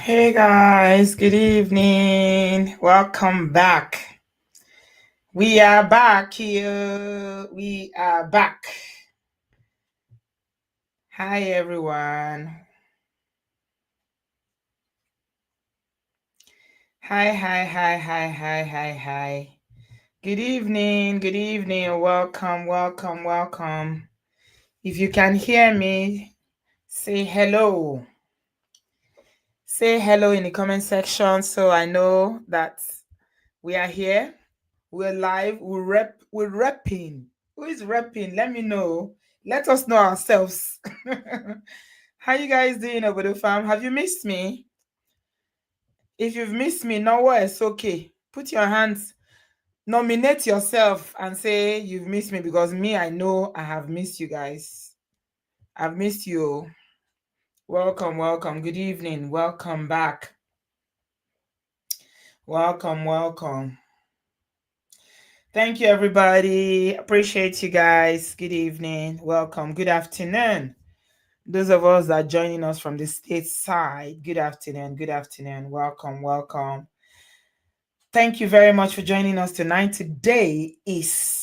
Hey guys, good evening. Welcome back. We are back here. We are back. Hi everyone. Hi. Good evening. Good evening. Welcome. If you can hear me, say hello. Say hello in the comment section so I know that we are here. We're live. We're repping. Who is repping? Let me know. Let us know ourselves. How you guys doing over the farm? Have you missed me? If you've missed me, no worries. Okay. Put your hands, nominate yourself and say you've missed me because me, I know I have missed you guys. I've missed you. Welcome. Good evening. Welcome back. Welcome. Thank you, everybody. Appreciate you guys. Good evening. Welcome. Good afternoon. Those of us that are joining us from the stateside, good afternoon. Welcome. Thank you very much for joining us tonight. Today is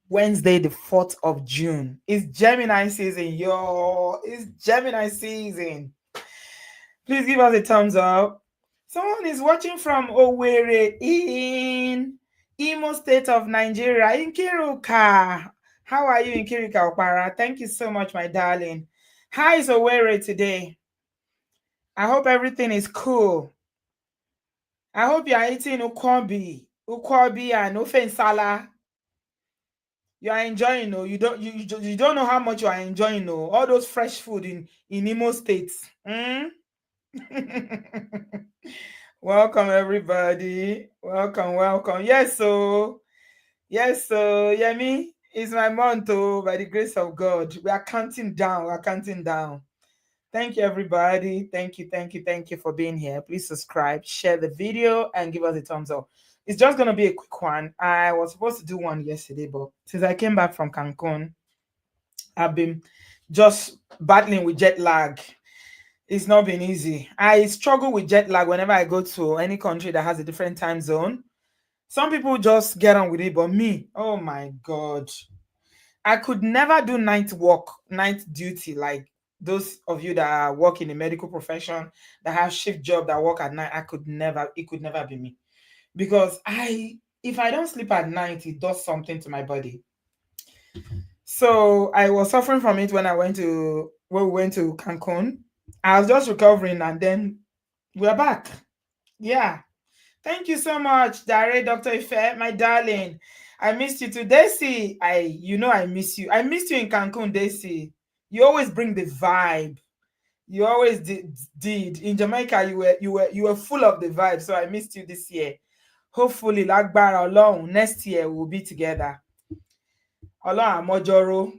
Wednesday, the 4th of June. It's Gemini season, yo. It's Gemini season. Please give us a thumbs up. Someone is watching from Owerri in Imo State of Nigeria, in Kiruka. How are you in Kiruka, Okpara? Thank you so much, my darling. How is Owerri today? I hope everything is cool. I hope you are eating ukwobi and ofe nsala. You are enjoying, no? You don't know how much you are enjoying, no? All those fresh food in Imo State. Welcome everybody. Welcome. Yes, so Yemi, it's my month, oh, by the grace of God. We are counting down. Thank you, everybody. Thank you for being here. Please subscribe, share the video, and give us a thumbs up. It's just gonna be a quick one. I was supposed to do one yesterday, but since I came back from Cancun, I've been just battling with jet lag. It's not been easy. I struggle with jet lag whenever I go to any country that has a different time zone. Some people just get on with it, but me, oh my God. I could never do night duty like those of you that work in the medical profession that have shift job that work at night. It could never be me. Because if I don't sleep at night, it does something to my body. So I was suffering from it when we went to Cancun. I was just recovering and then we're back. Yeah. Thank you so much, Dr. Ife, my darling. I missed you too. Daisy, I miss you. I missed you in Cancun, Daisy. You always bring the vibe. You always did. In Jamaica, you were full of the vibe. So I missed you this year. Hopefully, Lagbara alone, next year we'll be together. Ọlọ́run àmọ́jọ́rò.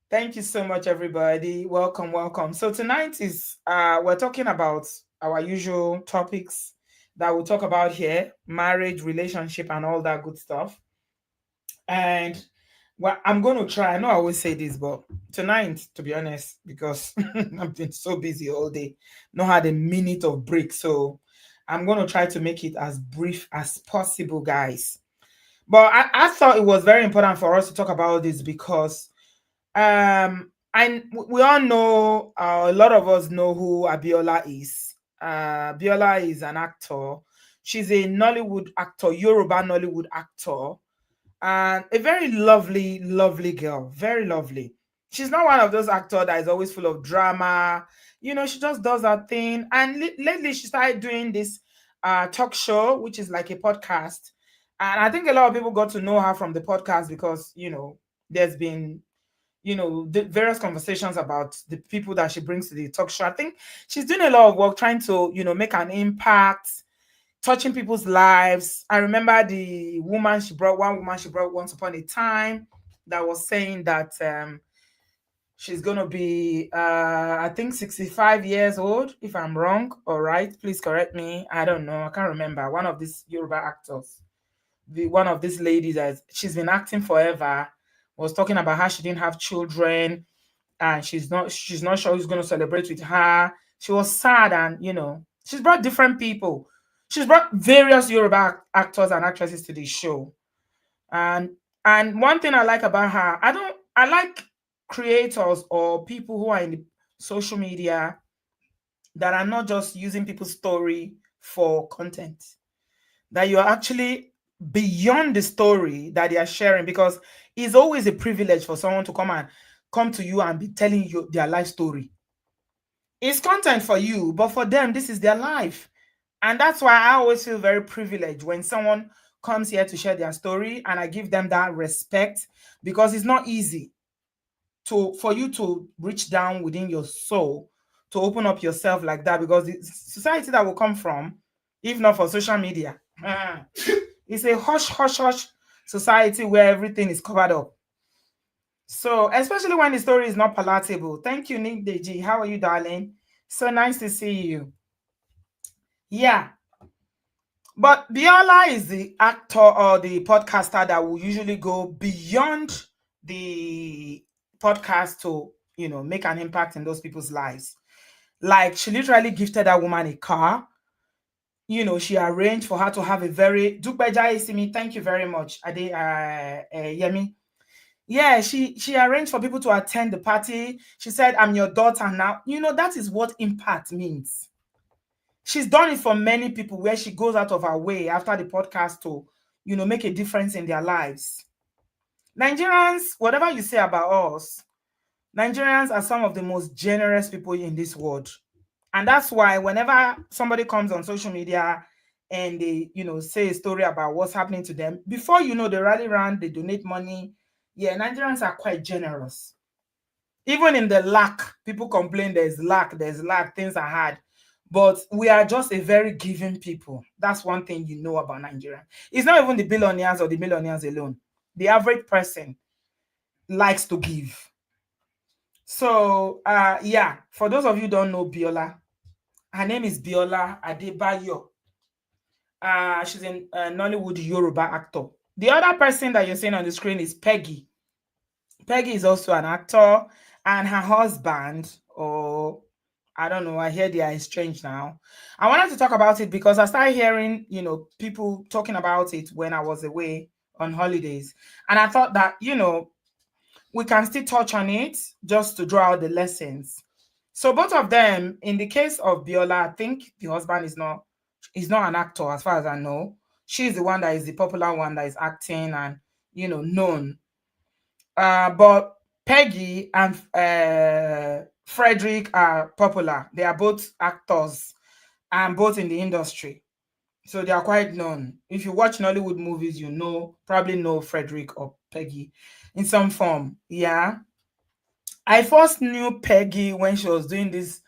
Thank you so much, everybody. Welcome. So tonight is we're talking about our usual topics that we'll talk about here: marriage, relationship, and all that good stuff. And well, I'm going to try. I know I always say this, but tonight, to be honest, because I've been so busy all day, not had a minute of break. So I'm going to try to make it as brief as possible, guys. But I thought it was very important for us to talk about this because and we all know, a lot of us know who Abiola is. Biola is an actor. She's a Nollywood actor, Yoruba Nollywood actor, and a very lovely girl. Very lovely. She's not one of those actors that is always full of drama. She just does her thing. And lately, she started doing this talk show, which is like a podcast. And I think a lot of people got to know her from the podcast because there's been the various conversations about the people that she brings to the talk show. I think she's doing a lot of work trying to make an impact, touching people's lives. I remember one woman she brought once upon a time that was saying that she's gonna be I think 65 years old, if I'm wrong. All right, please correct me. I don't know, I can't remember. One of these Yoruba actors, one of these ladies that she's been acting forever, was talking about how she didn't have children and she's not sure who's going to celebrate with her. She was sad, and She's brought different people. She's brought various Yoruba actors and actresses to the show. And one thing I like about her, I like creators or people who are in the social media that are not just using people's story for content. That you're actually beyond the story that they are sharing, because it's always a privilege for someone to come to you and be telling you their life story. It's content for you, but for them, this is their life. And that's why I always feel very privileged when someone comes here to share their story, and I give them that respect, because it's not easy for you to reach down within your soul to open up yourself like that, because the society that will come from, if not for social media, it's a hush hush hush society where everything is covered up. So especially when the story is not palatable. Thank you, Nick Deji. How are you, darling? So nice to see you. Yeah. But Biola is the actor or the podcaster that will usually go beyond the podcast to, make an impact in those people's lives. Like, she literally gifted that woman a car. She arranged for her to have a very Dukbeja Isimi. Thank you very much, Ade Yemi. Yeah, she arranged for people to attend the party. She said, "I'm your daughter now." That is what impact means. She's done it for many people, where she goes out of her way after the podcast to, make a difference in their lives. Nigerians, whatever you say about us, Nigerians are some of the most generous people in this world. And that's why whenever somebody comes on social media and they, say a story about what's happening to them, before they rally around, they donate money. Yeah, Nigerians are quite generous. Even in the lack, people complain there's lack, things are hard. But we are just a very giving people. That's one thing you know about Nigeria. It's not even the billionaires or the millionaires alone. The average person likes to give. So, yeah, for those of you who don't know Biola, her name is Biola Adebayo. She's a Nollywood Yoruba actor. The other person that you're seeing on the screen is Peggy. Peggy is also an actor, and her husband, or I don't know, I hear they are estranged now. I wanted to talk about it because I started hearing, people talking about it when I was away on holidays. And I thought that, we can still touch on it just to draw out the lessons. So both of them, in the case of Biola, I think the husband is not an actor as far as I know. She's the one that is the popular one that is acting and, known. But Peggy and Frederick are popular. They are both actors and both in the industry. So they are quite known. If you watch Nollywood movies, probably know Frederick or Peggy in some form. Yeah. I first knew Peggy when she was doing this.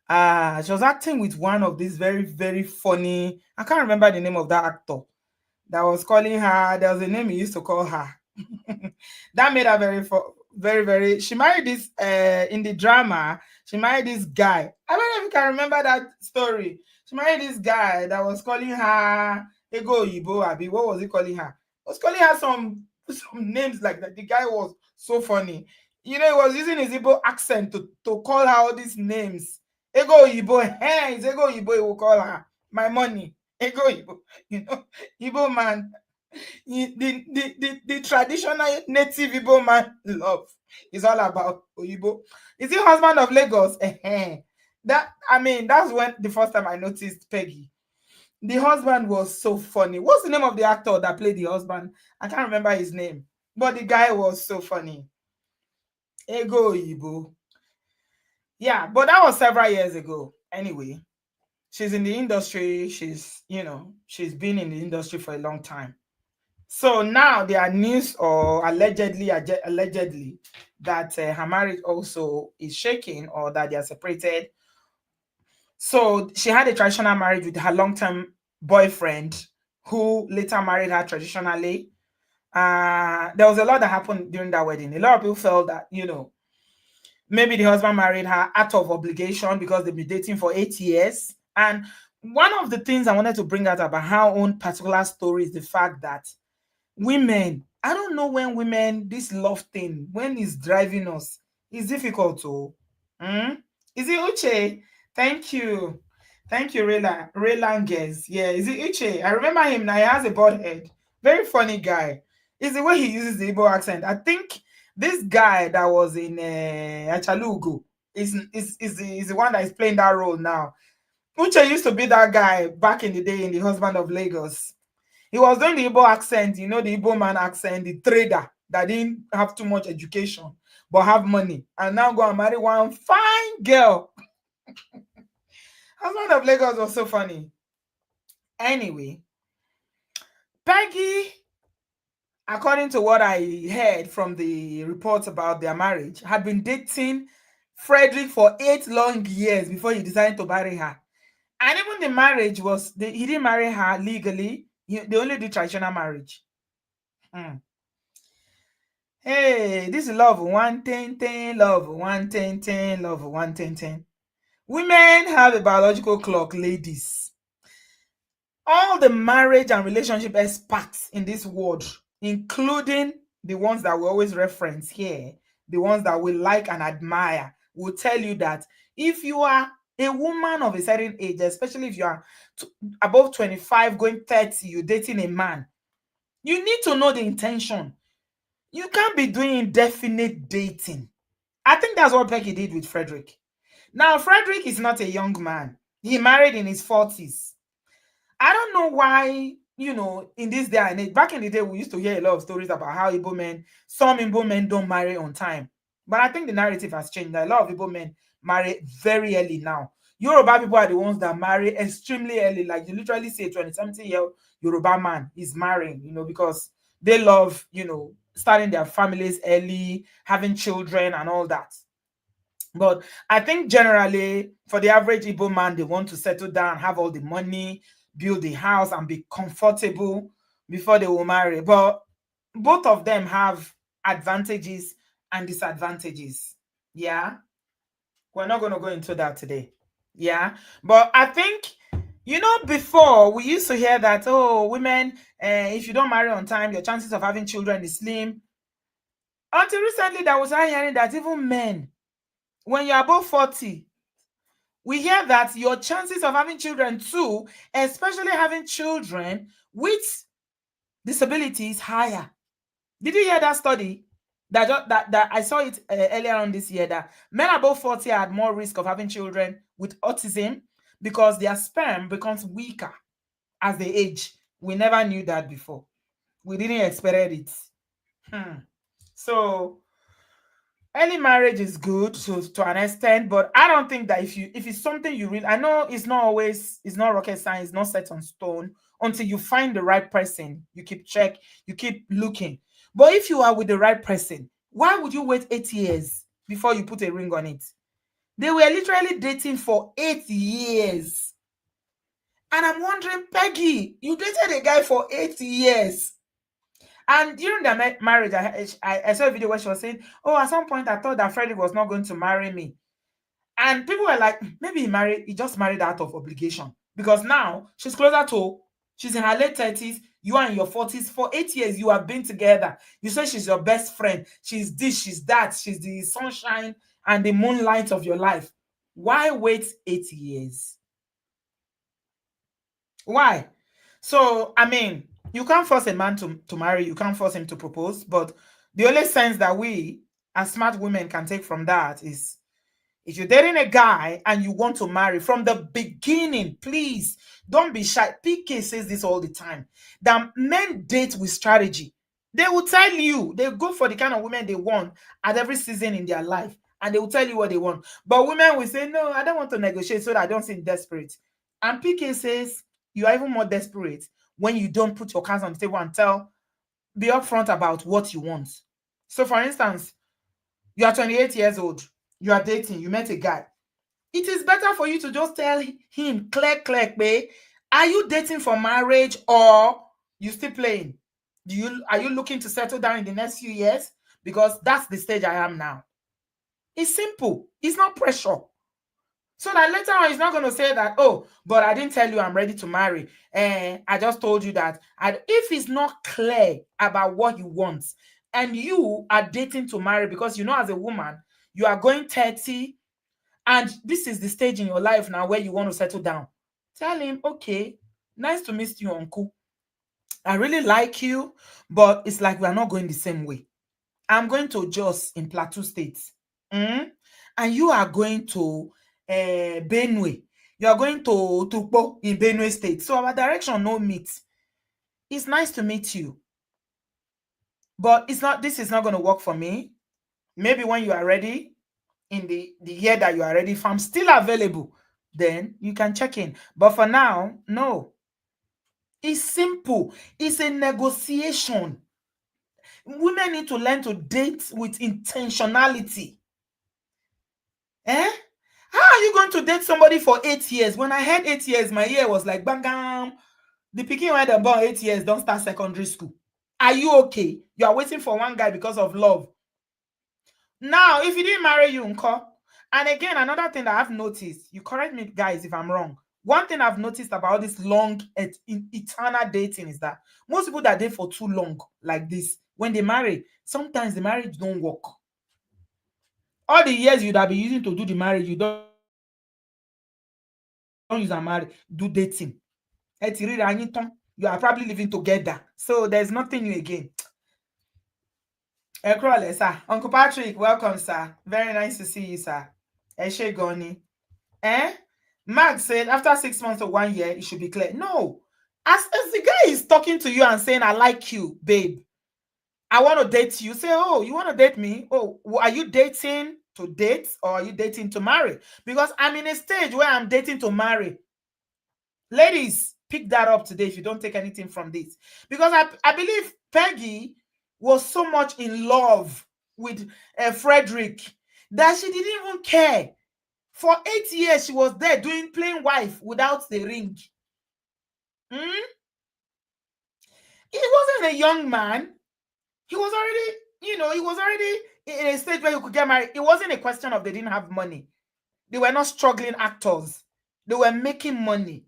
She was acting with one of these very, very funny. I can't remember the name of that actor that was calling her. There was a name he used to call her. That made her very, very. She married this in the drama. She married this guy. I don't know if you can remember that story. She married this guy that was calling her Ego Ibo Abi. What was he calling her? He was calling her some names like that. The guy was so funny. He was using his Igbo accent to call her all these names. Ego Ibo, hey, it's Ego Ibo, he will call her. My money. Ego Ibo. Igbo man. The traditional native Igbo man love is all about Oyibo. Is he husband of Lagos? That's when the first time I noticed Peggy. The husband was so funny. What's the name of the actor that played the husband? I can't remember his name, but the guy was so funny. Ego Oyibo. Yeah, but that was several years ago. Anyway, she's in the industry. She's been in the industry for a long time. So now there are news or allegedly that her marriage also is shaking, or that they are separated. So she had a traditional marriage with her long-term boyfriend, who later married her traditionally. There was a lot that happened during that wedding. A lot of people felt that, maybe the husband married her out of obligation because they've been dating for 8 years. And one of the things I wanted to bring out about her own particular story is the fact that women, I don't know when women, this love thing, when it's driving us, it's difficult to. Is it Uche? Thank you. Thank you, Raylanges. Yeah, is it Iche? I remember him now. He has a bald head. Very funny guy. It's the way he uses the Igbo accent. I think this guy that was in Achalugo is the one that is playing that role now. Uche used to be that guy back in the day in The Husband of Lagos. He was doing the Igbo accent, you know, the Igbo man accent, the trader that didn't have too much education but have money and now go and marry one fine girl. Husband of Lagos was so funny. Anyway, Peggy, according to what I heard from the reports about their marriage, had been dating Frederick for 8 long years before he decided to marry her. And even the marriage was, he didn't marry her legally. They only did traditional marriage. Hmm. Hey, this is love, one ten ten, love, one ten ten, love, one ten ten. Women have a biological clock, ladies. All the marriage and relationship experts in this world, including the ones that we always reference here, the ones that we like and admire, will tell you that if you are a woman of a certain age, especially if you are above 25 going 30, you're dating a man, you need to know the intention. You can't be doing indefinite dating. I think that's what Becky did with Frederick. Now, Frederick is not a young man. He married in his 40s. I don't know why, in this day and age, back in the day, we used to hear a lot of stories about how some Igbo men don't marry on time. But I think the narrative has changed. A lot of Igbo men marry very early now. Yoruba people are the ones that marry extremely early. Like you literally say 20-something-year Yoruba man is marrying, because they love, starting their families early, having children and all that. But I think generally for the average Igbo man, they want to settle down, have all the money, build the house, and be comfortable before they will marry. But both of them have advantages and disadvantages. Yeah. We're not going to go into that today. Yeah. But I think, before we used to hear that, oh, women, if you don't marry on time, your chances of having children is slim. Until recently, that was I hearing that even men, when you're above 40, we hear that your chances of having children too, especially having children with disabilities, higher. Did you hear that study? That I saw it earlier on this year, that men above 40 had more risk of having children with autism because their sperm becomes weaker as they age. We never knew that before. We didn't expect it. So early marriage is good to an extent, but I don't think that if it's something you really, I know it's not rocket science, it's not set on stone. Until you find the right person, you keep looking. But if you are with the right person, why would you wait 8 years before you put a ring on it? They were literally dating for 8 years. And I'm wondering, Peggy, you dated a guy for 8 years. And during their marriage, I saw a video where she was saying, oh, at some point I thought that Frederick was not going to marry me. And people were like, maybe he just married out of obligation. Because now she's she's in her late 30s, you are in your 40s. For 8 years, you have been together. You say she's your best friend. She's this, she's that. She's the sunshine and the moonlight of your life. Why wait 8 years? Why? So, I mean, you can't force a man to marry, you can't force him to propose, but the only sense that we, as smart women, can take from that is if you're dating a guy and you want to marry from the beginning, please don't be shy. PK says this all the time, that men date with strategy. They will tell you, they go for the kind of women they want at every season in their life, and they will tell you what they want. But women will say, no, I don't want to negotiate so that I don't seem desperate. And PK says, you are even more desperate when you don't put your cards on the table and be upfront about what you want. So, for instance, you are 28 years old, you are dating, you met a guy. It is better for you to just tell him, clear, babe, are you dating for marriage or you still playing? Are you looking to settle down in the next few years? Because that's the stage I am now. It's simple. It's not pressure. So that later on, he's not going to say that, oh, but I didn't tell you I'm ready to marry. I just told you that. If he's not clear about what he wants and you are dating to marry, because as a woman, you are going 30 and this is the stage in your life now where you want to settle down. Tell him, okay, nice to meet you, uncle. I really like you, but it's like we are not going the same way. I'm going to Jos in Plateau State. Mm? And you are going to Benue. You are going to Tukpo in Benue State. So our direction no meet. It's nice to meet you. But this is not going to work for me. Maybe when you are ready, in the year that you are ready, if I'm still available, then you can check in. But for now, no. It's simple. It's a negotiation. Women need to learn to date with intentionality. Eh? How are you going to date somebody for 8 years? When I had 8 years, my ear was like, bangam. The pikin when they're born 8 years, don't start secondary school. Are you okay? You are waiting for one guy because of love. Now, if he didn't marry you, unko. And again, another thing that I've noticed, you correct me, guys, if I'm wrong. One thing I've noticed about this long, eternal dating is that most people that date for too long, like this, when they marry, sometimes the marriage don't work. All the years you'd have been using to do the marriage, you don't use a marriage, do dating. You are probably living together. So there's nothing new again. Sir. Uncle Patrick, welcome, sir. Very nice to see you, sir. Eshe Goni. Eh? Mark said after 6 months or 1 year, it should be clear. No. As the guy is talking to you and saying, I like you, babe. I want to date you. Say, oh, you want to date me? Oh, are you dating to date or are you dating to marry? Because I'm in a stage where I'm dating to marry. Ladies, pick that up today if you don't take anything from this. Because I believe Peggy was so much in love with Frederick that she didn't even care. For 8 years, she was there playing wife without the ring. Hmm? He wasn't a young man. He was already, he was already in a stage where he could get married. It wasn't a question of they didn't have money. They were not struggling actors. They were making money.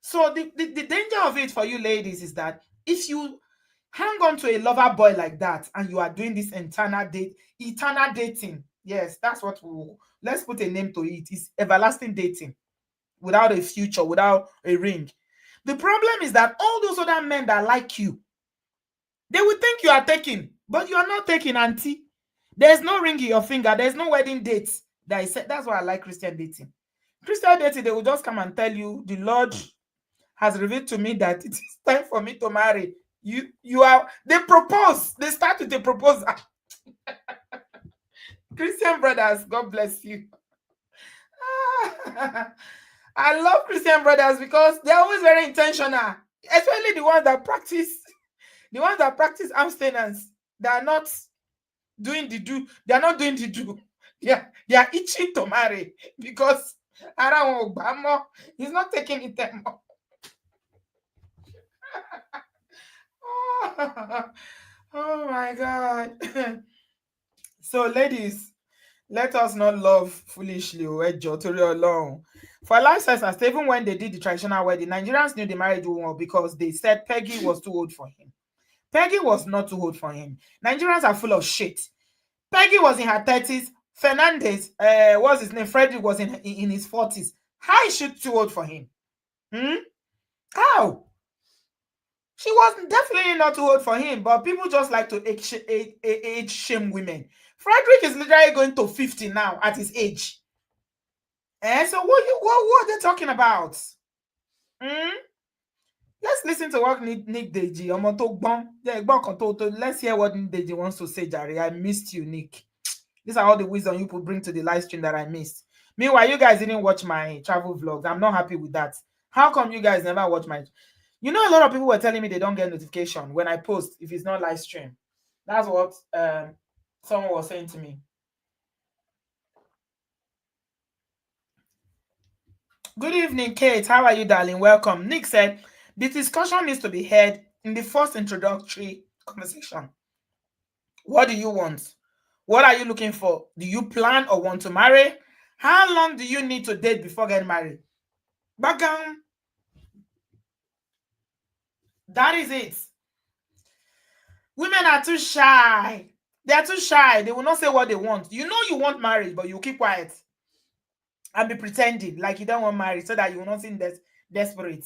So the danger of it for you ladies is that if you hang on to a lover boy like that and you are doing this eternal dating, yes, that's what let's put a name to it. It's everlasting dating without a future, without a ring. The problem is that all those other men that like you, they will think you are taking, but you are not taking, auntie. There's no ring in your finger. There's no wedding date. That's why I like Christian dating. Christian dating, they will just come and tell you, the Lord has revealed to me that it is time for me to marry. They propose. They start with a proposal. Christian brothers, God bless you. I love Christian brothers because they're always very intentional, especially the ones that practice abstinence. They are not doing the do. They are not doing the do. Yeah, they are itching to marry because I don't want he's not taking it anymore. Oh my God. So, ladies, let us not love foolishly. For life sentence, even when they did the traditional wedding, Nigerians knew the marriage would work because they said Peggy was too old for him. Peggy was not too old for him. Nigerians are full of shit. Peggy was in her 30s. Fernandez, what's his name? Frederick was in his 40s. How is she too old for him? How? She was definitely not too old for him, but people just like to age shame women. Frederick is literally going to 50 now at his age. So what are they talking about? Let's listen to what Nick Deji. Let's hear what Nick Deji wants to say, Jari. I missed you, Nick. These are all the wisdom you could bring to the live stream that I missed. Meanwhile, you guys didn't watch my travel vlogs. I'm not happy with that. How come you guys never watch my... You know, a lot of people were telling me they don't get notification when I post if it's not live stream. That's what someone was saying to me. Good evening, Kate. How are you, darling? Welcome. Nick said, the discussion needs to be had in the first introductory conversation. What do you want? What are you looking for? Do you plan or want to marry? How long do you need to date before getting married? Bagam. That is it. Women are too shy. They are too shy. They will not say what they want. You know you want marriage, but you keep quiet. and be pretending like you don't want marriage so that you will not seem desperate.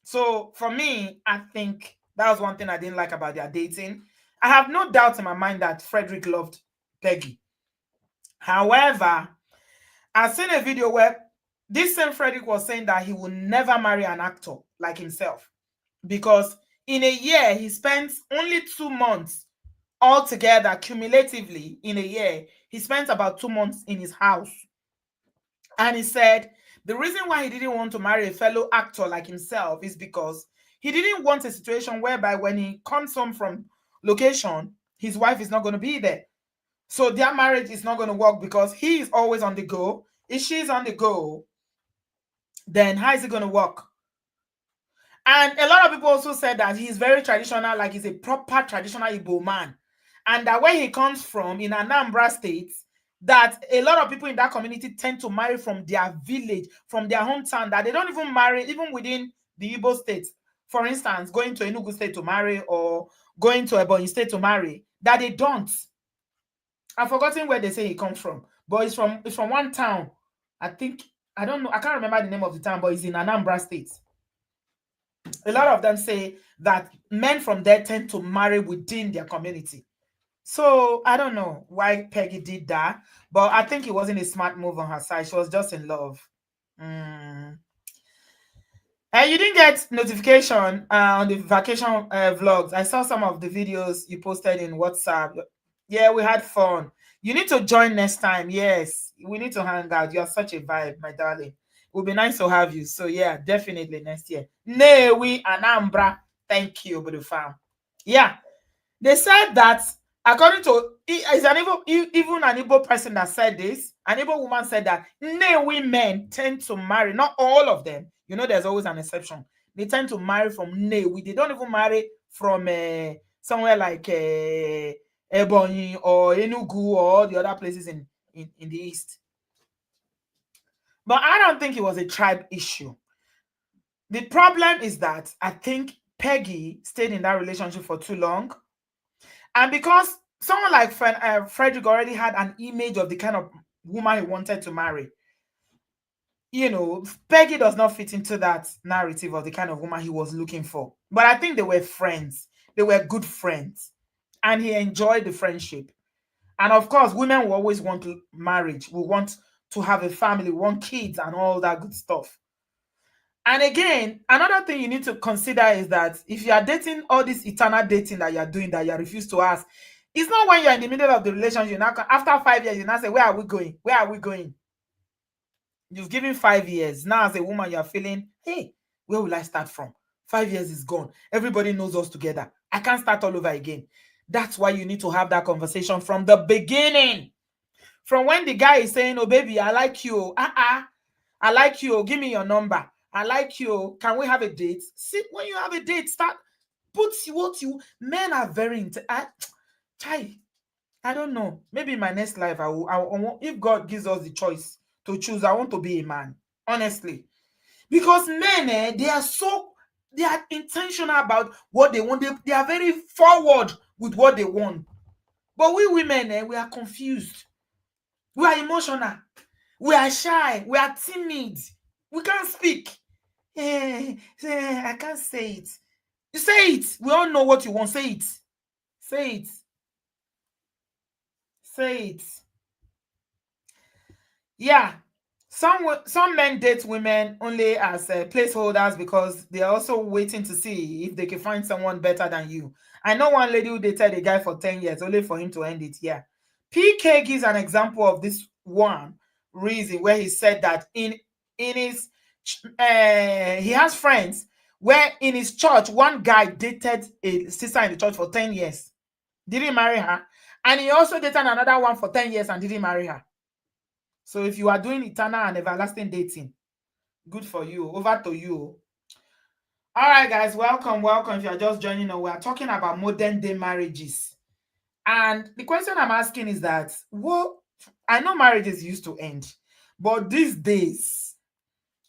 So for me, I think that was one thing I didn't like about their dating. I have no doubt in my mind that Frederick loved Peggy. However, I've seen a video where this same Frederick was saying that he will never marry an actor like himself because in a year he spends only 2 months altogether, cumulatively in a year. He spent about 2 months in his house. And he said the reason why he didn't want to marry a fellow actor like himself is because he didn't want a situation whereby when he comes home from location, his wife is not going to be there. So their marriage is not going to work because he is always on the go. If she's on the go, then how is it going to work? And a lot of people also said that he's very traditional, like he's a proper traditional Igbo man. And that where he comes from in Anambra State, that a lot of people in that community tend to marry from their village, from their hometown, that they don't even marry even within the Igbo states. For instance, going to Enugu State to marry or going to Ebonyi State to marry, that they don't. I've forgotten where they say he comes from, but it's from one town. I think, I don't know, I can't remember the name of the town, but it's in Anambra State. A lot of them say that men from there tend to marry within their community. So I don't know why Peggy did that, but I think it wasn't a smart move on her side. She was just in love. Mm. And you didn't get notification on the vacation vlogs. I saw some of the videos you posted in WhatsApp. Yeah, we had fun. You need to join next time. Yes, we need to hang out. You are such a vibe, my darling. It would be nice to have you. So yeah, definitely next year. Newi Anambra. Thank you, Budufam. Yeah. They said that according to is an even an Igbo person that said this, an Igbo woman said that Newi men tend to marry, not all of them. You know, there's always an exception. They tend to marry from Newi. They don't even marry from somewhere like Ebonyi or Enugu or all the other places in the east. But I don't think it was a tribe issue. The problem is that I think Peggy stayed in that relationship for too long. And because someone like Frederick already had an image of the kind of woman he wanted to marry, you know, Peggy does not fit into that narrative of the kind of woman he was looking for. But I think they were friends. They were good friends. And he enjoyed the friendship. And of course, women will always want marriage. We want to have a family, we want kids and all that good stuff. And again, another thing you need to consider is that if you are dating all this eternal dating that you're doing, that you refuse to ask, it's not when you're in the middle of the relationship, now after 5 years, you now say, where are we going? Where are we going? You've given 5 years. Now, as a woman, you're feeling, hey, where will I start from? 5 years is gone. Everybody knows us together. I can't start all over again. That's why you need to have that conversation from the beginning. From when the guy is saying, oh, baby, I like you. I like you. Give me your number. I like you. Can we have a date? See, when you have a date, start put what you men are very I don't know. Maybe in my next life, I will, if God gives us the choice to choose, I want to be a man. Honestly. Because men, they are intentional about what they want. They are very forward with what they want. But we women, we are confused. We are emotional. We are shy. We are timid. We can't speak. I can't say it. You say it. We all know what you want. Say it. Say it. Say it. Yeah. Some men date women only as placeholders because they are also waiting to see if they can find someone better than you. I know one lady who dated a guy for 10 years only for him to end it. Yeah. PK gives an example of this one reason where he said that in his he has friends where in his church one guy dated a sister in the church for 10 years, didn't marry her, and he also dated another one for 10 years and didn't marry her. So if you are doing eternal and everlasting dating, good for you. Over to you. All right, guys, welcome. If you are just joining us, we are talking about modern day marriages. And the question I'm asking is that, well, I know marriages used to end, but these days,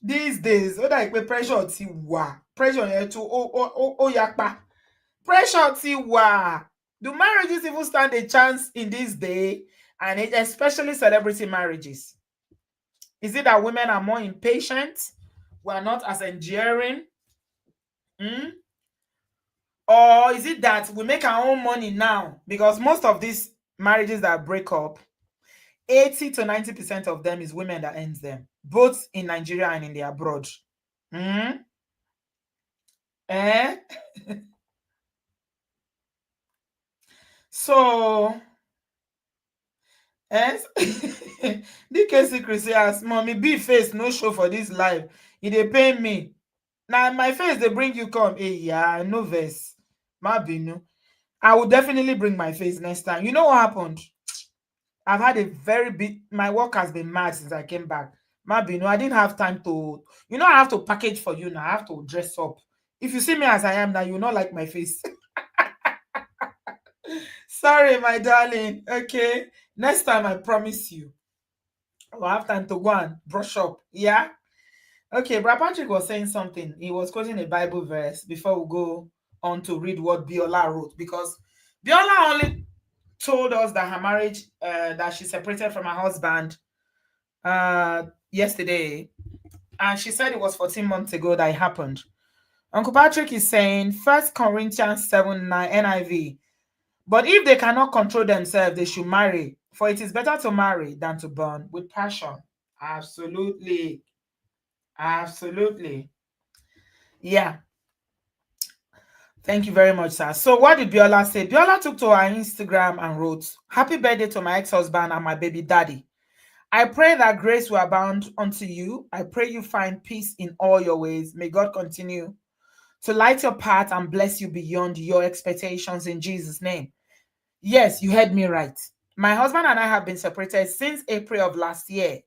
ó dà pé pressure ti wà. Pressure yẹn to ó yapa. Pressure ti wà. Do marriages even stand a chance in this day? And especially celebrity marriages. Is it that women are more impatient? We are not as enduring? Hmm? Or is it that we make our own money now? Because most of these marriages that break up, 80 to 90% of them is women that ends them, both in Nigeria and in the abroad. Hmm? Eh? So, yes. DK Secret say, as mommy be face no show for this life. It dey pain me. Now my face they bring you come. Hey, yeah, no verse. Ma binu. I will definitely bring my face next time. You know what happened? I've had a very big, my work has been mad since I came back. Ma binu, I didn't have time to, I have to package for you now. I have to dress up. If you see me as I am now, you not like my face. Sorry, my darling. Okay. Next time I promise you. I'll have time to go and brush up. Yeah. Okay, Brad Patrick was saying something. He was quoting a Bible verse before we go on to read what Biola wrote, because Biola only told us that her marriage, that she separated from her husband yesterday, and she said it was 14 months ago that it happened. Uncle Patrick is saying 1 Corinthians 7:9 NIV. But if they cannot control themselves, they should marry, for it is better to marry than to burn with passion. Absolutely. Absolutely. Yeah. Thank you very much, sir. So what did Biola say? Biola took to her Instagram and wrote, "Happy birthday to my ex-husband and my baby daddy. I pray that grace will abound unto you. I pray you find peace in all your ways. May God continue to light your path and bless you beyond your expectations in Jesus' name." Yes, you heard me right. My husband and I have been separated since April of last year,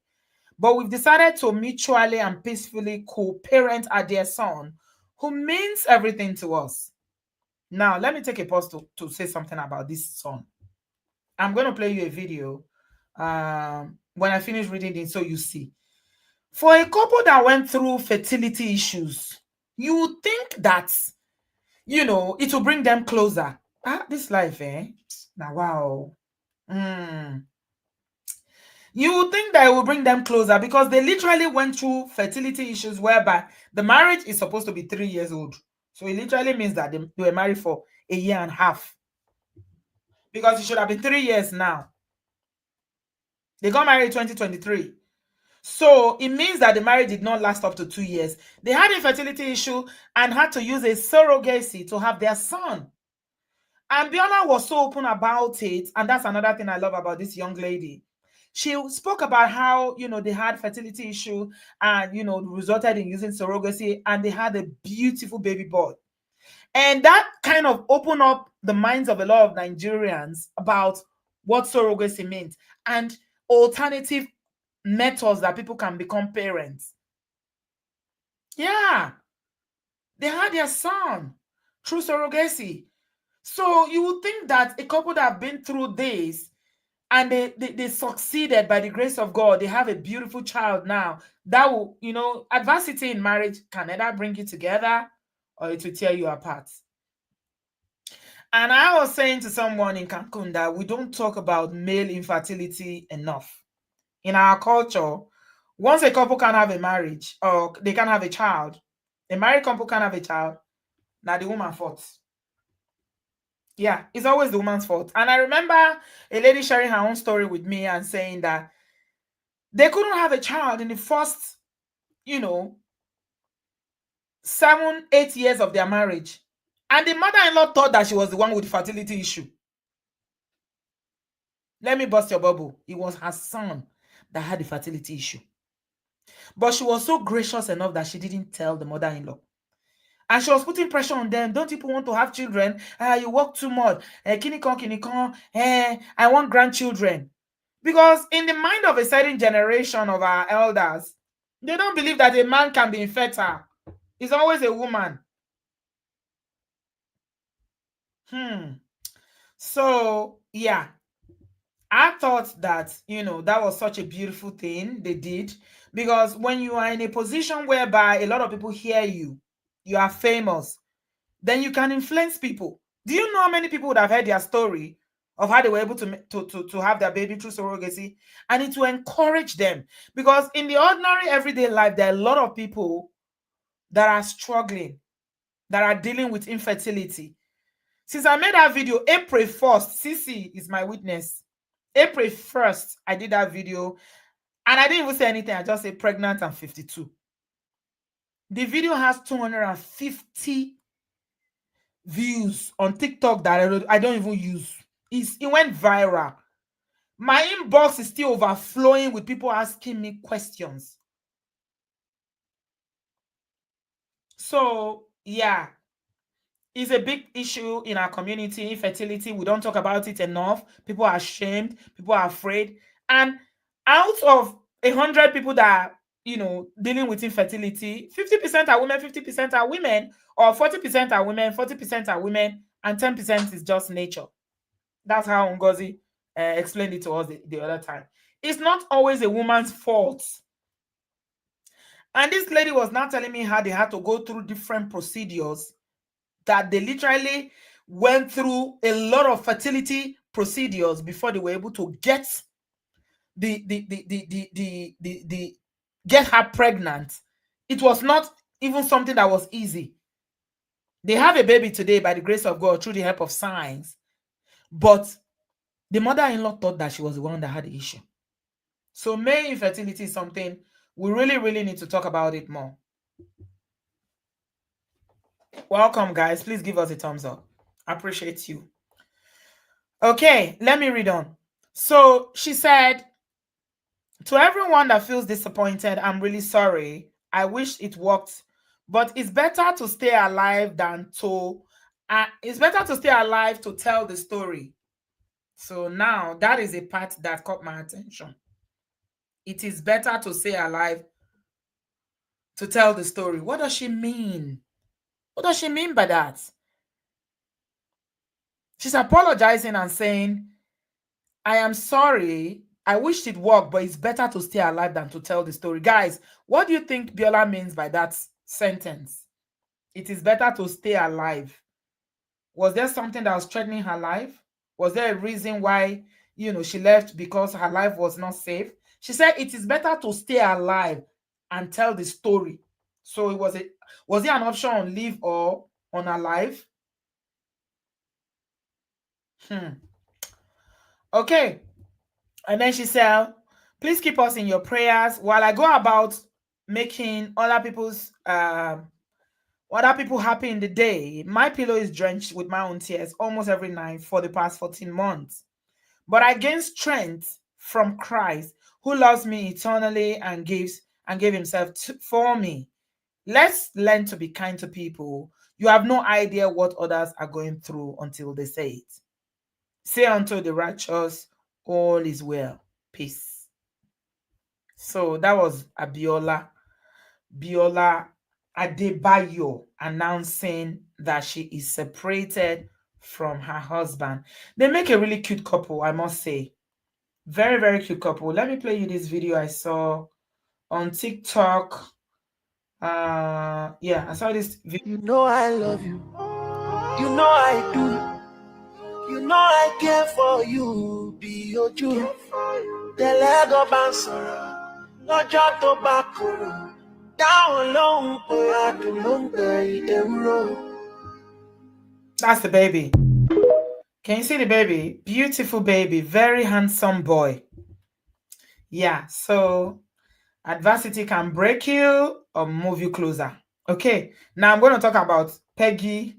but we've decided to mutually and peacefully co-parent our dear son, who means everything to us. Now, let me take a pause to say something about this son. I'm going to play you a video when I finish reading it so you see. For a couple that went through fertility issues, you would think that, it will bring them closer. This life, eh? Now, wow. You would think that it will bring them closer because they literally went through fertility issues whereby the marriage is supposed to be 3 years old. So it literally means that they were married for a year and a half, because it should have been 3 years now. They got married in 2023. So it means that the marriage did not last up to 2 years. They had a fertility issue and had to use a surrogacy to have their son. And Biola was so open about it. And that's another thing I love about this young lady. She spoke about how, they had fertility issue and, resulted in using surrogacy, and they had a beautiful baby boy. And that kind of opened up the minds of a lot of Nigerians about what surrogacy means and alternative methods that people can become parents. Yeah, they had their son through surrogacy. So you would think that a couple that have been through this and they succeeded by the grace of God, they have a beautiful child now. That will, adversity in marriage can either bring you together or it will tear you apart. And I was saying to someone in Cancun that we don't talk about male infertility enough. In our culture, once a couple can have a marriage or they can have a child, a married couple can have a child, now the woman fault. Yeah, it's always the woman's fault. And I remember a lady sharing her own story with me and saying that they couldn't have a child in the first, 7, 8 years of their marriage. And the mother-in-law thought that she was the one with the fertility issue. Let me bust your bubble. It was her son that had the fertility issue. But she was so gracious enough that she didn't tell the mother-in-law. And she was putting pressure on them. Don't people want to have children? You work too much. Kinikon. I want grandchildren. Because in the mind of a certain generation of our elders, they don't believe that a man can be infertile. It's always a woman. So, yeah. I thought that, that was such a beautiful thing they did. Because when you are in a position whereby a lot of people hear you, you are famous, then you can influence people. Do you know how many people would have heard their story of how they were able to have their baby through surrogacy, and it will encourage them. Because in the ordinary everyday life, there are a lot of people that are struggling, that are dealing with infertility. Since I made that video, April 1st, Cece is my witness. April 1st, I did that video, and I didn't even say anything. I just said pregnant and 52. The video has 250 views on TikTok that I don't even use. It went viral. My inbox is still overflowing with people asking me questions. So, yeah, it's a big issue in our community, infertility. We don't talk about it enough. People are ashamed. People are afraid. And out of 100 people that are, dealing with infertility, 50% are women, 50% are women, or 40% are women, 40% are women, and 10% is just nature. That's how Ngozi explained it to us the other time. It's not always a woman's fault. And this lady was now telling me how they had to go through different procedures, that they literally went through a lot of fertility procedures before they were able to get get her pregnant. It was not even something that was easy. They have a baby today by the grace of God through the help of science, but the mother-in-law thought that she was the one that had the issue. So male infertility is something we really, really need to talk about it more. Welcome, guys. Please give us a thumbs up. I appreciate you. Okay, let me read on. So she said, to everyone that feels disappointed, I'm really sorry. I wish it worked, but it's better to stay alive than to tell the story. So now that is a part that caught my attention. It is better to stay alive to tell the story. What does she mean? What does she mean by that? She's apologizing and saying, I am sorry. I wish it worked, but it's better to stay alive than to tell the story. Guys, what do you think Biola means by that sentence? It is better to stay alive. Was there something that was threatening her life? Was there a reason why, she left because her life was not safe? She said it is better to stay alive and tell the story. So was it an option on live or on alive? Okay. And then she said, please keep us in your prayers while I go about making other people happy in the day. My pillow is drenched with my own tears almost every night for the past 14 months. But I gain strength from Christ, who loves me eternally and gave himself for me. Let's learn to be kind to people. You have no idea what others are going through until they say it. Say unto the righteous, all is well. Peace. So that was Biola Adebayo announcing that she is separated from her husband. They make a really cute couple, I must say. Very, very cute couple. Let me play you this video I saw on TikTok. Yeah, I saw this video. You know I love you. You know I do. You know I care for you. Be your Jew. Telego bansara. Lọ́jọ́ tó bá kúrò. Down long boy, I do long day. That's the baby. Can you see the baby? Beautiful baby, very handsome boy. Yeah, so adversity can break you or move you closer. Okay, now I'm going to talk about Peggy.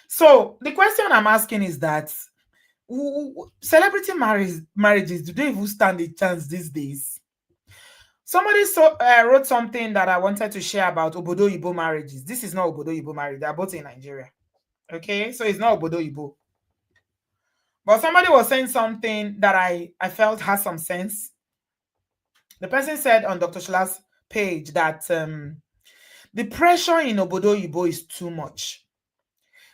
So the question I'm asking is that celebrity marriages, do they even stand a chance these days? Somebody wrote something that I wanted to share about obodooyinbo marriages. This is not obodooyinbo marriage. They are both in Nigeria. Okay, so it's not obodooyinbo. But somebody was saying something that I felt has some sense. The person said on Dr. Shola's page that the pressure in obodooyinbo is too much.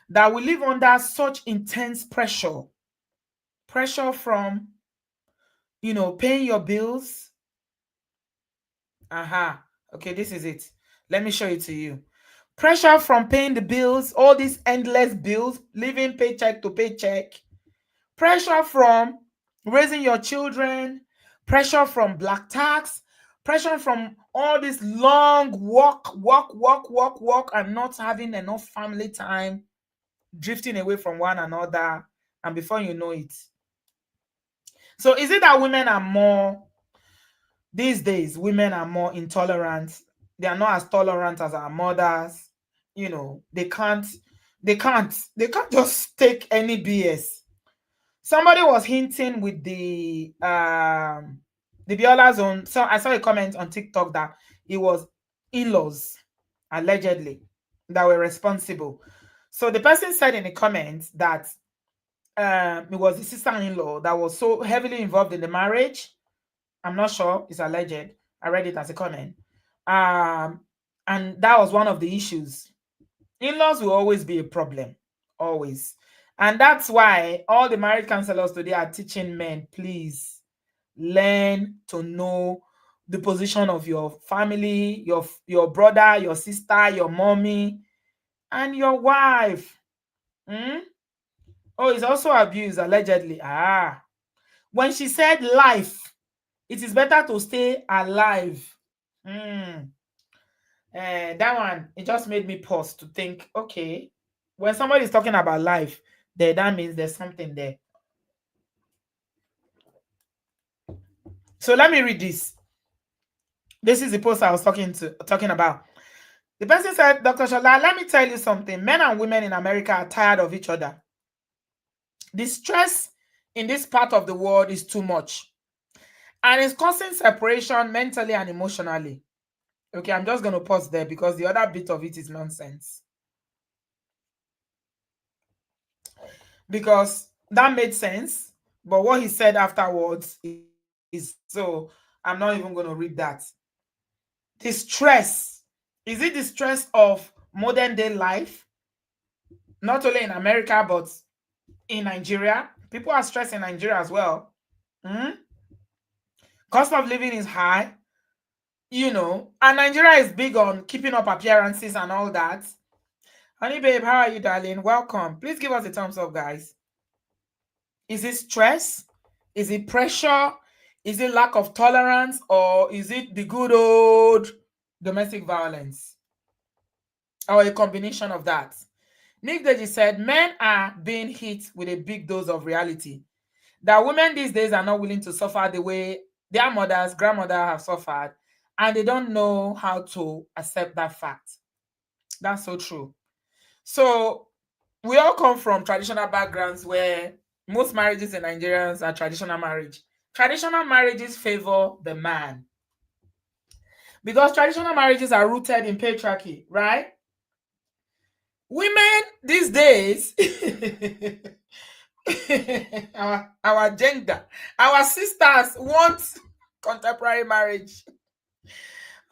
That we live under such intense pressure. Pressure from, paying your bills. Okay, this is it. Let me show it to you. Pressure from paying the bills, all these endless bills, living paycheck to paycheck. Pressure from raising your children, pressure from black tax, pressure from all this long walk, and not having enough family time, drifting away from one another, and before you know it. So is it that women are more these days, women are more intolerant? They are not as tolerant as our mothers. They can't just take any BS. Somebody was hinting with the Biola's own. So I saw a comment on TikTok that it was in-laws, allegedly, that were responsible. So the person said in the comments that it was the sister-in-law that was so heavily involved in the marriage. I'm not sure, it's alleged. I read it as a comment. And that was one of the issues. In-laws will always be a problem, always. And that's why all the marriage counselors today are teaching men, please learn to know the position of your family, your brother, your sister, your mommy, and your wife. Hmm? Oh, it's also abuse, allegedly. When she said life, it is better to stay alive. That one, it just made me pause to think, okay, when somebody is talking about life, there, that means there's something there. So let me read this. This is the post I was talking about. The person said, Dr. Shola, let me tell you something. Men and women in America are tired of each other. The stress in this part of the world is too much, and it's causing separation mentally and emotionally. Okay, I'm just going to pause there because the other bit of it is nonsense. Because that made sense, but what he said afterwards is so I'm not even going to read that. The stress, is it the stress of modern day life? Not only in America, but in Nigeria. People are stressed in Nigeria as well. Cost of living is high, and Nigeria is big on keeping up appearances and all that. Honey babe, how are you, darling? Welcome. Please give us a thumbs up, guys. Is it stress? Is it pressure? Is it lack of tolerance? Or is it the good old domestic violence? Or a combination of that? Nick Deji said, men are being hit with a big dose of reality. That women these days are not willing to suffer the way their mothers, grandmothers have suffered. And they don't know how to accept that fact. That's so true. So we all come from traditional backgrounds where most marriages in Nigerians are traditional marriage. Traditional marriages favor the man because traditional marriages are rooted in patriarchy, right? Women these days, our gender, our sisters want contemporary marriage.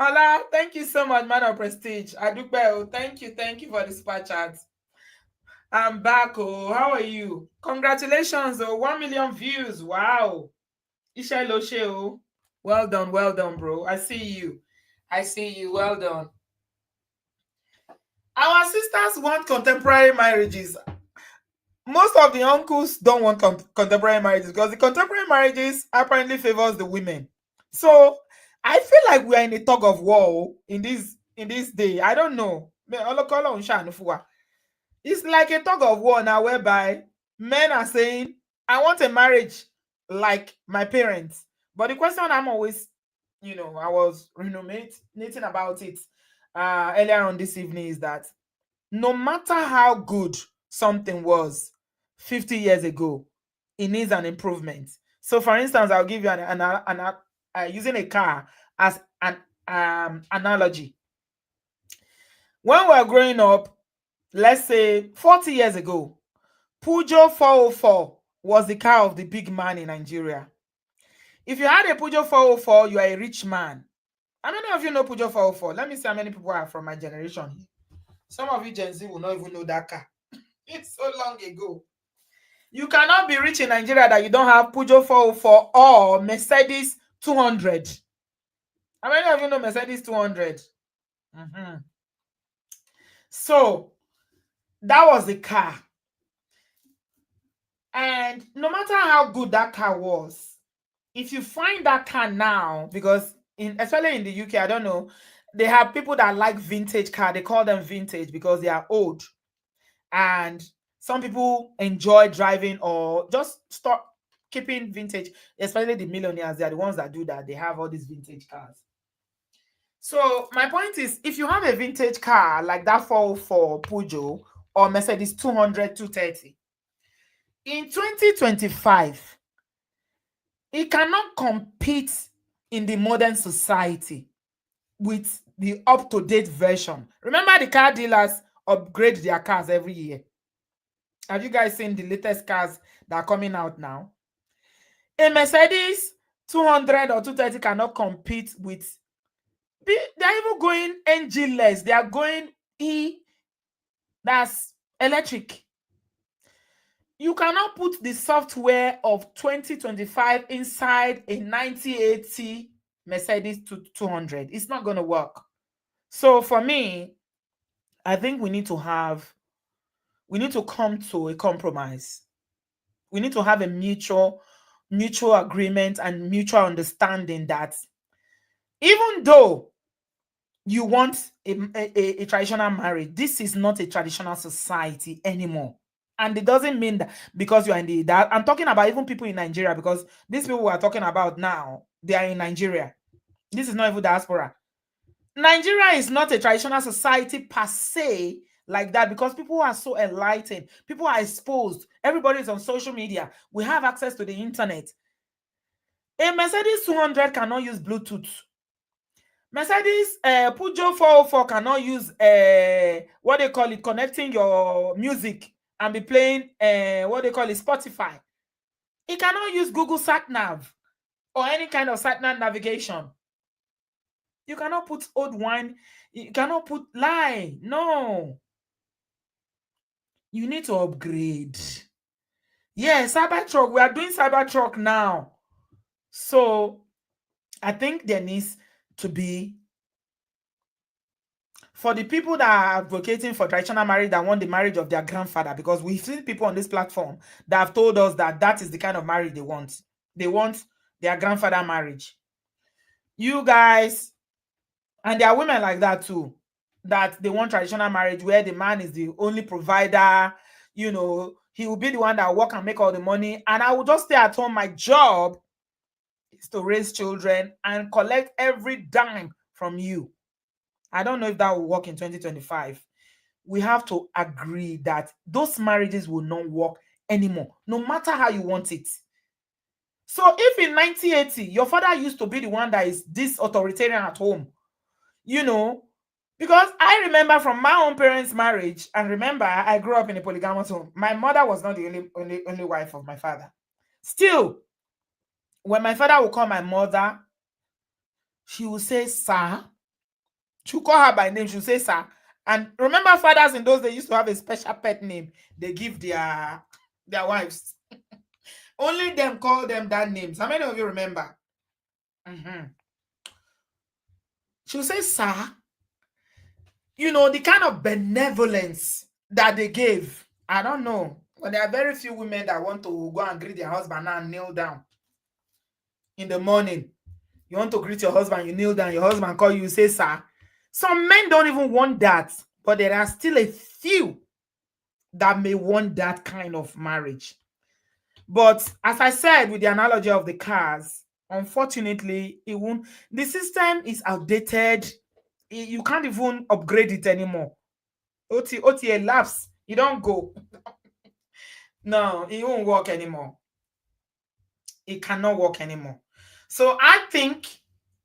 Hola, thank you so much, man of prestige. Adubeo, thank you for the super chat. I'm back. Oh, how are you? Congratulations. Oh, 1 million views. Wow. Isha Loshe. Oh, well done, bro. I see you. Well done. Our sisters want contemporary marriages. Most of the uncles don't want contemporary marriages because the contemporary marriages apparently favors the women. So I feel like we are in a tug of war in this day. I don't know. It's like a tug of war now whereby men are saying, I want a marriage like my parents. But the question I'm always, I was ruminating about it earlier on this evening is that no matter how good something was 50 years ago, it needs an improvement. So, for instance, I'll give you using a car as an analogy. When we were growing up, let's say 40 years ago, Peugeot 404 was the car of the big man in Nigeria. If you had a Peugeot 404, you are a rich man. How many of you know Peugeot 404? Let me see how many people are from my generation. Some of you Gen Z will not even know that car. It's so long ago. You cannot be rich in Nigeria that you don't have Peugeot 404 or Mercedes 200. How many of you know Mercedes 200? So that was the car. And no matter how good that car was, if you find that car now, because especially in the UK, I don't know, they have people that like vintage car. They call them vintage because they are old. And some people enjoy driving or just start keeping vintage, especially the millionaires. They are the ones that do that. They have all these vintage cars. So my point is, if you have a vintage car like that 404 Peugeot or Mercedes 200, 230, in 2025, it cannot compete in the modern society with the up-to-date version. Remember, the car dealers upgrade their cars every year. Have you guys seen the latest cars that are coming out now? A Mercedes 200 or 230 cannot compete with. They're even going engineless. They are going that's electric. You cannot put the software of 2025 inside a 9080 Mercedes 200. It's not going to work. So for me, I think we need to come to a compromise. We need to have a mutual agreement and mutual understanding that even though you want a traditional marriage, this is not a traditional society anymore. And it doesn't mean that because you are in that I'm talking about even people in Nigeria, because these people we are talking about now, they are in Nigeria. This is not even diaspora. Nigeria is not a traditional society per se like that, because people are so enlightened. People are exposed. Everybody is on social media. We have access to the internet. A Mercedes 200 cannot use Bluetooth. Mercedes Peugeot 404 cannot use what they call it, connecting your music and be playing what they call it, Spotify. It cannot use Google Sat Nav or any kind of sat nav navigation. You cannot put old wine. You cannot put lie. No. You need to upgrade. Yeah, Cybertruck. We are doing Cybertruck now. So I think there needs to be, for the people that are advocating for traditional marriage, that want the marriage of their grandfather, because we've seen people on this platform that have told us that that is the kind of marriage they want. They want their grandfather marriage. You guys, and there are women like that too, that they want traditional marriage where the man is the only provider. You know, he will be the one that work and make all the money, and I will just stay at home. My job is to raise children and collect every dime from you. I don't know if that will work in 2025. We have to agree that those marriages will not work anymore, no matter how you want it. So if in 1980 your father used to be the one that is this authoritarian at home, you know, because I remember from my own parents' marriage, and remember, I grew up in a polygamous home. My mother was not the only wife of my father. Still, when my father would call my mother, she would say, sir. She'll call her by name, she'll say, sir. And remember, fathers in those days used to have a special pet name they give their wives. Only them call them that names. How many of you remember? She'll say, sir. You know, the kind of benevolence that they gave. I don't know. But there are very few women that want to go and greet their husband and kneel down in the morning. You want to greet your husband, you kneel down, your husband call you, you say, sir. Some men don't even want that, but there are still a few that may want that kind of marriage. But as I said, with the analogy of the cars, unfortunately, it won't. The system is outdated. You can't even upgrade it anymore. OTA lapse. You don't go. No, it won't work anymore. It cannot work anymore. So I think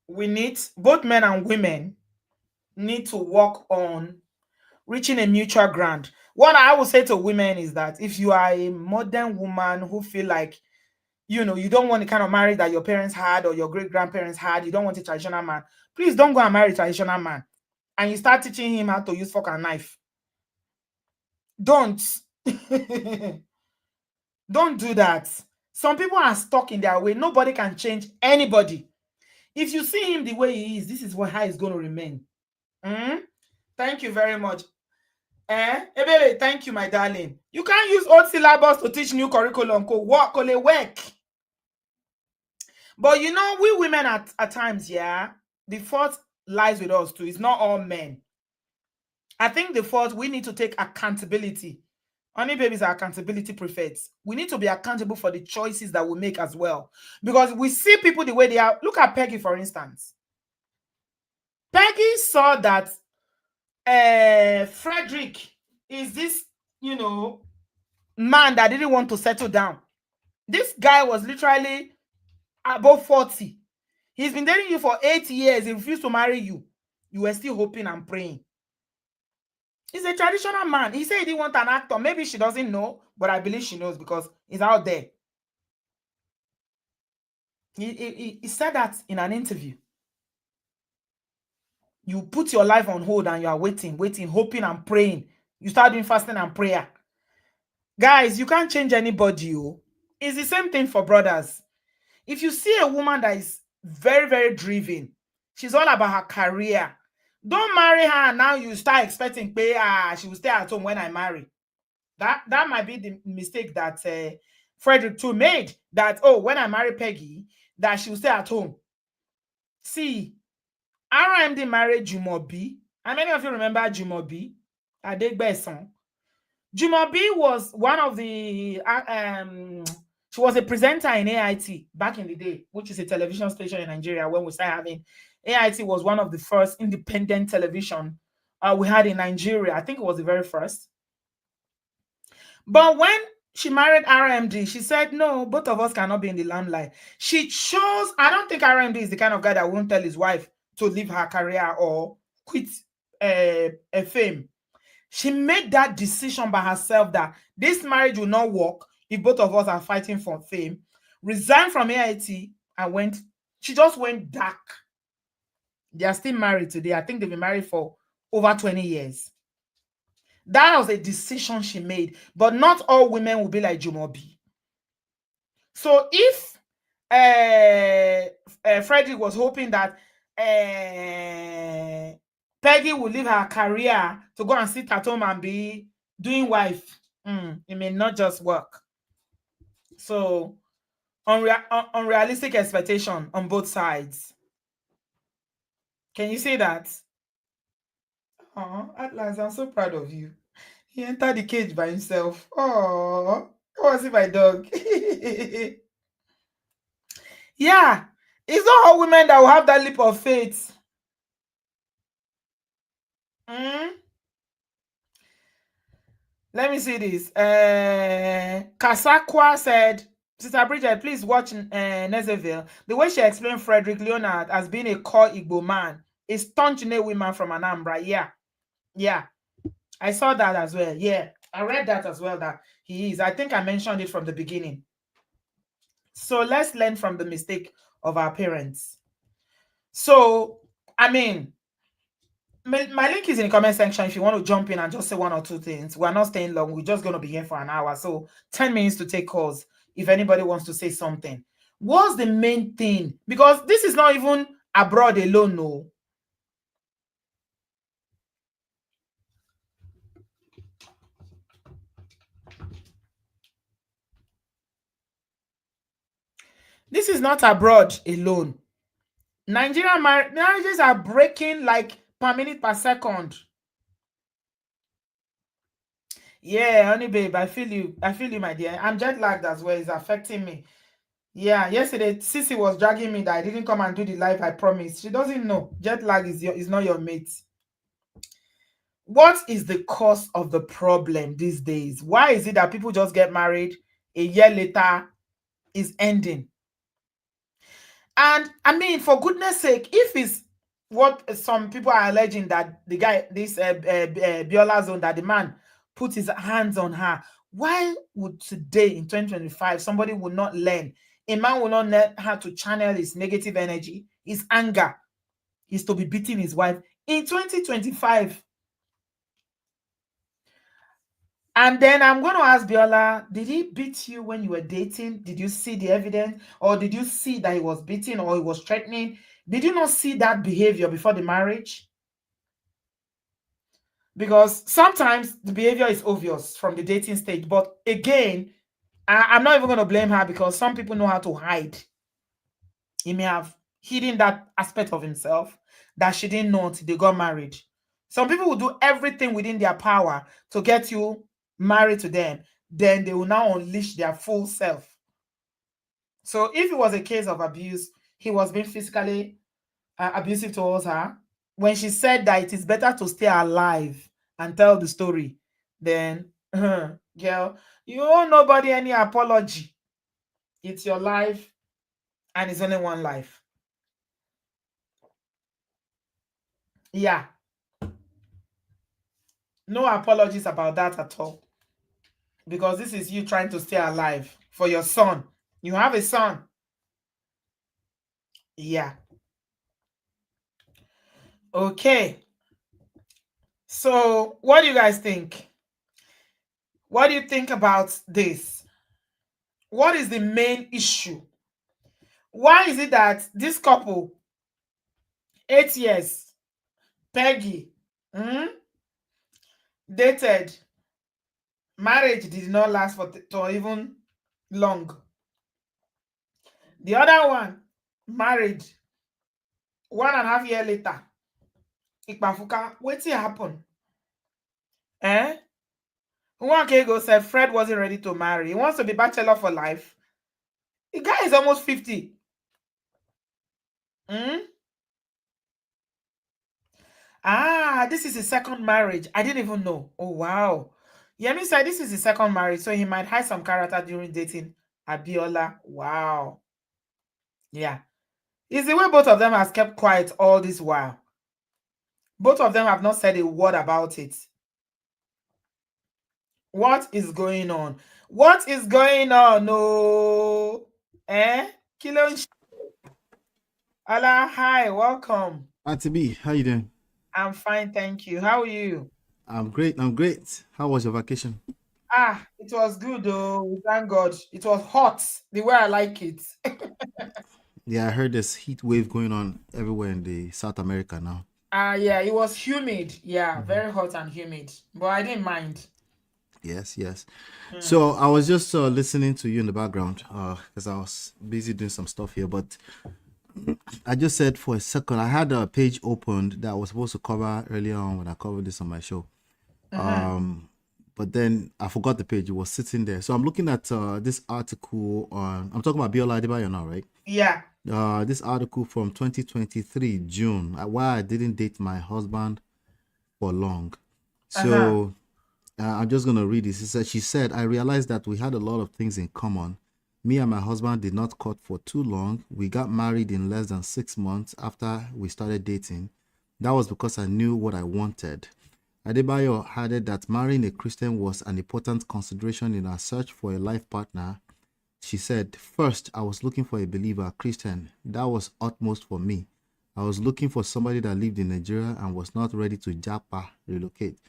we need, both men and women need to work on reaching a mutual ground. What I would say to women is that if you are a modern woman who feel like, you know, you don't want the kind of marriage that your parents had or your great grandparents had, you don't want a traditional man, please don't go and marry a traditional man and you start teaching him how to use fork and knife. Don't. Don't do that. Some people are stuck in their way. Nobody can change anybody. If you see him the way he is, this is how he's going to remain. Thank you very much. Ebere, thank you, my darling. You can't use old syllabus to teach new curriculum. Work. But you know, we women at times, yeah, the fault lies with us too. It's not all men. I think the fault, we need to take accountability. Honey babies are accountability prefects. We need to be accountable for the choices that we make as well. Because we see people the way they are. Look at Peggy, for instance. Peggy saw that Frederick is this, man that didn't want to settle down. This guy was literally above 40. He's been dating you for 8 years. He refused to marry you. You were still hoping and praying. He's a traditional man. He said he didn't want an actor. Maybe she doesn't know, but I believe she knows because he's out there. He said that in an interview. You put your life on hold and you are waiting, hoping and praying. You start doing fasting and prayer. Guys, you can't change anybody. It's the same thing for brothers. If you see a woman that is very, very driven, she's all about her career. Don't marry her and now you start expecting she will stay at home when I marry. That might be the mistake that Frederick too made. That, when I marry Peggy, that she will stay at home. See, RMD married Jumobi. How many of you remember Jumobi? Adabeyos. Jumobi was one of the she was a presenter in AIT back in the day, which is a television station in Nigeria. When we started having AIT, was one of the first independent television we had in Nigeria. I think it was the very first. But when she married RMD, she said, no, both of us cannot be in the limelight. She chose, I don't think RMD is the kind of guy that won't tell his wife to leave her career or quit a fame. She made that decision by herself that this marriage will not work if both of us are fighting for fame. Resigned from AIT and she just went dark. They are still married today. I think they've been married for over 20 years. That was a decision she made. But not all women will be like Jumobi. So if Frederick was hoping that Peggy would leave her career to go and sit at home and be doing wife, it may not just work. So unrealistic expectation on both sides. Can you see that? Oh, Atlas, I'm so proud of you. He entered the cage by himself. Oh, I want to see my dog. Yeah, it's not all women that will have that leap of faith. Let me see this. Kasakwa said, Sister Bridget, please watch Nezeville. The way she explained Frederick Leonard as being a core Igbo man, a staunch woman from Anambra. Yeah. I saw that as well. Yeah, I read that as well, that he is. I think I mentioned it from the beginning. So let's learn from the mistake of our parents. So, I mean, my link is in the comment section if you want to jump in and just say one or two things. We're not staying long. We're just going to be here for an hour. So 10 minutes to take calls if anybody wants to say something. What's the main thing? Because this is not even abroad alone, no. This is not abroad alone. Nigerian marriages are breaking like per minute per second. Yeah, honey babe, I feel you, my dear. I'm jet lagged as well. It's affecting me. Yeah, yesterday Sissy was dragging me that I didn't come and do the live. I promised. She doesn't know jet lag is not your mate. What is the cause of the problem these days? Why is it that people just get married a year later is ending? And I mean, for goodness sake, if it's what some people are alleging that the guy, this Biola zone, that the man put his hands on her, why would today in 2025 somebody would not learn? A man will not learn how to channel his negative energy, his anger, is to be beating his wife in 2025. And then I'm going to ask Biola, did he beat you when you were dating? Did you see the evidence? Or did you see that he was beating or he was threatening? Did you not see that behavior before the marriage? because sometimes the behavior is obvious from the dating stage. But again, I'm not even going to blame her because some people know how to hide. He may have hidden that aspect of himself that she didn't know until they got married. Some people will do everything within their power to get you married to them. Then they will now unleash their full self. So if it was a case of abuse, he was being physically abusive towards her. When she said that it is better to stay alive and tell the story, then, girl, you owe nobody any apology. It's your life, and it's only one life. Yeah, no apologies about that at all. Because this is you trying to stay alive for your son. You have a son. Yeah. Okay. So, what do you guys think? What do you think about this? What is the main issue? Why is it that this couple, 8 years, Peggy, dated, marriage did not last for even long. The other one, married, 1.5 years later, Ikpafuka, wetin happen? Eh? One go said Fred wasn't ready to marry. He wants to be bachelor for life. The guy is almost 50. Hmm? Ah, this is his second marriage. I didn't even know. Oh, wow. Yemi said this is his second marriage, so he might hide some character during dating Abiola. Wow. Yeah. It's the way both of them has kept quiet all this while. Both of them have not said a word about it. What is going on? What is going on? No. Eh? Kilode. Allah, hi, welcome. Auntie B, how you doing? I'm fine, thank you. How are you? I'm great. I'm great. How was your vacation? Ah, it was good though. We thank God. It was hot the way I like it. Yeah, I heard there's heat wave going on everywhere in the South America now. Yeah, it was humid. Yeah, very hot and humid. But I didn't mind. Yes, yes. Hmm. So I was just listening to you in the background because I was busy doing some stuff here. But I just said for a second, I had a page opened that I was supposed to cover earlier on when I covered this on my show. Uh-huh. But then I forgot the page. It was sitting there. So I'm looking at this article on. I'm talking about Biola Adebayo now, right? Yeah. This article from 2023 June, why I didn't date my husband for long. Uh-huh. So I'm just gonna read this. She said, I realized that we had a lot of things in common. Me and my husband did not court for too long. We got married in less than 6 months after we started dating. That was because I knew what I wanted. Adebayo added that marrying a Christian was an important consideration in our search for a life partner. She said, first, I was looking for a believer, a Christian. That was utmost for me. I was looking for somebody that lived in Nigeria and was not ready to japa, relocate.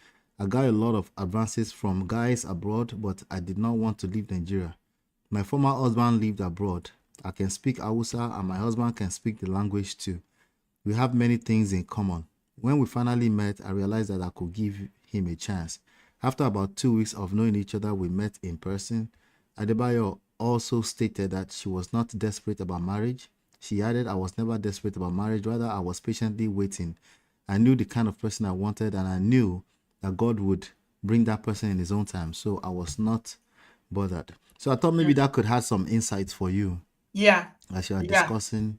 I got a lot of advances from guys abroad, but I did not want to leave Nigeria. My former husband lived abroad. I can speak Hausa and my husband can speak the language too. We have many things in common. When we finally met, I realized that I could give him a chance. After about 2 weeks of knowing each other, we met in person. Adebayo also stated that she was not desperate about marriage. She added, I was never desperate about marriage, rather, I was patiently waiting. I knew the kind of person I wanted, and I knew that God would bring that person in his own time, so I was not bothered. So I thought maybe that could have some insights for you Yeah. as you are Yeah. discussing.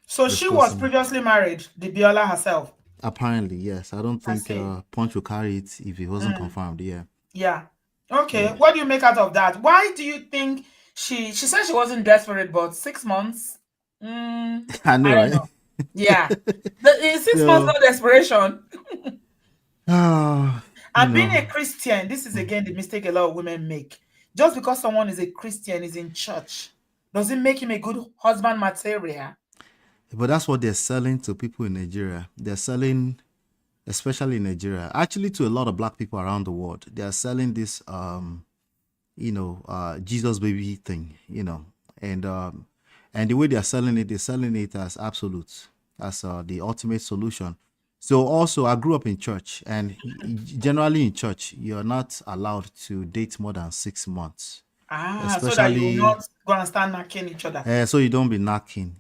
So she was previously married, the Biola herself. Apparently, yes. I don't I think see. Punch will carry it if it wasn't Mm. confirmed. Yeah. Yeah. Okay. Yeah. What do you make out of that? Why do you think she said she wasn't desperate, but 6 months? I know, I don't right? know. Yeah. In 6 months, So, no desperation. you And being know, a Christian, this is again the mistake a lot of women make. Just because someone is a Christian, is in church, does it make him a good husband material? but that's what they're selling to people in Nigeria. They're selling, especially in Nigeria, actually to a lot of black people around the world. They're selling this, Jesus baby thing, and the way they're selling it as absolute, as the ultimate solution. So also, I grew up in church, and generally in church, you're not allowed to date more than 6 months, So that you will especially not go and start knocking each other. so you don't be knacking.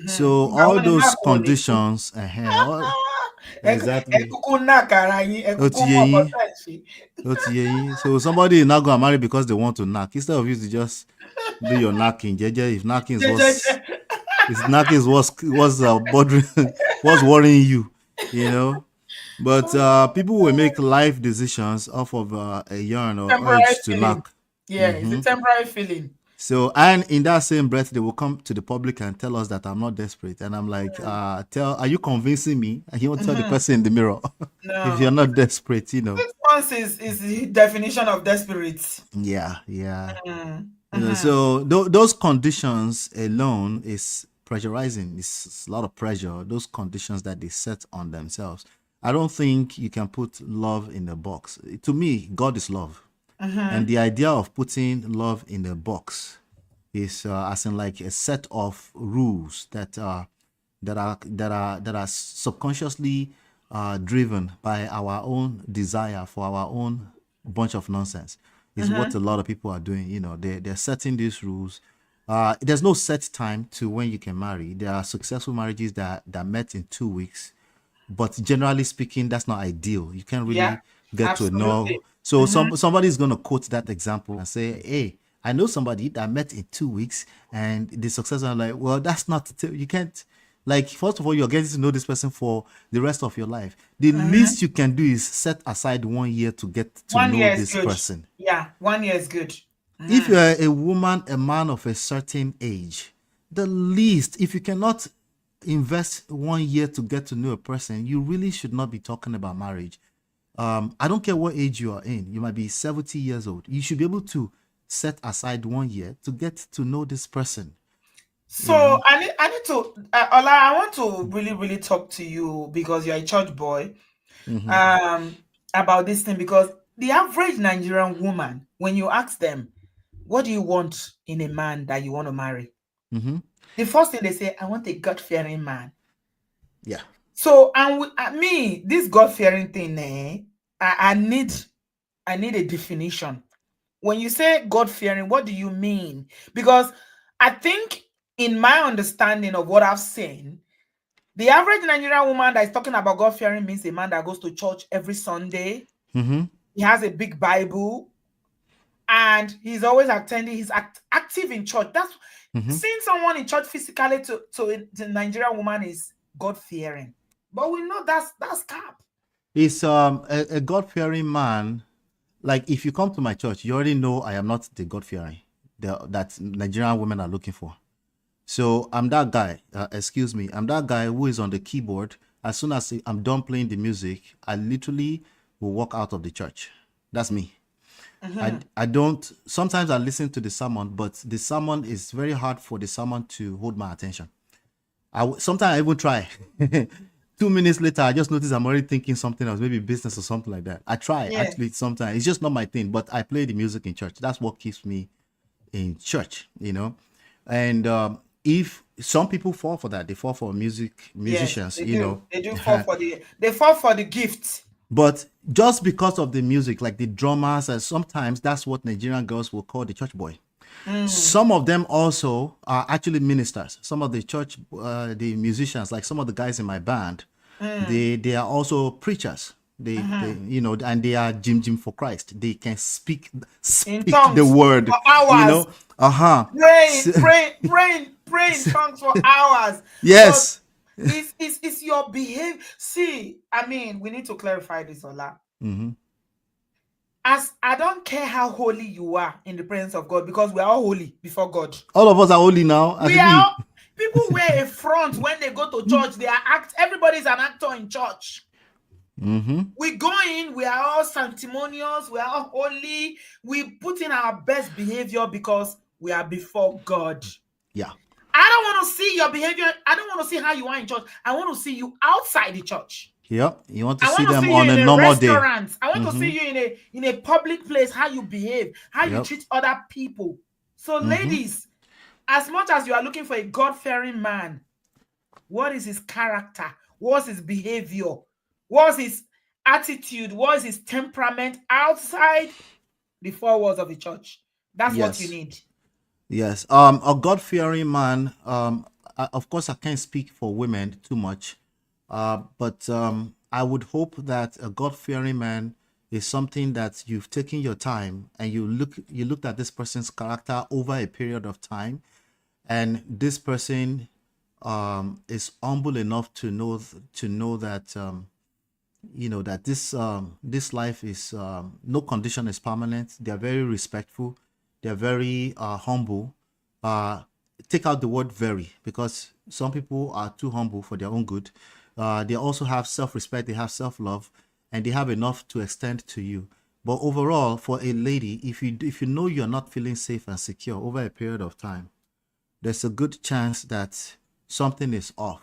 So Ìgbà wo all ni those knack ò ní tó? conditions, exactly. Ẹ kúkú knack ara yín, ẹ Ó kúkú ti yé mọ nǹkan yín, tẹ́ ẹ̀ ṣe. ó ti yé yín. So somebody is not gonna marry because they want to knack instead of you to just do your knacking. Jeje, if knacking is what's Jẹ́jẹ́jẹ́. if knacking is what's bothering, what's worrying you. But people will make life decisions off of a yearn or Temporary urge to feeling. knock. Yeah, it's a temporary feeling. So, and in that same breath, they will come to the public and tell us that I'm not desperate. And I'm like, are you convincing me? And you won't tell the person in the mirror if you're No. not desperate. 6 months is the definition of desperate. Yeah, yeah. Mm. So those conditions alone is pressurizing. It's a lot of pressure. Those conditions that they set on themselves. I don't think you can put love in a box. To me, God is love, and the idea of putting love in a box is as in like a set of rules that are subconsciously driven by our own desire for our own bunch of nonsense is what a lot of people are doing. They're setting these rules. There's no set time to when you can marry. There are successful marriages that met in 2 weeks, but generally speaking, that's not ideal. You can't Yeah, really get to know. absolutely. So somebody's going to quote that example and say, "Hey, I know somebody that met in 2 weeks and the success." I'm like, well, that's not. You can't. Like, first of all, you're getting to know this person for the rest of your life. The least you can do is set aside 1 year to get to One know year is this good. person. Yeah, 1 year is good. If you're a woman, a man of a certain age, the least, if you cannot invest 1 year to get to know a person, you really should not be talking about marriage. I don't care what age you are in. You might be 70 years old. You should be able to set aside 1 year to get to know this person. So I need to Ola, I want to really, really talk to you because you're a church boy. About this thing, because the average Nigerian woman, when you ask them, what do you want in a man that you want to marry? The first thing they say, I want a God-fearing man. Yeah. So, and me, this God-fearing thing, I need a definition. When you say God-fearing, what do you mean? Because I think, in my understanding of what I've seen, the average Nigerian woman that is talking about God-fearing means a man that goes to church every Sunday. He has a big Bible, and he's always attending. He's active in church. That's seeing someone in church physically to the Nigerian woman is God-fearing. But we know that's cap. It's a God-fearing man. Like, if you come to my church, you already know I am not the God-fearing that Nigerian women are looking for. So I'm that guy. Excuse me. I'm that guy who is on the keyboard. As soon as I'm done playing the music, I literally will walk out of the church. That's me. I don't. Sometimes I listen to the sermon, but the sermon is very hard for the sermon to hold my attention. Sometimes I even try. 2 minutes later, I just notice I'm already thinking something else, maybe business or something like that. I try actually sometimes. It's just not my thing, but I play the music in church. That's what keeps me in church. And if some people fall for that, they fall for musicians, They do. They do fall for the gift. But just because of the music, like the drummers, and sometimes that's what Nigerian girls will call the church boy. Some of them also are actually ministers. Some of the church, the musicians, like some of the guys in my band, they are also preachers. They and they are Jim for Christ. They can speak In tongues the word, for hours. Praying in tongues for hours. Yes. But it's your behavior. See, I mean, we need to clarify this, Ola. As I don't care how holy you are in the presence of God, because we are all holy before God. All of us are holy now. People wear a front when they go to church. Everybody's an actor in church. We go in, we are all sanctimonious, we are all holy. We put in our best behavior because we are before God. Yeah. I don't want to see your behavior. I don't want to see how you are in church. I want to see you outside the church. Yep. You want to I see want to them see on you a in normal day. restaurant. I want to see you in a public place, how you behave, how you treat other people. So, ladies, as much as you are looking for a God-fearing man, what is his character? What's his behavior? What's his attitude? What's his temperament outside the four walls of the church? That's what you Yes. need. Yes. A God-fearing man. Of course, I can't speak for women too much, but I would hope that a God-fearing man is something that you've taken your time and you looked at this person's character over a period of time, and this person is humble enough to know that that this life is no condition is permanent. They are very respectful. They are very humble. uh Take out the word very, because some people are too humble for their own good. They also have self-respect, they have self-love, and they have enough to extend to you. But overall, for a lady, if you know you're not feeling safe and secure over a period of time, there's a good chance that something is off.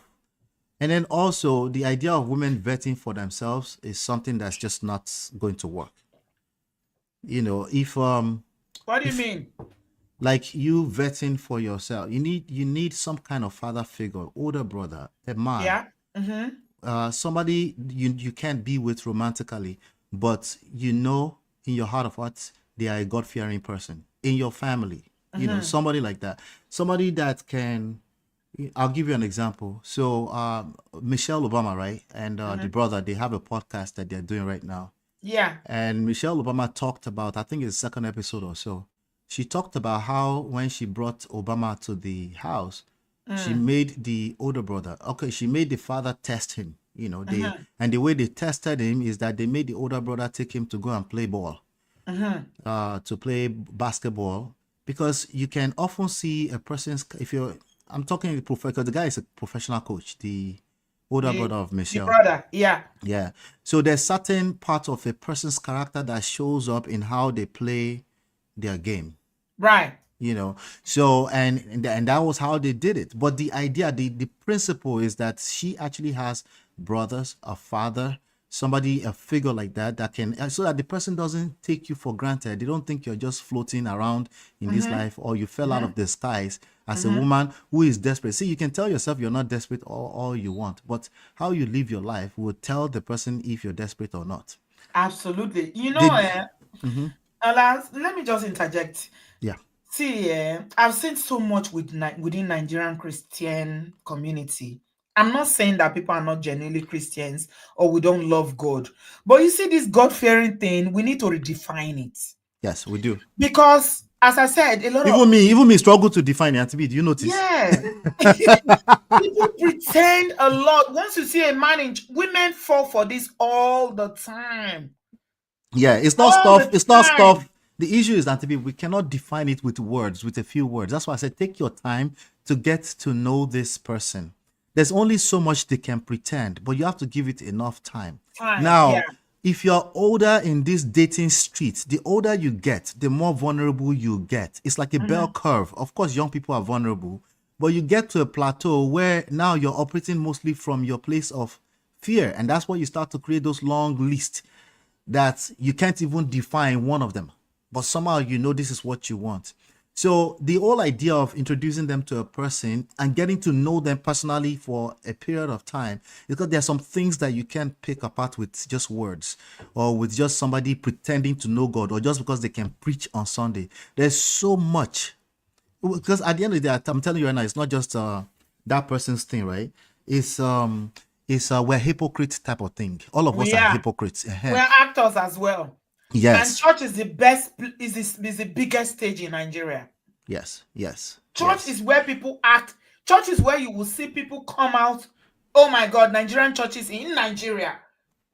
And then also the idea of women vetting for themselves is something that's just not going to work. If What do you if mean? like you vetting for yourself, you need some kind of father figure, older brother, a man, Yeah. Mm-hmm. somebody you can't be with romantically, but in your heart of hearts they are a God-fearing person in your family. Mm-hmm. Somebody like that, somebody that can. I'll give you an example. So Michelle Obama, right, and the Mm-hmm. brother, they have a podcast that they're doing right now. Yeah. And Michelle Obama talked about, I think it's the second episode or so, she talked about how when she brought Obama to the house, she Mm. made the older brother, okay, she made the father test him. Mm-hmm. And the way they tested him is that they made the older brother take him to go and play ball, Mm-hmm. to play basketball, because you can often see a person's, if you're, I'm talking because the guy is a professional coach, the older The brother of the Michelle. brother. Yeah. Yeah. So there's certain parts of a person's character that shows up in how they play their game. Right. you know so and that was how they did it. But the idea, the principle is that she actually has brothers, a father, somebody, a figure like that, that can, so that the person doesn't take you for granted. They don't think you're just floating around in this Mm-hmm. life, or you fell out Mm-hmm. of the skies as a Mm-hmm. woman who is desperate. See, you can tell yourself you're not desperate all you want, but how you live your life will tell the person if you're desperate or not. Absolutely. Did Alas, let me just interject. Yeah. See, I've seen so much within Nigerian Christian community. I'm not saying that people are not genuinely Christians or we don't love God, but you see, this God-fearing thing, we need to redefine it Yes, we do. because, as I said, a lot of Even me struggle to define it. Do you notice? yeah, people pretend a lot. Once you see a man in women fall for this all the time, Yeah, all the it's not time. stuff. The issue is that we cannot define it with words, with a few words. That's why I said take your time to get to know this person. There's only so much they can pretend, but you have to give it enough time. Time, yeah. Now, if you're older in this dating street, the older you get, the more vulnerable you get. It's like a bell Mhm. curve. Of course, young people are vulnerable, but you get to a plateau where now you're operating mostly from your place of fear. And that's why you start to create those long lists that you can't even define one of them, but somehow this is what you want. So the whole idea of introducing them to a person and getting to know them personally for a period of time is because there are some things that you can't pick apart with just words, or with just somebody pretending to know God, or just because they can preach on Sunday. There's so much, because at the end of the day, I'm telling you right now, it's not just that person's thing, right? It's we're hypocrite type of thing. All of us We are are. hypocrites. We are actors as well. And Yes, church is the best, is the biggest stage in Nigeria. yes, yes, Church yes. is where people act. Church is where you will see people come out. Oh my God, Nigerian churches in Nigeria.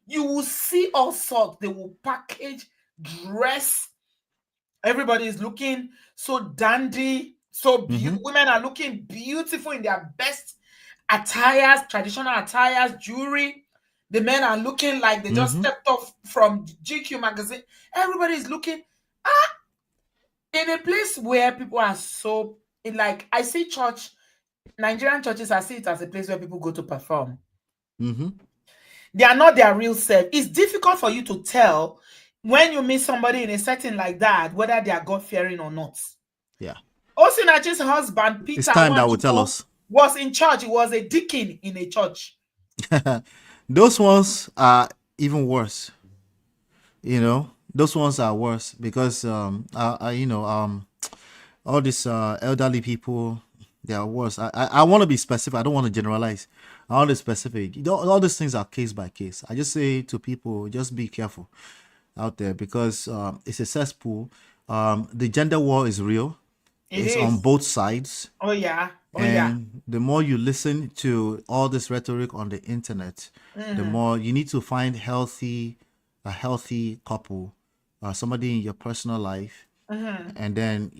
You will see all sorts. They will package, dress. Everybody is looking so dandy, so Mm-hmm. beautiful. Women are looking beautiful in their best attires, traditional attires, jewelry. The men are looking like they just Mm-hmm. stepped off from GQ magazine. Everybody is looking in a place where people are so like I see church, Nigerian churches, I see it as a place where people go to perform. Mm-hmm. They are not their real self. It's difficult for you to tell when you meet somebody in a setting like that whether they are God fearing or not. Yeah. Osinachi's husband, It's Peter time that will tell Wanchukwu, us. was in church. He was a deacon in a church. Those ones are even worse. Those ones are worse because all these elderly people, they are worse. I want to be specific. I don't want to generalize. I want to be specific. All these things are case by case. I just say to people, just be careful out there because it's a cesspool. The gender war is real. It It's on is. both sides. Oh yeah. Oh yeah. And the more you listen to all this rhetoric on the internet, the more you need to find a healthy couple, somebody in your personal life, and then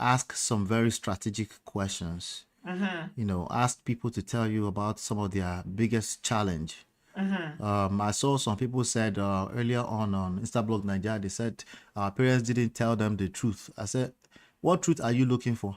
ask some very strategic questions. Ask people to tell you about some of their biggest challenge. I saw some people said earlier on Instablog Nigeria, they said parents didn't tell them the truth. I said, what truth are you looking for?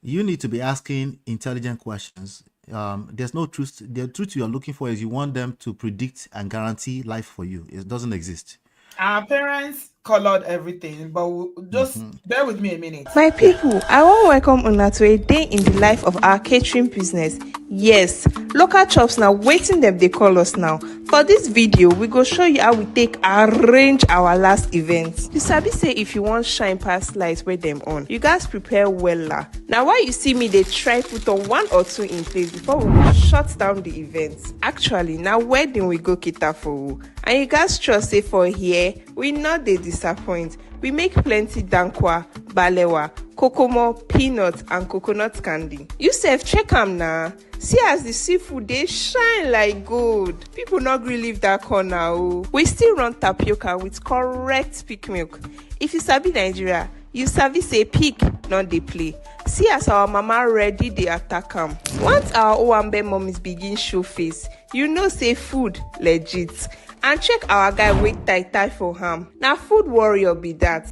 You need to be asking intelligent questions. There's no truth. The truth you are looking for is you want them to predict and guarantee life for you. It doesn't exist. Our parents colored everything, but just bear with me a minute. My Yeah. people, I wan welcome una to a day in the life of our catering business. Yes, local chops na wetin dem dey call us now. For this video, we go show you how we take arrange our last event. You sabi say if you wan shine pass light wey dem on, you gats prepare wella. Na why you see me dey try put on 1 or 2 in place before we go shut down the event. Actually, na wedding we go cater for o, and you gats trust say for here, we no dey disappoint. We make plenty dankwa, balewa, kokomo, peanut and coconut candy. You sef check am na. See as the seafood dey shine like gold. People no gree leave that corner o. We still run tapioca with correct peak milk. If you sabi Nigeria, you sabi say peak no dey play. See as our mama ready dey attack am. Once our owambe mummies begin show face, you know say food legit. And check our guy wey tie for ham. Na food warrior be that.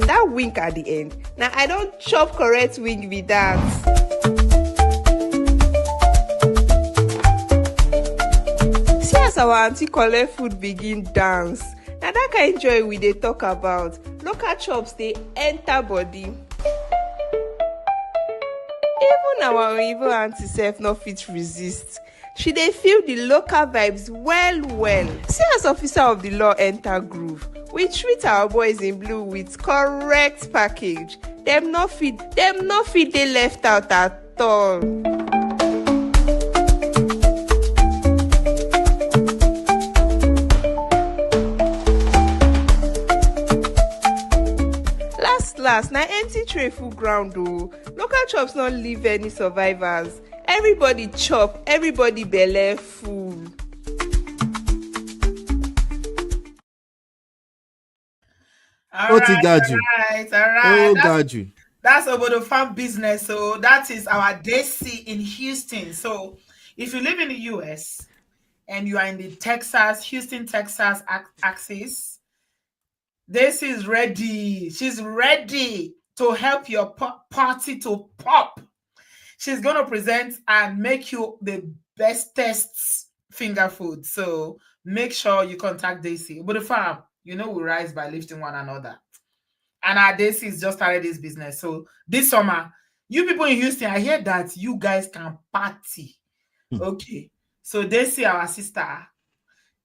That wink at the end. Now I don't chop correct wink be that. See as our auntie collect food begin dance. Now that kind joy we dey talk about. Local chops dey enter body. Even our Oyibo auntie sef no fit resist. She dey feel the local vibes well well. See as officer of the law enter groove. We treat our boys in blue with correct package. Dem no fit dey left out at all. Last na empty tray full ground o. Local chops no leave any survivors. Everybody chop, everybody belle full. All right, got you. all right, all right. Got you. That's Obodo Farm Business. So that is our Daisy in Houston. So if you live in the US and you are in the Houston, Texas axis, Daisy is ready. She's ready to help your party to pop. She's going to present and make you the bestest finger food. So make sure you contact Daisy. Obodo Farm, we rise by lifting one another. And our Daisy just started this business. So this summer, you people in Houston, I hear that you guys can party. Okay. So Daisy, our sister,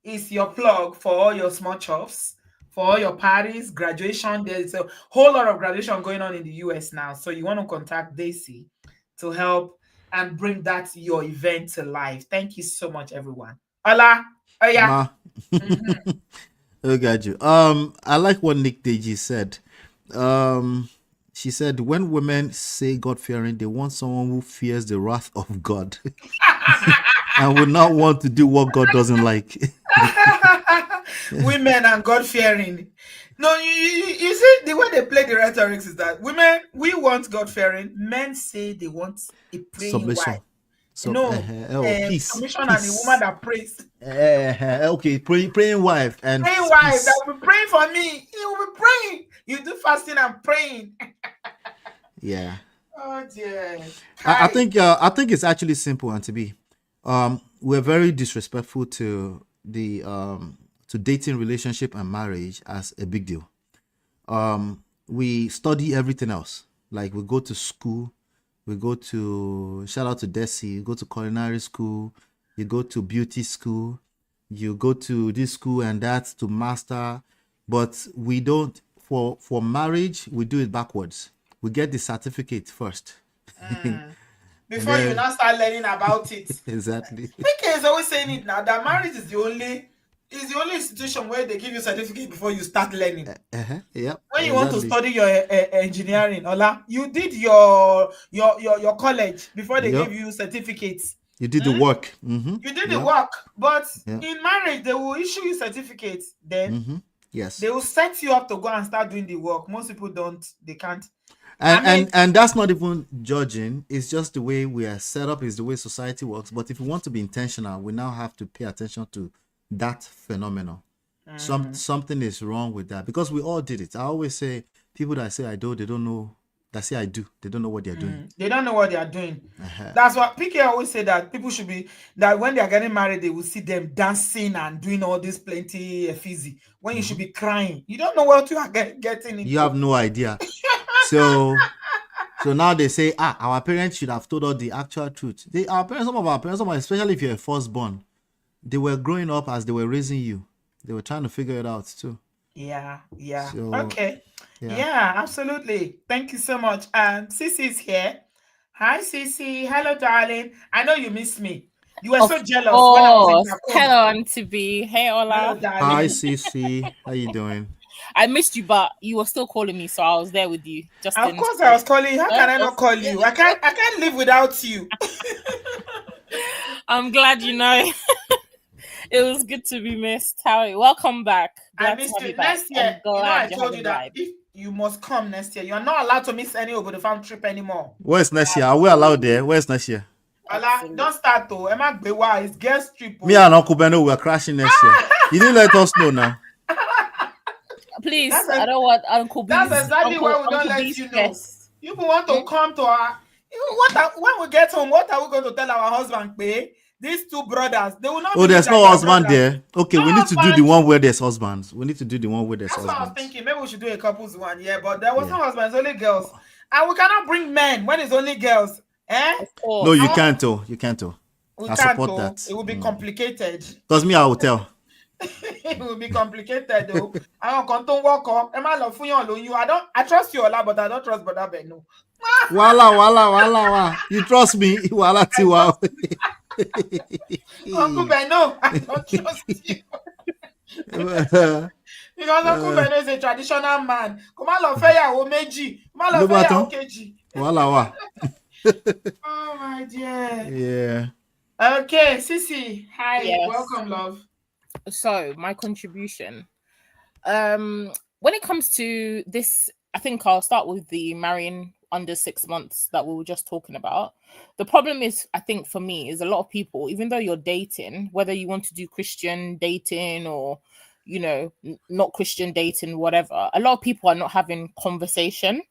is your plug for all your small chops, for all your parties, graduation. There's a whole lot of graduation going on in the US now. So you want to contact Daisy to help and bring that your event to life. Thank you so much, everyone. Hola. Oh yeah. I got you. I like what Nick Deji said. She said, when women say God fearing, they want someone who fears the wrath of God and would not want to do what God doesn't like. Women and God fearing. No, you see, the way they play the rhetoric is that women, we want God fearing. Men say they want a praying Submission. wife. Peace. Submission and a woman that prays. Okay, praying wife and praying wife that will be praying for me. You will be praying. You do fasting and praying. Yeah. Oh dear. I think it's actually simple, and to be, we're very disrespectful to the to dating, relationship, and marriage as a big deal. We study everything else. Like we go to school, we go to shout out to Desi, you go to culinary school, you go to beauty school, you go to this school and that to master, but we don't for marriage, we do it backwards. We get the certificate first. Before you now start learning about it. Exactly. PK is always saying it now that marriage is the only institution where they give you certificate before you start learning. Yep. When you want to study your engineering, Ola, you did your college before they give you certificates. You did the work. You did the work, but Yep. in marriage they will issue you certificates. Then Yes. they will set you up to go and start doing the work. Most people don't. They can't. And that's not even judging. It's just the way we are set up, is the way society works. But if we want to be intentional, we now have to pay attention to that phenomenon. Something is wrong with that, because we all did it. I always say people that say I do, they don't know. That say I do, they don't know what they're doing. They don't know what they are doing. That's what PK always say, that people should be, that when they are getting married, they will see them dancing and doing all this plenty fizzy. When you should be crying, you don't know what you are getting into. You have no idea. So now they say, our parents should have told us the actual truth. Some of our parents, especially if you're a firstborn, they were growing up as they were raising you. They were trying to figure it out too. Yeah. So, okay. Yeah, absolutely. Thank you so much. Sissy is here. Hi, Sissy. Hello, darling. I know you missed me. You were so jealous when I was in Cancun. Hello, Auntie B. Hey, Ola. Hello, darling. Hi, Cece. How you doing? I missed you, but you were still calling me, so I was there with you. Just of course, I was calling you. How can I not call you? I can't live without you. I'm glad you know. It was good to be missed. Howie, welcome back. I missed you. Next year, I told you that if you must come next year. You are not allowed to miss any Obodo farm trip anymore. Where's next year? Are we allowed there? Where's next year? Ola, don't start though. Emma Gbewa is guest trip. Me and Uncle Beno, we're crashing next year. You didn't let us know now. Please, I don't want Uncle B. That's exactly why we don't let you know. You want to come to our. When we get home, what are we going to tell our husband? Pay these two brothers. They will not. Oh, there's no husband there. Okay, we need to do the one where there's husbands. We need to do the one where there's husbands. That's what I was thinking. Maybe we should do a couples one. Yeah, but there was no husbands, only girls, and we cannot bring men when it's only girls. No, you can't. You can't. I support that. It will be complicated. Because me, I will tell. It will be complicated though. I don't walk up. I trust you, Ola, but I don't trust Brother Beno. Wala. You trust me? Wala tiwa. Uncle Beno, I don't trust you. Because Uncle Beno is a traditional man. Come on, Feya Omeji. Wala. Oh my dear. Yeah. Okay, Sissy. Hi. Yes. Welcome, love. So my contribution. When it comes to this, I think I'll start with the marrying under 6 months that we were just talking about. The problem is, I think for me, is a lot of people, even though you're dating, whether you want to do Christian dating or, not Christian dating, whatever, a lot of people are not having conversation.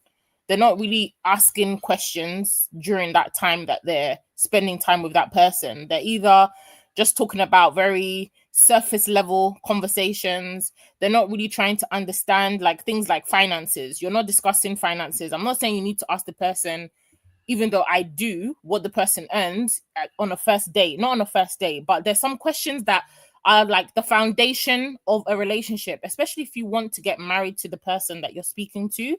They're not really asking questions during that time that they're spending time with that person. They're either just talking about very surface level conversations. They're not really trying to understand like things like finances. You're not discussing finances. I'm not saying you need to ask the person, even though I do, what the person earns on a first date. Not on a first date, but there's some questions that are like the foundation of a relationship, especially if you want to get married to the person that you're speaking to.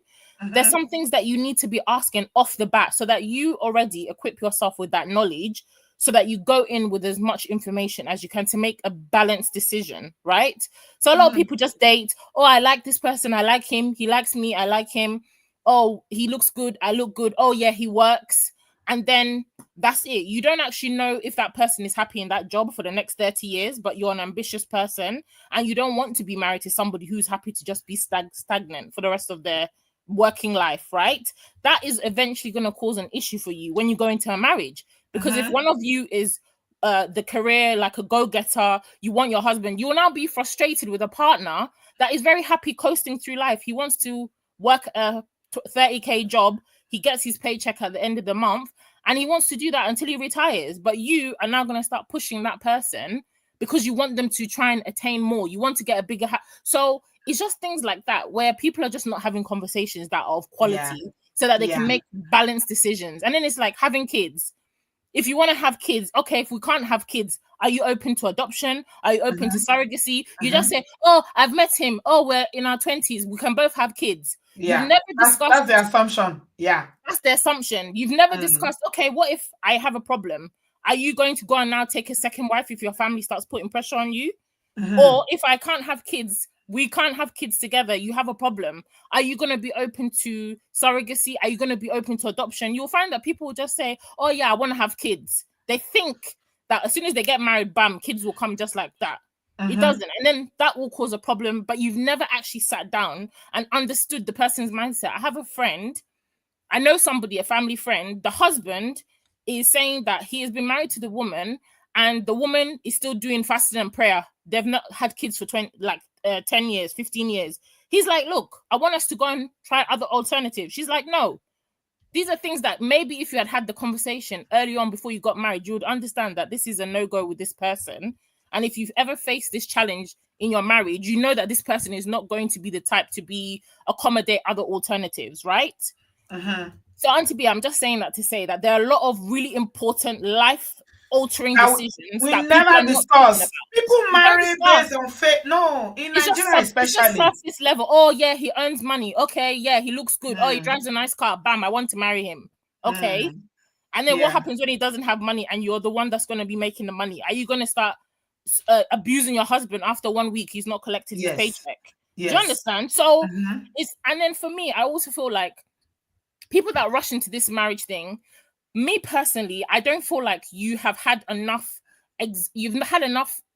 There's some things that you need to be asking off the bat so that you already equip yourself with that knowledge, so that you go in with as much information as you can to make a balanced decision, right? So a lot of people just date. Oh, I like this person. I like him. He likes me. I like him. Oh, he looks good. I look good. Oh, yeah, he works. And then that's it. You don't actually know if that person is happy in that job for the next 30 years, but you're an ambitious person and you don't want to be married to somebody who's happy to just be stagnant for the rest of their working life, right? That is eventually going to cause an issue for you when you go into a marriage. Because if one of you is the career, like a go-getter, you want your husband, you will now be frustrated with a partner that is very happy coasting through life. He wants to work a 30K job. He gets his paycheck at the end of the month and he wants to do that until he retires. But you are now going to start pushing that person because you want them to try and attain more. You want to get a bigger house. So it's just things like that where people are just not having conversations that are of quality. so that they Yeah. can make balanced decisions. And then it's like having kids. If you want to have kids, okay, if we can't have kids, are you open to adoption? Are you open to surrogacy? You just say, oh, I've met him. Oh, we're in our 20s. We can both have kids. Yeah. You've never discussed. That's the assumption. Yeah. That's the assumption. You've never discussed, okay, what if I have a problem? Are you going to go and now take a second wife if your family starts putting pressure on you? Or if I can't have kids, we can't have kids together, you have a problem. Are you going to be open to surrogacy? Are you going to be open to adoption? You'll find that people will just say, oh yeah, I want to have kids. They think that as soon as they get married, bam, kids will come just like that. It doesn't. And then that will cause a problem, but you've never actually sat down and understood the person's mindset. I have a friend, I know somebody, a family friend, the husband is saying that he has been married to the woman and the woman is still doing fasting and prayer. They've not had kids for 10 years, 15 years. He's like, look, I want us to go and try other alternatives. She's like, no. These are things that maybe if you had the conversation early on before you got married, you would understand that this is a no-go with this person. And if you've ever faced this challenge in your marriage, you know that this person is not going to be the type to accommodate other alternatives, right? So Auntie B, I'm just saying that to say that there are a lot of really important life-altering decisions we that never discuss. People marry based on faith. No, in it's Nigeria especially. It's just surface level. Oh yeah, he earns money. Okay, yeah, he looks good. Oh, he drives a nice car. Bam, I want to marry him. Okay. And then what happens when he doesn't have money and you're the one that's going to be making the money? Are you going to start abusing your husband after 1 week he's not collected his paycheck? Do you understand? So and then for me, I also feel like people that rush into this marriage thing, me personally, I don't feel like you have had enough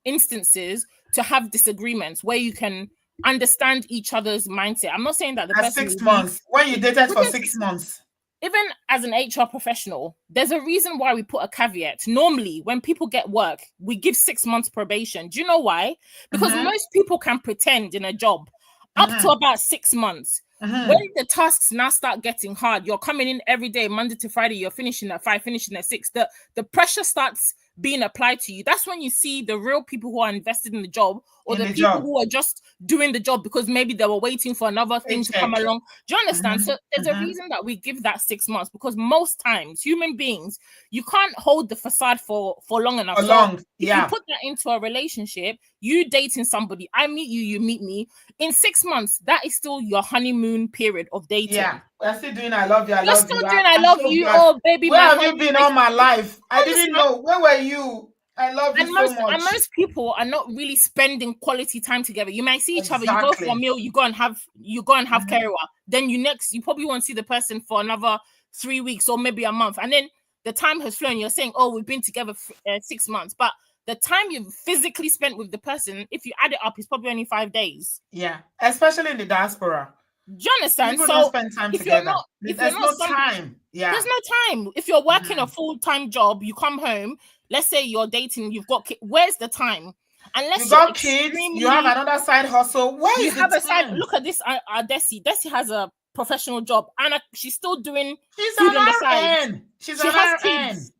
instances to have disagreements where you can understand each other's mindset. I'm not saying that the person 6 months, when you dated for 6 months. Even as an HR professional, there's a reason why we put a caveat. Normally, when people get work, we give 6 months probation. Do you know why? Because most people can pretend in a job up to about 6 months. When the tasks now start getting hard, you're coming in every day, Monday to Friday, you're finishing at 5, finishing at 6. The pressure starts being applied to you. That's when you see the real people who are invested in the job, or the people who are just doing the job because maybe they were waiting for another thing to come along. Do you understand? So there's a reason that we give that 6 months, because most times human beings, you can't hold the facade for long enough. If you put that into a relationship, you dating somebody, I meet you, you meet me, in 6 months, that is still your honeymoon period of dating. Yeah, we're still doing I love you, You're still doing I love you, oh baby. Where have you been all my life? I didn't know. Where were you? I love you so much. And most people are not really spending quality time together. You might see each other, you go for a meal, you go and have kerewa. Then you probably won't see the person for another 3 weeks or maybe a month. And then the time has flown. You're saying, oh, we've been together for 6 months. But the time you've physically spent with the person, if you add it up, it's probably only 5 days. Yeah, especially in the diaspora. Do you understand? People don't spend time together. There's no time. Yeah. There's no time. If you're working a full-time job, you come home, let's say you're dating, you've got kids, where's the time? Unless you got kids, you have another side hustle. Where is the time? Look at this, Desi. Desi has a professional job and she's still doing She's food an on the side. RN. She has kids.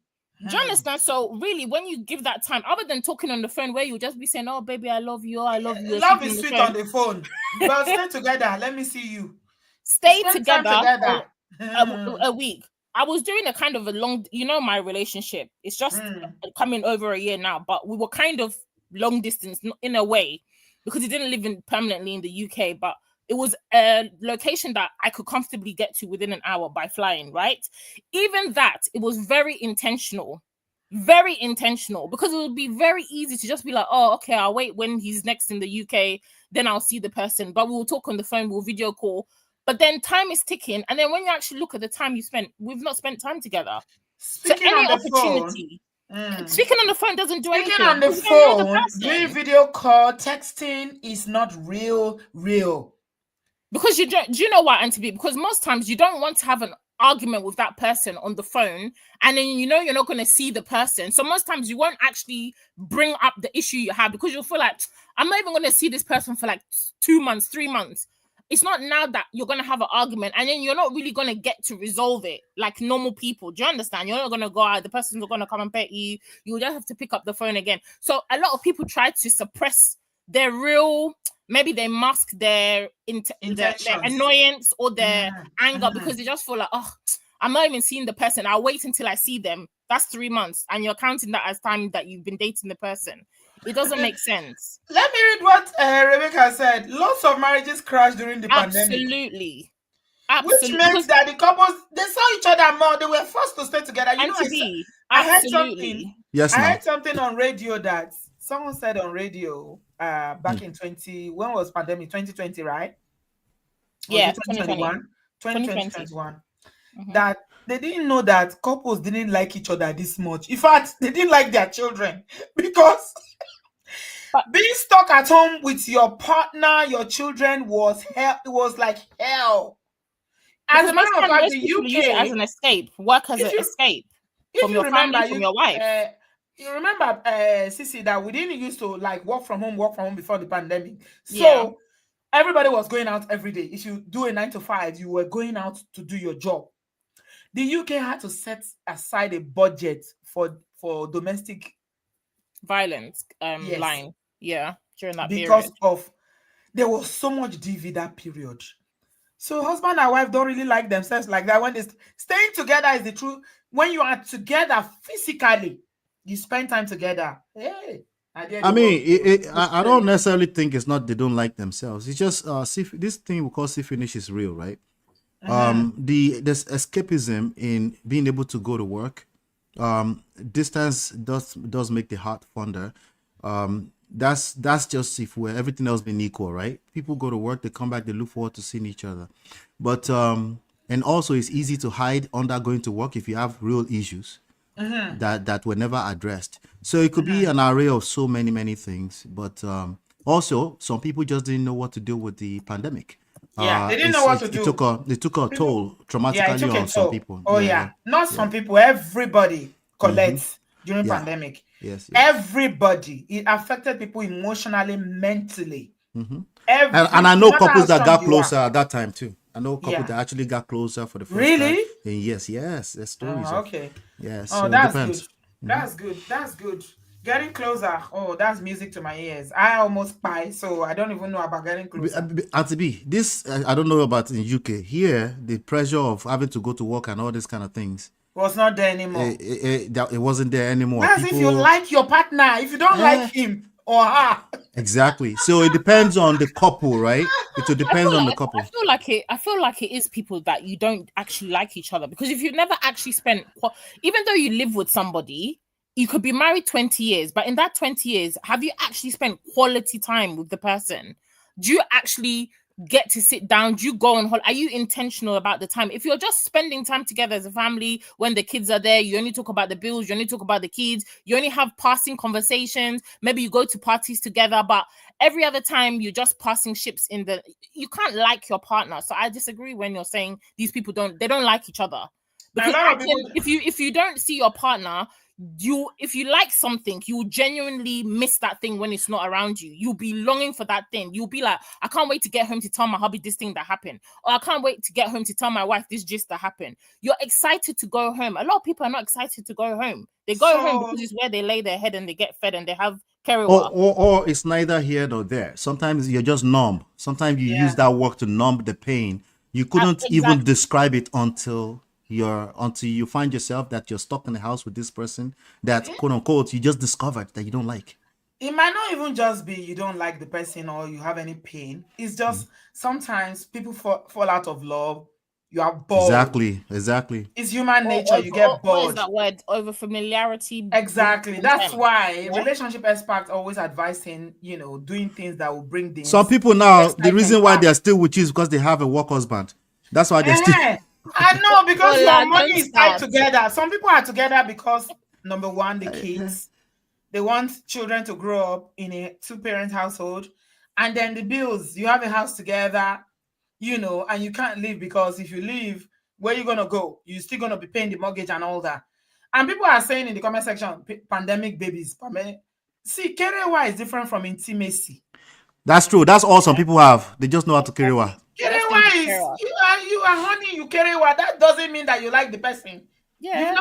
Do you understand? So really, when you give that time, other than talking on the phone where you just be saying, oh baby, I love you, I love you. Love is sweet on the phone. But stay together. Let me see you. Stay together. A week. I was doing a kind of a long, my relationship. It's just coming over a year now, but we were kind of long distance in a way because he didn't live permanently in the UK, but it was a location that I could comfortably get to within an hour by flying, right? Even that, it was very intentional because it would be very easy to just be like, oh, okay, I'll wait when he's next in the UK, then I'll see the person. But we'll talk on the phone, we'll video call. But then time is ticking. And then when you actually look at the time you spent, we've not spent time together. Speaking so any on the opportunity. Speaking on the phone doesn't do anything. Speaking on the phone, doing video call, texting is not real. Because do you know what, Auntie B? Because most times you don't want to have an argument with that person on the phone, and then you're not going to see the person. So most times you won't actually bring up the issue you have because you'll feel like, I'm not even going to see this person for like 2 months, 3 months. It's not now that you're going to have an argument and then you're not really going to get to resolve it like normal people. Do you understand? You're not going to go out. The person's not going to come and pet you. You'll just have to pick up the phone again. So a lot of people try to suppress their real maybe they mask their their Intentions. annoyance or their Mhm, anger mhm. because they just feel like, oh, I'm not even seeing the person. I'll wait until I see them. That's 3 months, and you're counting that as time that you've been dating the person. It doesn't make sense. Let me read what Rebecca said. Lots of marriages crashed during the pandemic, Absolutely. which Absolutely. meant that the couples, they saw each other more. They were forced to stay together. You And know, to be I heard something. absolutely. Yes, I now. heard something on radio that someone said on radio back in 20, when was pandemic? 2020, right? Or was Yeah, it 2021? 2020, 2020. that they didn't know that couples didn't like each other this much. In fact, they didn't like their children because But being stuck at home with your partner, your children was hell. It was like hell. As a because matter of fact, most the people use it as UK, an escape, work as an if you escape if from you your remember, family, from your wife. you remember, Sissy, that we didn't used to like work from home before the pandemic. Yeah. So everybody was going out every day. If you do a 9 to 5, you were going out to do your job. The UK had to set aside a budget for domestic, Violence yes, line. Yeah, during that because period. of there was so much DV that period. So husband and wife don't really like themselves like that. When they staying together is the truth. When you are together physically, you spend time together. Hey, I mean, I don't necessarily think it's not they don't like themselves. It's just this thing we call see finish is real, right? There's escapism in being able to go to work. Distance does make the heart fonder. That's just if we're everything else being equal, right? People go to work, they come back, they look forward to seeing each other. But and also it's easy to hide under going to work if you have real issues that were never addressed. So it could be an array of so many things. But also some people just didn't know what to do with the pandemic. Yeah, they didn't know what to It do. took a toll Yeah, it traumatically took a on some toll. people. Oh yeah, not some people. Everybody collects during Yeah. pandemic. Yes. Everybody. It affected people emotionally, mentally. And I know No matter how couples that strong got you are. closer at that time too. I know couples Yeah. that actually got closer for the first Really? time. And yes, there's stories Oh, of okay. yes. Oh, So it that's depends. good. That's good. That's good. Getting closer. Oh, that's music to my ears. I almost buy, so I don't even know about getting closer. Auntie B, this I don't know about in UK. Here, the pressure of having to go to work and all these kind of things, Was not there anymore. it wasn't there anymore. That's if you like your partner. If you don't like him or her. Exactly. So it depends on the couple, right? It will depend on the couple. I feel like it is people that you don't actually like each other, because if you've never actually spent, even though you live with somebody, you could be married 20 years, but in that 20 years, have you actually spent quality time with the person? Do you actually get to sit down? Do you go on holiday? Are you intentional about the time? If you're just spending time together as a family, when the kids are there, you only talk about the bills, you only talk about the kids, you only have passing conversations, maybe you go to parties together, but every other time you're just passing ships you can't like your partner. So I disagree when you're saying these people don't like each other. Because if you don't see your partner, if you like something, you will genuinely miss that thing when it's not around you. You'll be longing for that thing. You'll be like, I can't wait to get home to tell my hubby this thing that happened, or I can't wait to get home to tell my wife this gist that happened. You're excited to go home. A lot of people are not excited to go home. They go home because it's where they lay their head and they get fed and they have kerewa. Or it's neither here nor there. Sometimes you're just numb. Sometimes you use that work to numb the pain. You couldn't even describe it until you find yourself that you're stuck in the house with this person that quote unquote you just discovered that you don't like. It might not even just be you don't like the person or you have any pain. It's just sometimes people fall out of love. You are bored. Exactly. It's human nature. You get bored. What is that word? Over familiarity. Exactly. That's why relationship experts always advising, doing things that will bring the some people now, the reason why they're still with you is because they have a work husband. That's why they're still I know, because your money is tied together. Some people are together because number one, the kids. They want children to grow up in a two-parent household. And then the bills, you have a house together, and you can't leave, because if you leave, where are you going to go? You're still going to be paying the mortgage and all that. And people are saying in the comment section, pandemic babies. See, kerewa is different from intimacy. That's true. That's all some people have. They just know how to kerewa. Kerewa is, you are honey, you kerewa. That doesn't mean that you like the person. Yeah.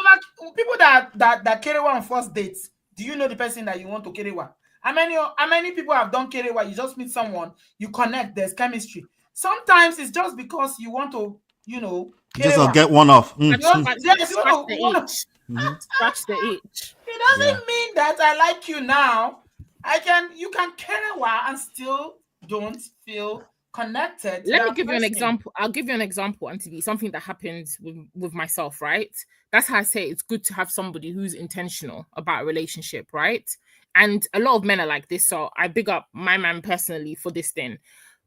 People that kerewa on first dates, do you know the person that you want to kerewa? How many people have done Kerewa? You just meet someone, you connect, there's chemistry. Sometimes it's just because you want to, Just Kerewa. get one off. You want, yes, you Scratch want the to, want to, itch. Scratch the itch. it doesn't mean that I like you now. You can Kerewa and still don't feel connected to Let me that give you an person. example. I'll give you an example, Auntie, something that happened with myself, right? That's how I say it's good to have somebody who's intentional about a relationship, right? And a lot of men are like this, so I big up my man personally for this thing.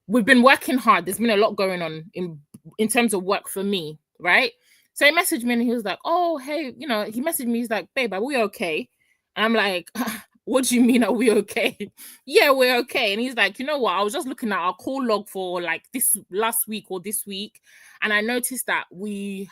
We've been working hard. There's been a lot going on in terms of work for me, right? So he messaged me and he was like, oh, hey, he messaged me. He's like, babe, are we okay? And I'm like, what do you mean, are we okay? Yeah, we're okay. And he's like, you know what? I was just looking at our call log for like this last week or this week, and I noticed that we've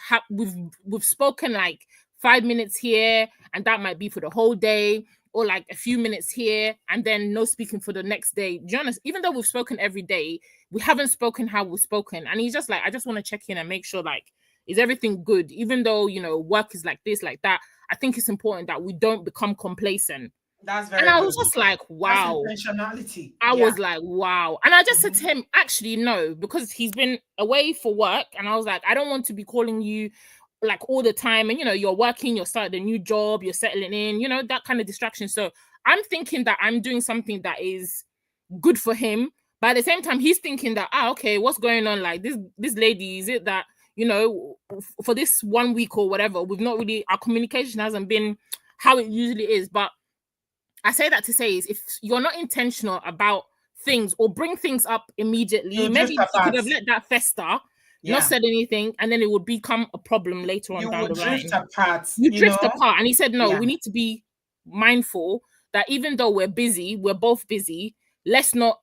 spoken like 5 minutes here, and that might be for the whole day, or like a few minutes here, and then no speaking for the next day. Do you understand? Even though we've spoken every day, we haven't spoken how we've spoken. And he's just like, I just want to check in and make sure, like, is everything good? Even though, work is like this, like that, I think it's important that we don't become complacent. That's very And I good. was just like, wow. That's intentionality. I was like, wow. And I just said to him, actually, no, because he's been away for work. And I was like, I don't want to be calling you like all the time. And, you're working, you're starting a new job, you're settling in, that kind of distraction. So I'm thinking that I'm doing something that is good for him. But at the same time, he's thinking that, okay, what's going on? Like this lady, is it that, for this 1 week or whatever, our communication hasn't been how it usually is. But I say that to say is, if you're not intentional about things or bring things up immediately, maybe you could have let that fester, not said anything, and then it would become a problem later on down the line. You drift apart. And he said, no, we need to be mindful that even though we're busy, we're both busy, let's not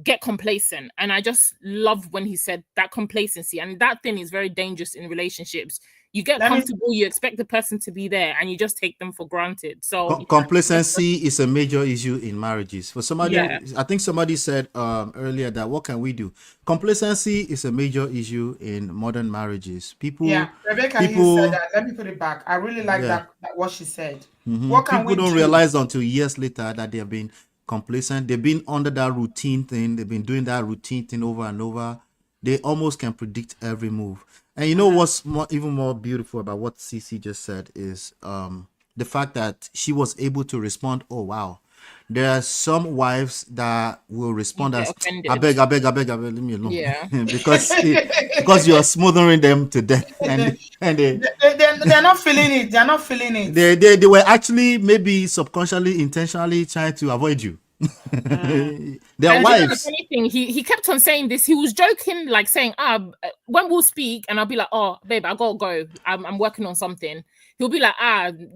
get complacent. And I just love when he said that complacency, and that thing is very dangerous in relationships. You get comfortable, you expect the person to be there, and you just take them for granted. So complacency is a major issue in marriages. For somebody, I think somebody said earlier that what can we do? Complacency is a major issue in modern marriages. Rebecca said that. Let me put it back. I really like that what she said. What can people don't realize until years later that they have been complacent. They've been under that routine thing. They've been doing that routine thing over and over. They almost can predict every move. And what's even more beautiful about what CC just said is the fact that she was able to respond. Oh wow, there are some wives that will respond as I beg, leave me alone. Yeah, because you are smothering them to death, and they're not feeling it. They're not feeling it. They were actually maybe subconsciously, intentionally trying to avoid you. Their wives. The funny thing, he kept on saying this. He was joking, like saying, when we'll speak, and I'll be like, oh, babe, I gotta go. I'm working on something. He'll be like,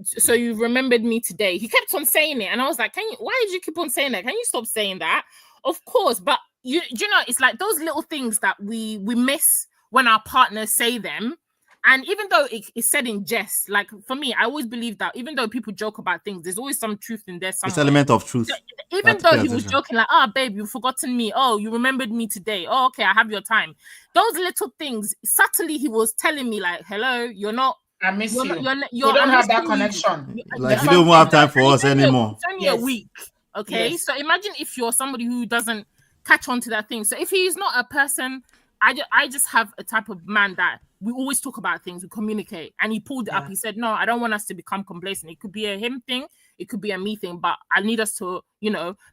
so you remembered me today. He kept on saying it, and I was like, why did you keep on saying that? Can you stop saying that? Of course, but you know, it's like those little things that we miss when our partners say them. And even though it's said in jest, like for me, I always believe that even though people joke about things, there's always some truth in there somewhere. It's element of truth. So even though he was joking like, babe, you've forgotten me. Oh, you remembered me today. Oh, okay, I have your time. Those little things, subtly he was telling me like, hello, you're not. I miss you. You don't have that connection. Like you don't have time for us anymore. It's only a week. Okay. Yes. So imagine if you're somebody who doesn't catch on to that thing. So if he's not a person, I just have a type of man that we always talk about things, we communicate. And he pulled it up. He said, no, I don't want us to become complacent. It could be a him thing, it could be a me thing, but I need us to,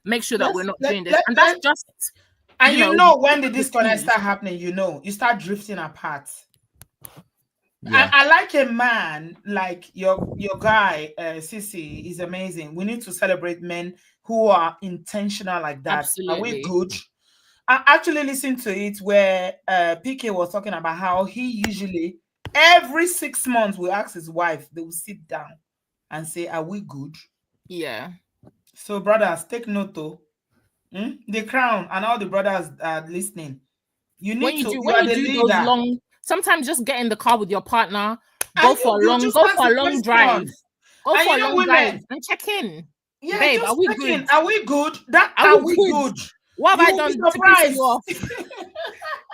make sure that we're not doing this. And that's just and when the disconnect start happening, you start drifting apart. Yeah. I like a man like your guy, Sissy, is amazing. We need to celebrate men who are intentional like that. Absolutely. Are we good? I actually listened to it where PK was talking about how he usually every 6 months will ask his wife, they will sit down and say, are we good? Yeah. So brothers, take note though. The Crown and all the brothers are listening. You need to do those long. Sometimes just get in the car with your partner, go for a long drive. Go for a long drive and check in. Yeah, babe, are we good? Are we good? Are we good? What have I done to piss you off?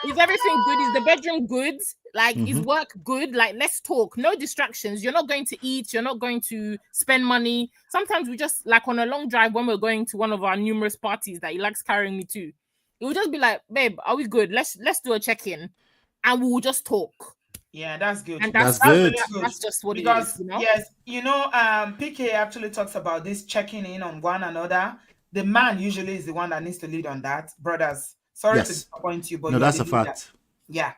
Is everything good? Is the bedroom good? Like, is work good? Like, let's talk. No distractions. You're not going to eat. You're not going to spend money. Sometimes we just, like, on a long drive when we're going to one of our numerous parties that he likes carrying me to, it will just be like, babe, are we good? Let's do a check-in, and we will just talk. Yeah, that's good. And That's That's good. really good. That's just what Because it is, you know? yes, PK actually talks about this checking in on one another. The man usually is the one that needs to lead on that. Brothers, sorry to Yes. disappoint you, but No, you are that's the a leader. fact. Yeah.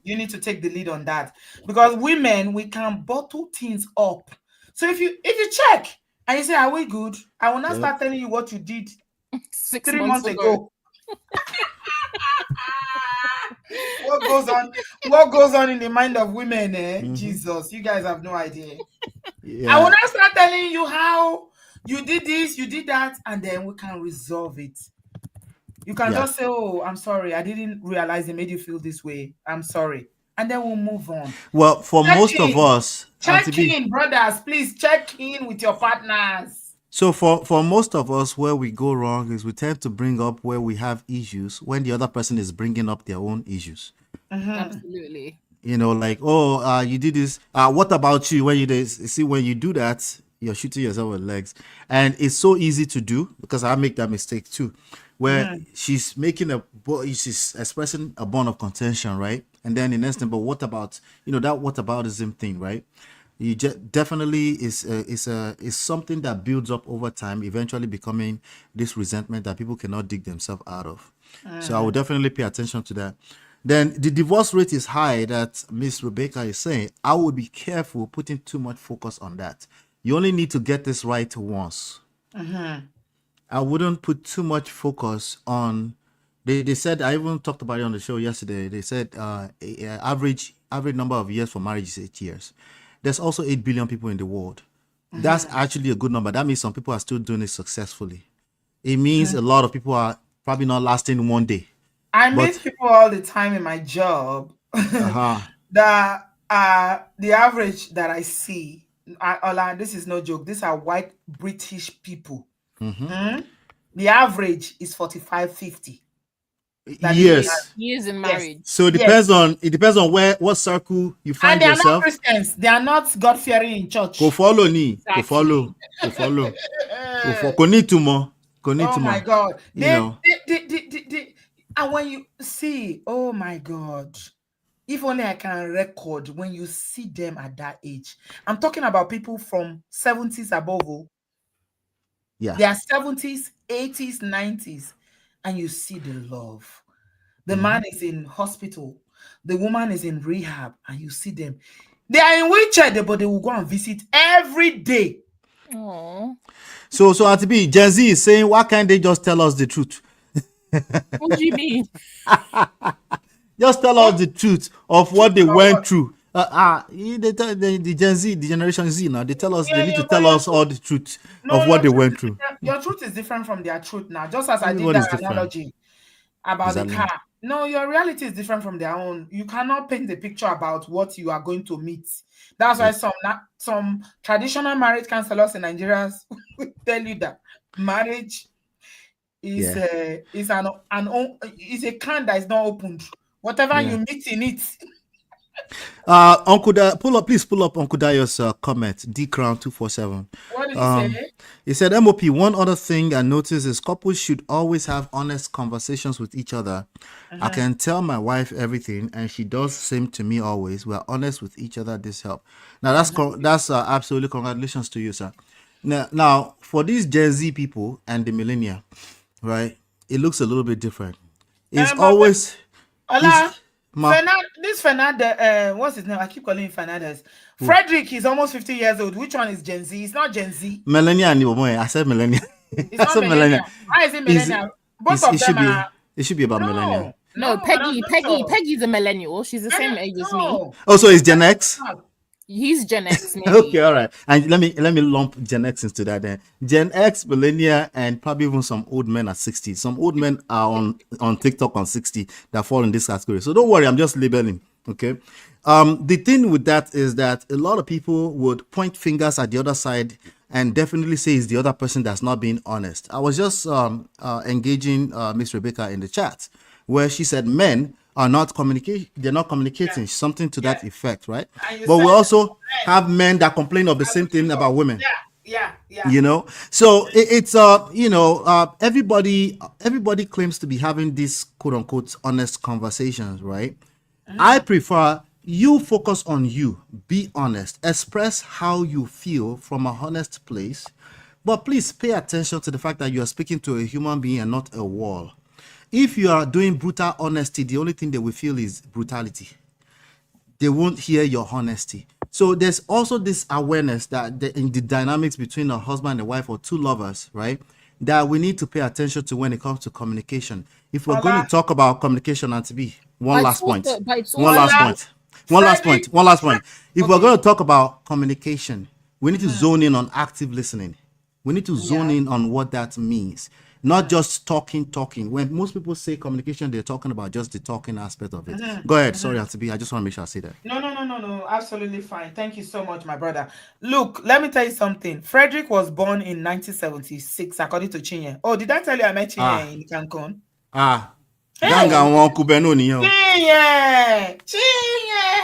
You need to take the lead on that. Because women, we can bottle things up. So if you check and you say, are we good? I will not Yep. start telling you what you did 6 3 months months ago. What goes on in the mind of women, eh? Jesus, you guys have no idea. Yeah. I will not start telling you how you did this, you did that, and then we can resolve it. You can Yeah. just say, oh, I'm sorry, I didn't realize it made you feel this way. I'm sorry. And then we'll move on. Well, for Check most of in. us, Auntie Check B, in, brothers. Please check in with your partners. so for most of us, where we go wrong is we tend to bring up where we have issues when the other person is bringing up their own issues. Absolutely. You know, like, oh, you did this. What about you? When you see, when you do that, you're shooting yourself with legs, and it's so easy to do because I make that mistake too, where she's she's expressing a bone of contention, right? And then the next thing, but what about that whataboutism thing, right? You definitely is something that builds up over time, eventually becoming this resentment that people cannot dig themselves out of. So I would definitely pay attention to that. Then the divorce rate is high that Miss Rebecca is saying. I would be careful putting too much focus on that. You only need to get this right once. I wouldn't put too much focus on. They said, I even talked about it on the show yesterday. They said average number of years for marriage is 8 years. There's also 8 billion people in the world. That's actually a good number. That means some people are still doing it successfully. It means a lot of people are probably not lasting one day. I meet people all the time in my job. The average that I see, Ola, this is no joke. These are white British people. The average is 45, 50. Yes. Years in marriage. So it depends on what circle you find and they yourself. are not Christians. They are not God fearing in church. Go follow me. Go follow. Oh my God. And when you see, oh my God. If only I can record when you see them at that age. I'm talking about people from 70s above. Yeah. They are 70s, 80s, 90s. And you see the love. The man is in hospital. The woman is in rehab. And you see them. They are in wheelchair, but they will go and visit every day. Aww. So Auntie B, Gen Z is saying, why can't they just tell us the truth? What do you mean? Just tell us the truth of what they went through. The Gen Z, the Generation Z now, they tell us, they need to tell us all the truth of what they went through. Your truth is different from their truth now. Just as I did Everybody's that analogy about the car. No, your reality is different from their own. You cannot paint the picture about what you are going to meet. That's why some traditional marriage counselors in Nigeria will tell you that marriage is a can that is not opened. Whatever you meet in it. Uncle please pull up Uncle Dayo's comment, dcrown247. What did he say? He said, MOP, one other thing I noticed is couples should always have honest conversations with each other. I can tell my wife everything, and she does the same to me always. We are honest with each other. This help. Now, that's absolutely congratulations to you, sir. Now, for these Gen Z people and the millennia, right, it looks a little bit different. It's always... This Fernandez, what's his name? I keep calling him Fernandez. Frederick is almost 50 years old. Which one is Gen Z? It's not Gen Z. Millennial. I said millennial. It's not millennial. Why is it millennial? Both of them are... It should be about millennial. No, Peggy's a millennial. She's the same age as me. Oh, so it's Gen X? He's Gen X, maybe. Okay, all right. And let me lump Gen X into that then. Gen X, millennial, and probably even some old men at 60. Some old men are on TikTok on 60 that fall in this category. So don't worry, I'm just labeling. Okay. The thing with that is that a lot of people would point fingers at the other side and definitely say it's the other person that's not being honest. I was just engaging Miss Rebecca in the chat where she said men are not communicating. They're not communicating something to that effect, right? And you But we said also have men that complain of the same thing about women. Yeah. You know, so it's everybody claims to be having these quote unquote honest conversations, right? I prefer you focus on you, be honest, express how you feel from a honest place, but please pay attention to the fact that you are speaking to a human being and not a wall. If you are doing brutal honesty, the only thing they will feel is brutality. They won't hear your honesty. So there's also this awareness that in the dynamics between a husband and a wife or two lovers, right, that we need to pay attention to when it comes to communication. If we're going to talk about communication, and to be one last point, one last point, one last point, one last point. If we're going to talk about communication, we need to zone in on active listening. We need to zone in on what that means. Not just talking. When most people say communication, they're talking about just the talking aspect of it. Go ahead. Sorry, Auntie B. I just want to make sure I say that. No. Absolutely fine. Thank you so much, my brother. Look, let me tell you something. Frederick was born in 1976, according to Chinye. Oh, did I tell you I met Chinye in Cancun? Ganga won kubeno niyo. Chinye,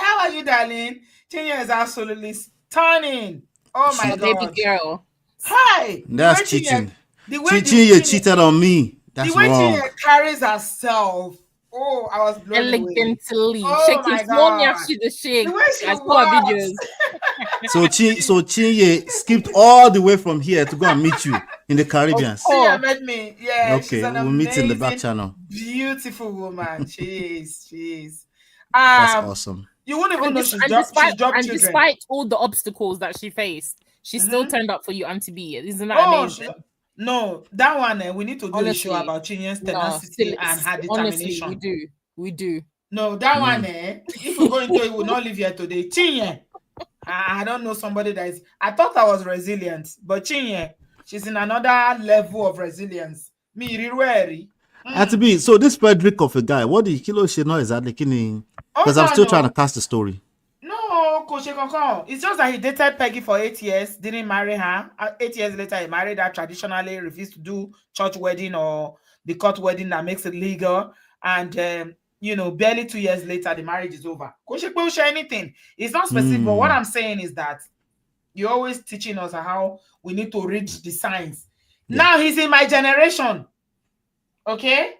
how are you, darling? Chinye is absolutely stunning. Oh my baby God. girl. Hi. That's cheating. Chinye cheated on me. That's wrong. Chinye carries herself. Oh, I was blown away. Elegantly. Oh Shaking my small God. to the shake. The way she I saw her walks. videos. So Chinye skipped all the way from here to go and meet you in the Caribbean. Chinye met me. Yeah, Okay, she's an we'll meet in the back channel. beautiful woman. She is. That's awesome. You won't even know she's dropped children. Despite all the obstacles that she faced, she still turned up for you, Auntie B. Isn't that amazing? No, that one we need to do a show about Chinye's tenacity and her determination. Honestly, we do. No, that one if we go into it, will not live here today. Chinye, I don't know somebody that is. I thought I was resilient, but Chinye, she's in another level of resilience. Me, Rirueri. Auntie B, so this Frederick of a guy, what did Kilode know exactly? Because I'm still trying to cast the story. No, Coach Kokon. It's just that he dated Peggy for 8 years, didn't marry her. 8 years later, he married her traditionally, refused to do church wedding or the court wedding that makes it legal. And, barely 2 years later, the marriage is over. Coach Kokon share anything. It's not specific, but what I'm saying is that you're always teaching us how we need to read the signs. Yeah. Now he's in my generation. Okay?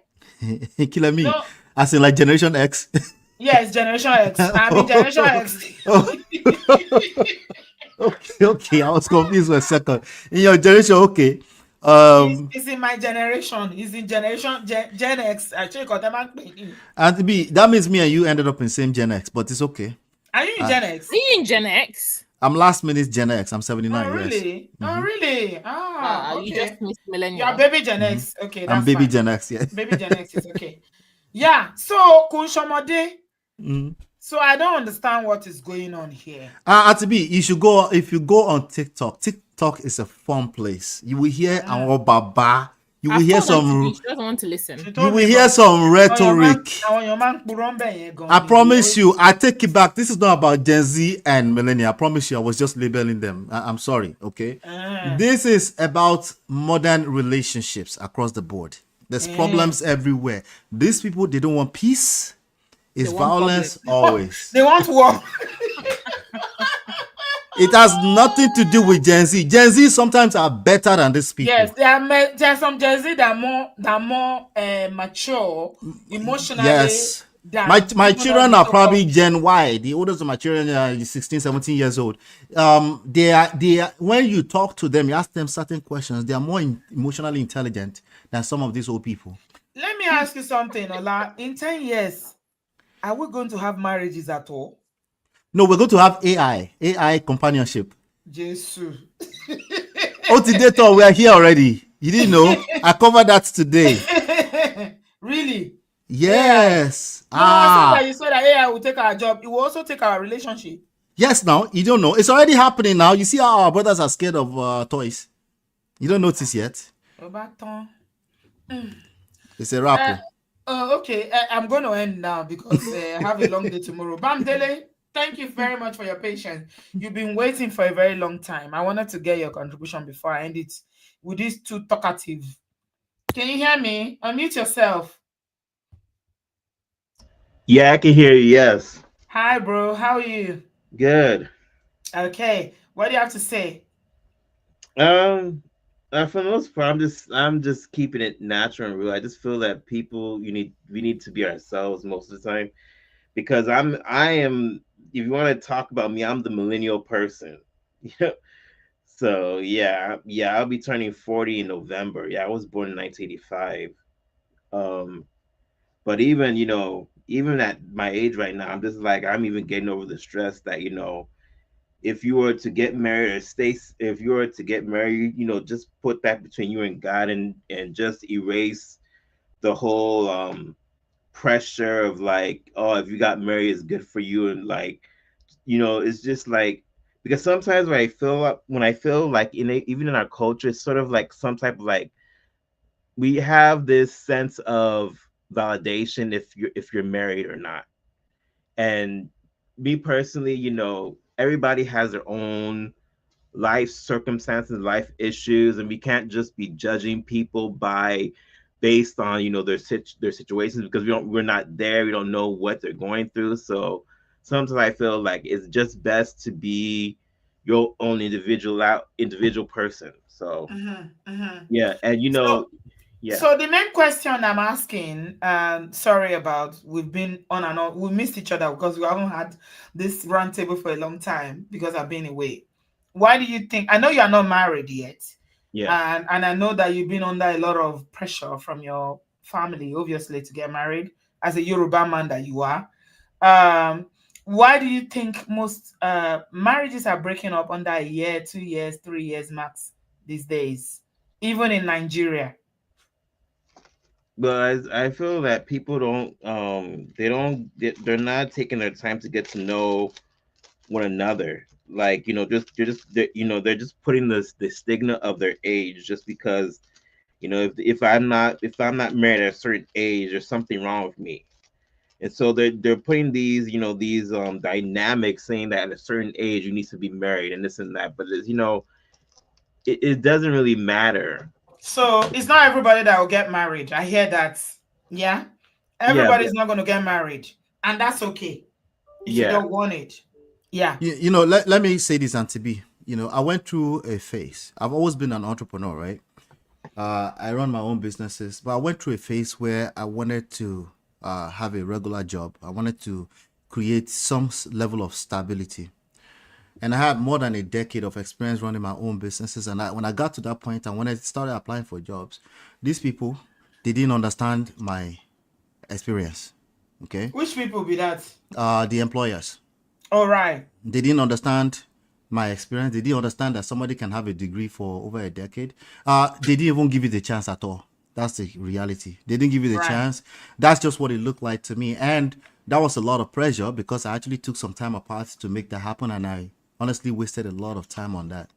Killer me. No. As in like Generation X. Yes, Generation X. I'm in Generation X. Okay. I was confused for a second. In your generation, okay. He's in my generation. He's in Generation Gen X. Actually, and B, that means me and you ended up in same Gen X, but it's okay. Are you in Gen X? Are you in Gen X? I'm last minute Gen X. I'm 79 years. Really? Oh, really? Okay. You just missed millennial. You're baby Gen X. Okay, that's I'm baby fine. Gen X, yeah. Baby Gen X is okay. Yeah, so Kunshomode. So I don't understand what is going on here. Atibi, if you go on TikTok, TikTok is a fun place. You will hear our baba. You will hear some. She doesn't want to listen. You will hear some rhetoric. I promise you, I take it back. This is not about Gen Z and millennial. I promise you, I was just labeling them. I'm sorry, okay? This is about modern relationships across the board. There's problems everywhere. These people, they don't want peace. It's violence always. They want war. It has nothing to do with Gen Z. Gen Z sometimes are better than these people. Yes, there are some Gen Z that are more mature emotionally. Yes. My children are probably Gen Y. The oldest of my children are 16, 17 years old. They are when you talk to them, you ask them certain questions, they are more emotionally intelligent than some of these old people. Let me ask you something, Ola. In 10 years, are we going to have marriages at all? No, we're going to have AI companionship. Jesus. Today, we are here already. You didn't know? I covered that today. Really? Yes. No, you said that AI will take our job. It will also take our relationship. Yes, now you don't know. It's already happening now. You see how our brothers are scared of toys. You don't notice yet. It's a wrap. Okay. I'm going to end now because I have a long day tomorrow. Bamdele, thank you very much for your patience. You've been waiting for a very long time. I wanted to get your contribution before I end it with these two talkative. Can you hear me? Unmute yourself. Yeah, I can hear you. Yes. Hi, bro. How are you? Good. Okay. What do you have to say? Um, for the most part, I'm just keeping it natural and real. I just feel that we need to be ourselves most of the time because I am. If you want to talk about me, I'm the millennial person. So yeah, I'll be turning 40 in November. Yeah, I was born in 1985. Um, but even even at my age right now, I'm just like I'm even getting over the stress that if you were to get married or stay if you were to get married, just put that between you and God and just erase the whole pressure of like, oh, if you got married it's good for you, and like, it's just like, because sometimes when I feel like even in our culture, it's sort of like some type of like, we have this sense of validation if you're married or not. And me personally, everybody has their own life circumstances, life issues, and we can't just be judging people by based on their situations, because we're not there. We don't know what they're going through. So sometimes I feel like it's just best to be your own individual person. So Mm-hmm. yeah, and So, yeah, so the main question I'm asking, sorry about, we've been on and on. We missed each other because we haven't had this round table for a long time because I've been away. Why do you think? I know you are not married yet, yeah. and I know that you've been under a lot of pressure from your family, obviously, to get married as a Yoruba man that you are. Um, why do you think most marriages are breaking up under a year, 2 years, 3 years max these days, even in Nigeria? But I feel that people they're not taking their time to get to know one another. Like, they're just putting the stigma of their age just because, if I'm not married at a certain age, there's something wrong with me. And so they're putting these dynamics, saying that at a certain age you need to be married and this and that. But it doesn't really matter. So it's not everybody that will get married. I hear that. Yeah. Yeah, Everybody's but not going to get married. And that's okay if you yeah. don't want it. Yeah. Let me say this, Auntie B. I went through a phase. I've always been an entrepreneur, right? I run my own businesses, but I went through a phase where I wanted to have a regular job. I wanted to create some level of stability. And I had more than a decade of experience running my own businesses. And when I got to that point, and when I started applying for jobs, these people, they didn't understand my experience. Okay. Which people be that? The employers, All right. they didn't understand my experience. They didn't understand that somebody can have a degree for over a decade. They didn't even give you the chance at all. That's the reality. They didn't give you the Right. chance. That's just what it looked like to me. And that was a lot of pressure because I actually took some time apart to make that happen. And I honestly wasted a lot of time on that.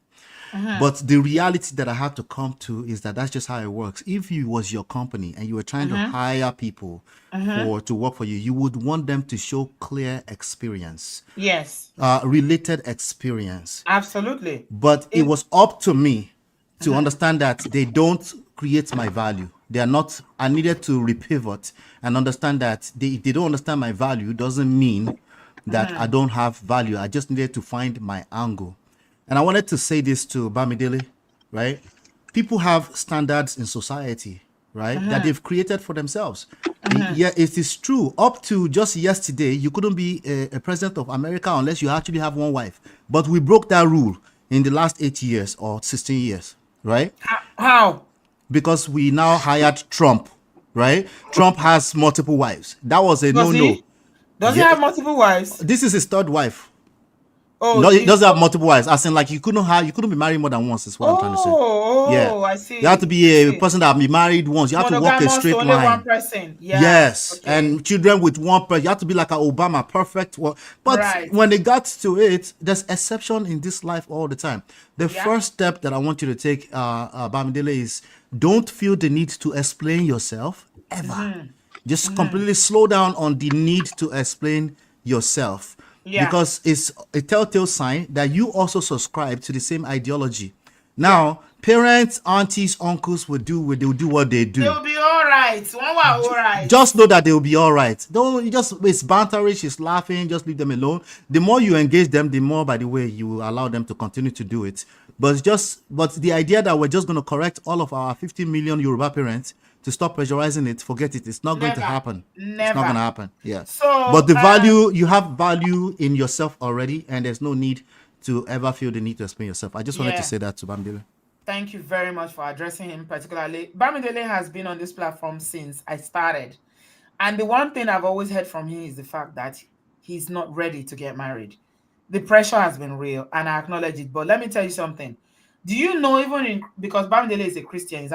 But the reality that I had to come to is that that's just how it works. If you was your company and you were trying to hire people to work for you, you would want them to show clear experience, Yes. related experience. Absolutely. But it It, was up to me to understand that they don't create my value. They are not. I needed to repivot and understand that if they don't understand my value, doesn't mean that I don't have value. I just needed to find my angle. And I wanted to say this to Bamidele, right? People have standards in society, right, that they've created for themselves. Yeah, it is true. Up to just yesterday, you couldn't be a president of America unless you actually have one wife. But we broke that rule in the last 8 years or 16 years, right? how? Because we now hired Trump, right? Trump has multiple wives. That was a Does no-no. he? Does he Yeah, have multiple wives? this is his third wife. Oh, No, he she's. doesn't have multiple wives. As in, like, you couldn't be married more than once. Is what I'm trying to say. Yeah, Oh, I you have to see. I be a see. person that be married once. You have to walk a Monogamous to straight only one line. person. Yeah. Yes, Okay. and children with one person. You have to be like an Obama, perfect. But Right. when they got to it, there's exception in this life all the time. The Yeah. first step that I want you to take, Bamidele, is don't feel the need to explain yourself ever. Just completely slow down on the need to explain yourself, Yeah. because it's a telltale sign that you also subscribe to the same ideology. Yeah. Now, Parents, aunties, uncles will do what they do. They'll be all right. One were all right. Just know that they'll be all right. Don't you just it's banterish, it's laughing, just leave them alone. The more you engage them, the more, by the way, you will allow them to continue to do it. But the idea that we're just going to correct all of our 50 million Yoruba parents to stop pressurizing it, forget it. It's not going to Never. happen. Never. It's not going to happen. Yeah. So, but the value, you have value in yourself already, and there's no need to ever feel the need to explain yourself. I just wanted to say that to Bambile. Thank you very much for addressing him particularly. Bamidele has been on this platform since I started. And the one thing I've always heard from him is the fact that he's not ready to get married. The pressure has been real, and I acknowledge it. But let me tell you something. Do you know, because Bamidele is a Christian, he's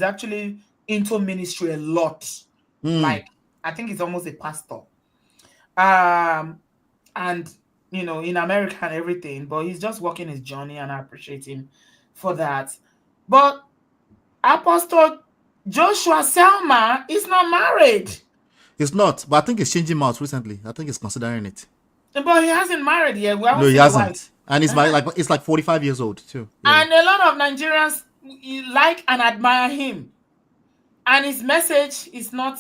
actually into ministry a lot. Like, I think he's almost a pastor. And in America and everything, but he's just working his journey, and I appreciate him for that. But Apostle Joshua Selma is not married. He's not, but I think he's changing mouths recently. I think he's considering it. But he hasn't married yet. No, he hasn't. And he's it's like 45 years old too. Yeah. And a lot of Nigerians like and admire him. And his message is not,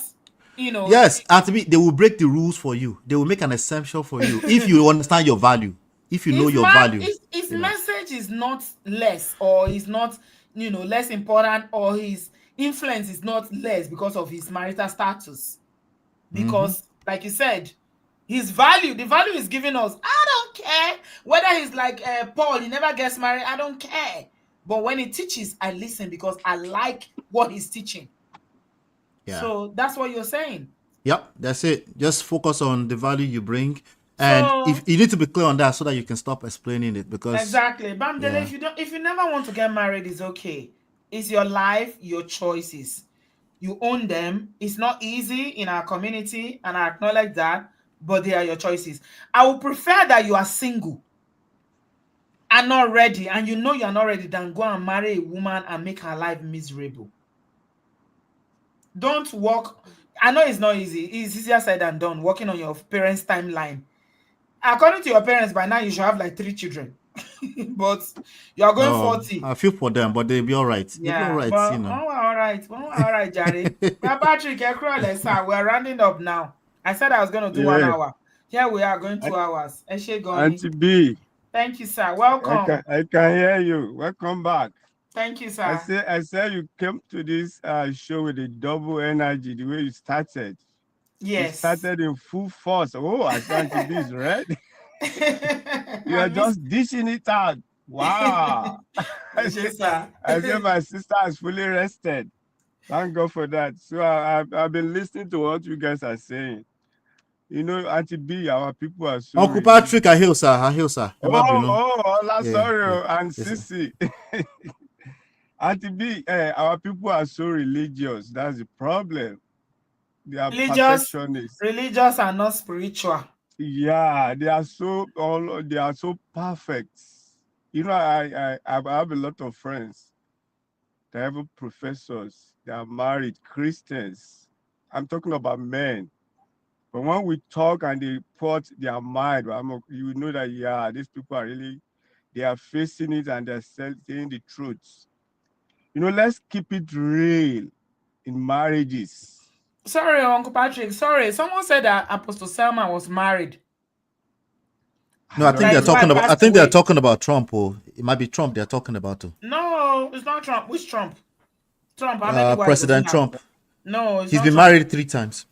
Yes, and to me, they will break the rules for you. They will make an exception for you if you understand your value. If you know your value. His message is not less, or is not, less important, or his influence is not less because of his marital status. Because, like you said, the value is giving us. I don't care whether he's like Paul, he never gets married. I don't care. But when he teaches, I listen because I like what he's teaching. Yeah. So that's what you're saying. Yep, that's it. Just focus on the value you bring. And if you need to be clear on that so that you can stop explaining it, because exactly. Bamdele, if you never want to get married, it's okay. It's your life, your choices. You own them. It's not easy in our community, and I acknowledge that, but they are your choices. I would prefer that you are single and not ready, and you know you're not ready, than go and marry a woman and make her life miserable. Don't walk. I know it's not easy. It's easier said than done, working on your parents' timeline. According to your parents, by now you should have like 3 children. But you are going 40. I feel for them, but they'll be all right. They'll be all right, but all right, Jerry. Patrick, we're rounding up now. I said I was going to do 1 hour. Here we are going 2 hours. Auntie B. Thank you, sir. Welcome. I can hear you. Welcome back. Thank you, sir. I said you came to this show with a double energy, the way you started. Yes. You started in full force. Oh, I said Auntie B is ready. You are just dishing it out. Wow. Yes, sir. I said my sister is fully rested. Thank God for that. So I've been listening to what you guys are saying. Auntie B, our people are so. Uncle Patrick, I hear, sir. Sorry, and Sissy. Auntie B, our people are so religious. That's the problem. They are perfectionists. Religious and not spiritual. Yeah, they are so perfect. I have a lot of friends. They have professors. They are married Christians. I'm talking about men. But when we talk and they put their mind, you know that these people are they are facing it and they're saying the truth. Let's keep it real in marriages. Sorry, Uncle Patrick. Sorry, someone said that Apostle Selma was married. No, I think they're talking about. I think they're talking about Trump, or it might be Trump they're talking about too. No, it's not Trump. Which Trump? Trump. President Trump. No, he's been married 3 times.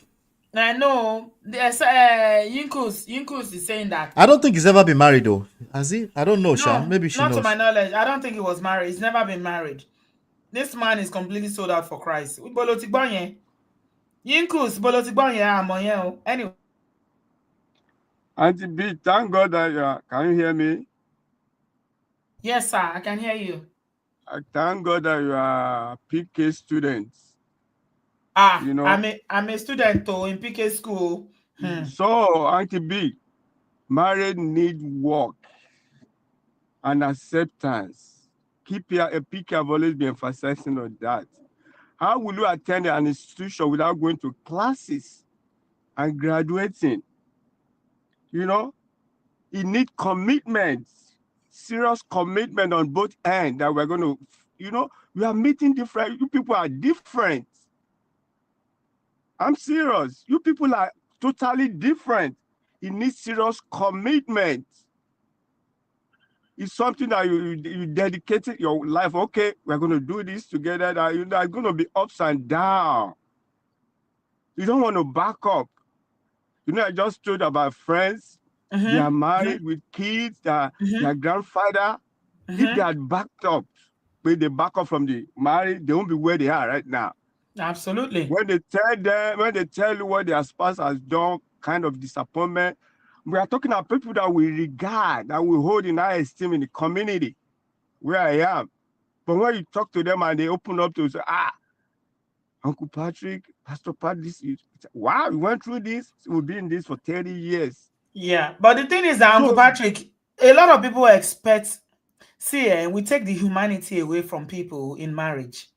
I know. There's Yinkus is saying that. I don't think he's ever been married though. Has he? I don't know, Sha. Maybe she knows. Not to my knowledge. I don't think he was married. He's never been married. This man is completely sold out for Christ. Yinkus, anyway. Auntie B, thank God that can you hear me? Yes, sir, I can hear you. Thank God that you are PK students. I'm a student in PK school. So, Auntie B, married need work and acceptance. PK have always been emphasizing on that. How will you attend an institution without going to classes and graduating? You need commitment, serious commitment on both ends that we're going to, you know, we are meeting different. You people are different. I'm serious. You people are totally different. It needs serious commitment. It's something that you dedicated your life. Okay, we're going to do this together. That you are going to be ups and downs. You don't want to back up. You know, I just told about friends. They are married with kids. Their grandfather. If they had backed up, when they back up from the marriage, they won't be where they are right now. Absolutely. When they tell you what their spouse has done, kind of disappointment. We are talking about people that we regard, that we hold in high esteem in the community where I am. But when you talk to them and they open up to say, Uncle Patrick, Pastor Pat, this is, wow, we went through this. We've been in this for 30 years. Yeah. But the thing is that, Uncle Patrick, a lot of people expect, we take the humanity away from people in marriage.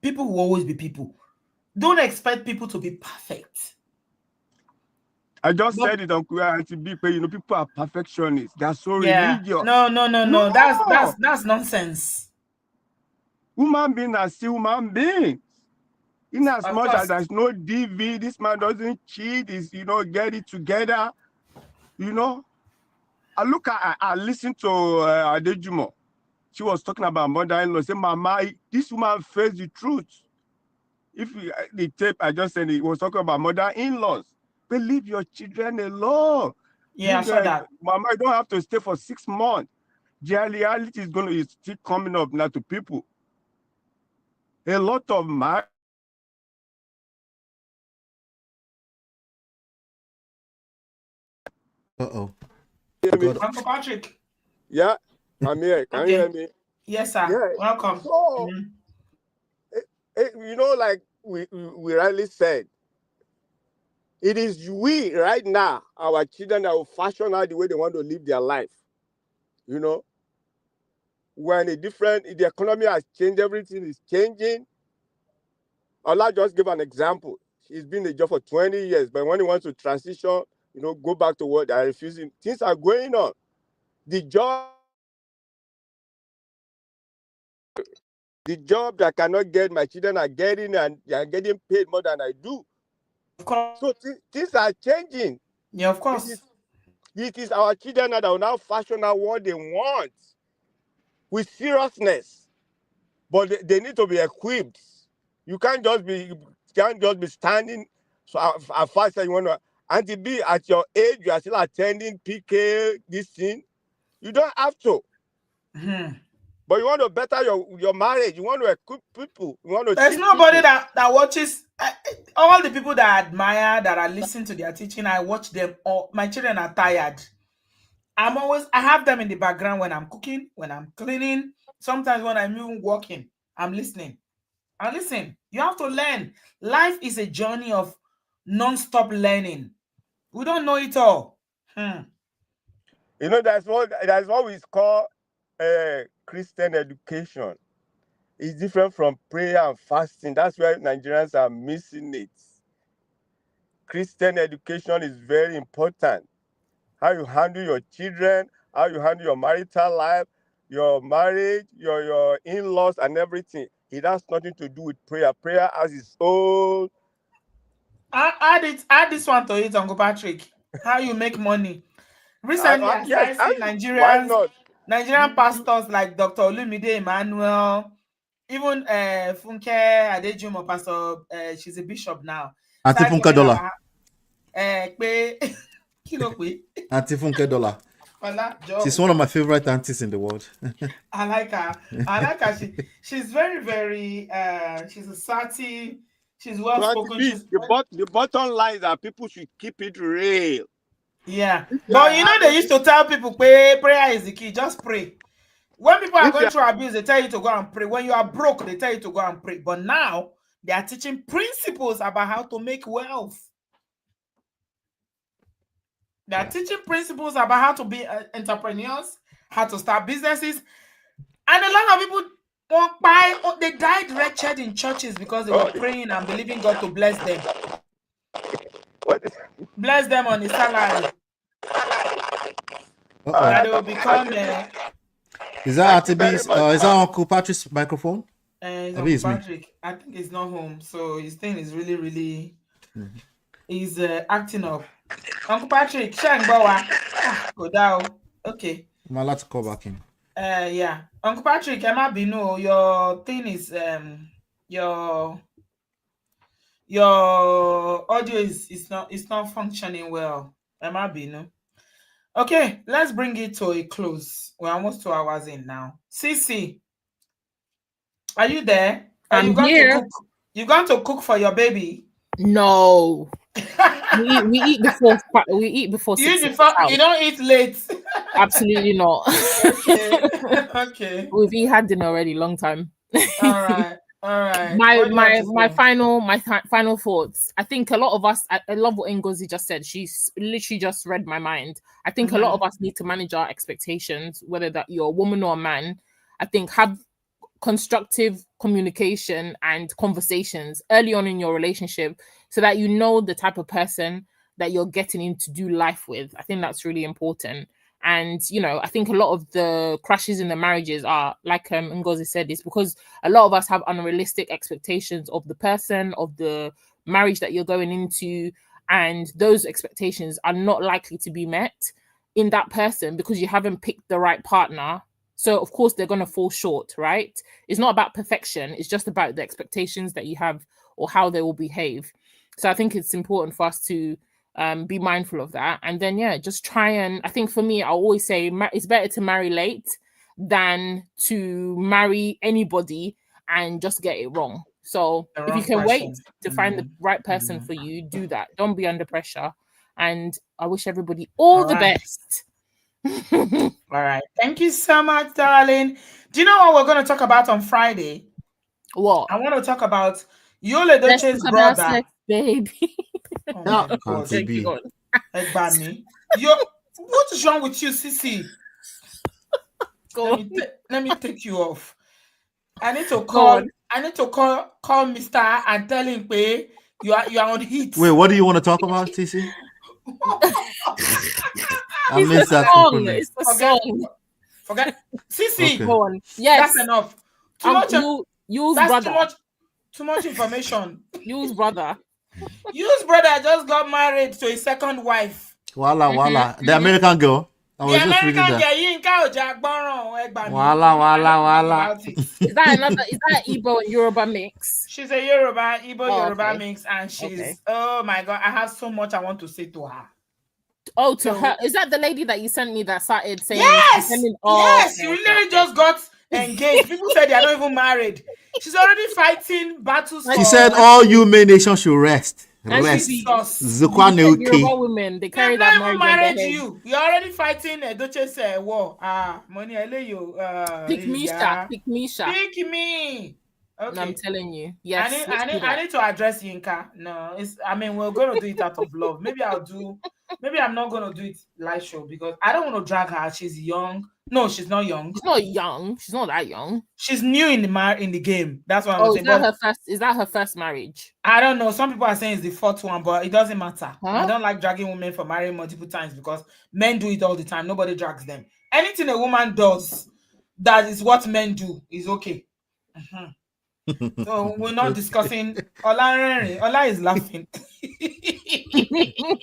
People will always be people. Don't expect people to be perfect. I just said it, Uncle Auntie B, you know, people are perfectionists. They're so religious. No. That's nonsense. Human beings are still human beings. In as much as there's no DV, this man doesn't cheat, is, you know, get it together. You know, I listened to Adejumo. She was talking about mother-in-law. Say, Mama, this woman faced the truth. If the tape I just said, it was talking about mother-in-laws. But leave your children alone. Yeah, I saw that. Mama, you don't have to stay for 6 months. The reality is still coming up now to people. A lot of marriage. Uh-oh. Uncle Patrick. Yeah, I'm here. Can you hear me? Yes, sir. Yeah. Welcome. So, you know, like we rightly said, it is we right now, our children, that will fashion out the way they want to live their life. You know, when the economy has changed, everything is changing. Allah just give an example. He's been in the job for 20 years, but when he wants to transition, you know, go back to work, they're refusing. Things are going on. The job that I cannot get, my children are getting, and they are getting paid more than I do. Of course. So things are changing. Yeah, of course. It is our children that will now fashion out what they want with seriousness. But they need to be equipped. You can't just be standing. So at first you want to, Auntie B, at your age, you are still attending PK, this thing. You don't have to. But you want to better your marriage. You want to equip people. You want to. There's nobody that watches. All the people that I admire, that I listen to their teaching, I watch them. All my children are tired. I have them in the background when I'm cooking, when I'm cleaning. Sometimes when I'm even walking, I'm listening. And listen, you have to learn. Life is a journey of non-stop learning. We don't know it all. You know, that's what we call Christian education. It's different from prayer and fasting. That's where Nigerians are missing it. Christian education is very important. How you handle your children, how you handle your marital life, your marriage, your in-laws and everything. It has nothing to do with prayer. Prayer has its own. Add this one to it, Uncle Patrick. How you make money. Recently, I see Nigerian pastors like Dr. Olumide Emmanuel, even Funke Adejumo, Pastor, she's a bishop now. Auntie Funke Dollar. Auntie Funke Dollar. She's one of my favorite aunties in the world. I like her. She's very, very, she's assertive. She's well spoken. The bottom line is that people should keep it real. Yeah. But you know, they used to tell people, prayer is the key. Just pray. When people are going through abuse, they tell you to go and pray. When you are broke, they tell you to go and pray. But now, they are teaching principles about how to make wealth. They are teaching principles about how to be entrepreneurs, how to start businesses. And a lot of people they died wretched in churches because they were praying and believing God to bless them. Bless them on the salary. That they will become Is that Thank you very Adebayo's? much. Is that Uncle Patrick's microphone? It's Maybe Uncle it's me. Patrick. I think he's not home, so his thing is really Mhm. he's acting up. Uncle Patrick, Shangbawa. Go down. Okay. I'm allowed to call back in. Yeah. Uncle Patrick, Emma Bino, your thing is your audio is not functioning well. Emma Bino. Okay, let's bring it to a close. We're almost 2 hours in now. Cece, are you there? Are you I'm going here. to cook? You going to cook for your baby? No. we eat before You 6. you don't eat late. Absolutely not. Okay. Okay. We've had dinner already, long time. All right. All right. my What do you have my to my say? final thoughts. I think a lot of us, I love what Ngozi just said. She's literally just read my mind. I think a lot of us need to manage our expectations, whether that you're a woman or a man. I think have constructive communication and conversations early on in your relationship so that you know the type of person that you're getting in to do life with. I think that's really important. And I think a lot of the crashes in the marriages are, like Ngozi said, is because a lot of us have unrealistic expectations of the person, of the marriage that you're going into, and those expectations are not likely to be met in that person because you haven't picked the right partner. So of course they're going to fall short, right? It's not about perfection. It's just about the expectations that you have or how they will behave. So I think it's important for us to be mindful of that. And then, just try and, I think for me, I always say it's better to marry late than to marry anybody and just get it wrong. So The if you wrong can wait person. to find the right person for you, do that. Don't be under pressure. And I wish everybody all the right. best. All right. Thank you so much, darling. Do you know what we're going to talk about on Friday? What? I want to talk about Yul Let's Edochie's talk about brother. sex, baby. Oh Yeah, my God. Auntie B. What is wrong with you, Sissy? Let me take you off. I need to call Mr. and tell him, "Pay, you are on heat." Wait, what do you want to talk about, TC? I missed that component. It's a song. Forget. Sissy, Okay. Go on. Yes. that's enough. Too much. Yu's That's brother. too much information. Yu's brother. Yu's brother just got married to his second wife. Wala. The American girl. I was The just reading American that. girl, Yinka Ojagbonron. Wala. Is that Igbo and Yoruba mix? She's a Yoruba, Yoruba okay. mix, and she's Okay. oh my God, I have so much I want to say to her. Oh, to her. Is that the lady that you sent me that started saying Yes, yes, she literally just got engaged. People said they are not even married. She's already fighting battles. She said all human nations should rest. And Rest. Yoruba women, they carry that marriage. marriage on You. You're already fighting Edochie's war. Money I lay you. Pick me. Pick me. Okay. I'm telling you. Yes. I need to address Yinka. No, we're gonna do it out of love. Maybe I'm not gonna do it live show because I don't want to drag her. She's young. No, she's not young. She's not young. She's not that young. She's new in the game. That's what I'm saying. Is that her first marriage? I don't know. Some people are saying it's the fourth one, but it doesn't matter. Huh? I don't like dragging women for marrying multiple times because men do it all the time. Nobody drags them. Anything a woman does that is what men do is okay. So we're not discussing. Ola is laughing.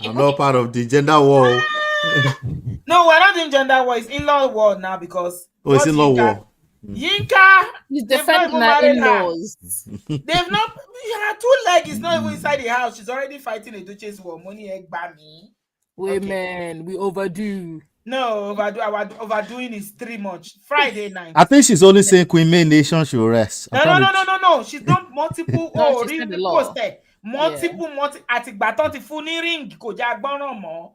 I'm not part of the gender war. No, we're not in gender war. It's in-law war now because it's in-law war. Yinka, he's defending her in-laws. They've not. Her two legs is not even inside the house. She's already fighting Edochie's war. Money egg bami. Women, we overdo. No, our overdoing is 3 months. Friday night. I think she's only saying Queen May Nation should rest. No. She's done multiple. She said a lot. Multiple. Atikbaton ti ring ko ja gbonran mo.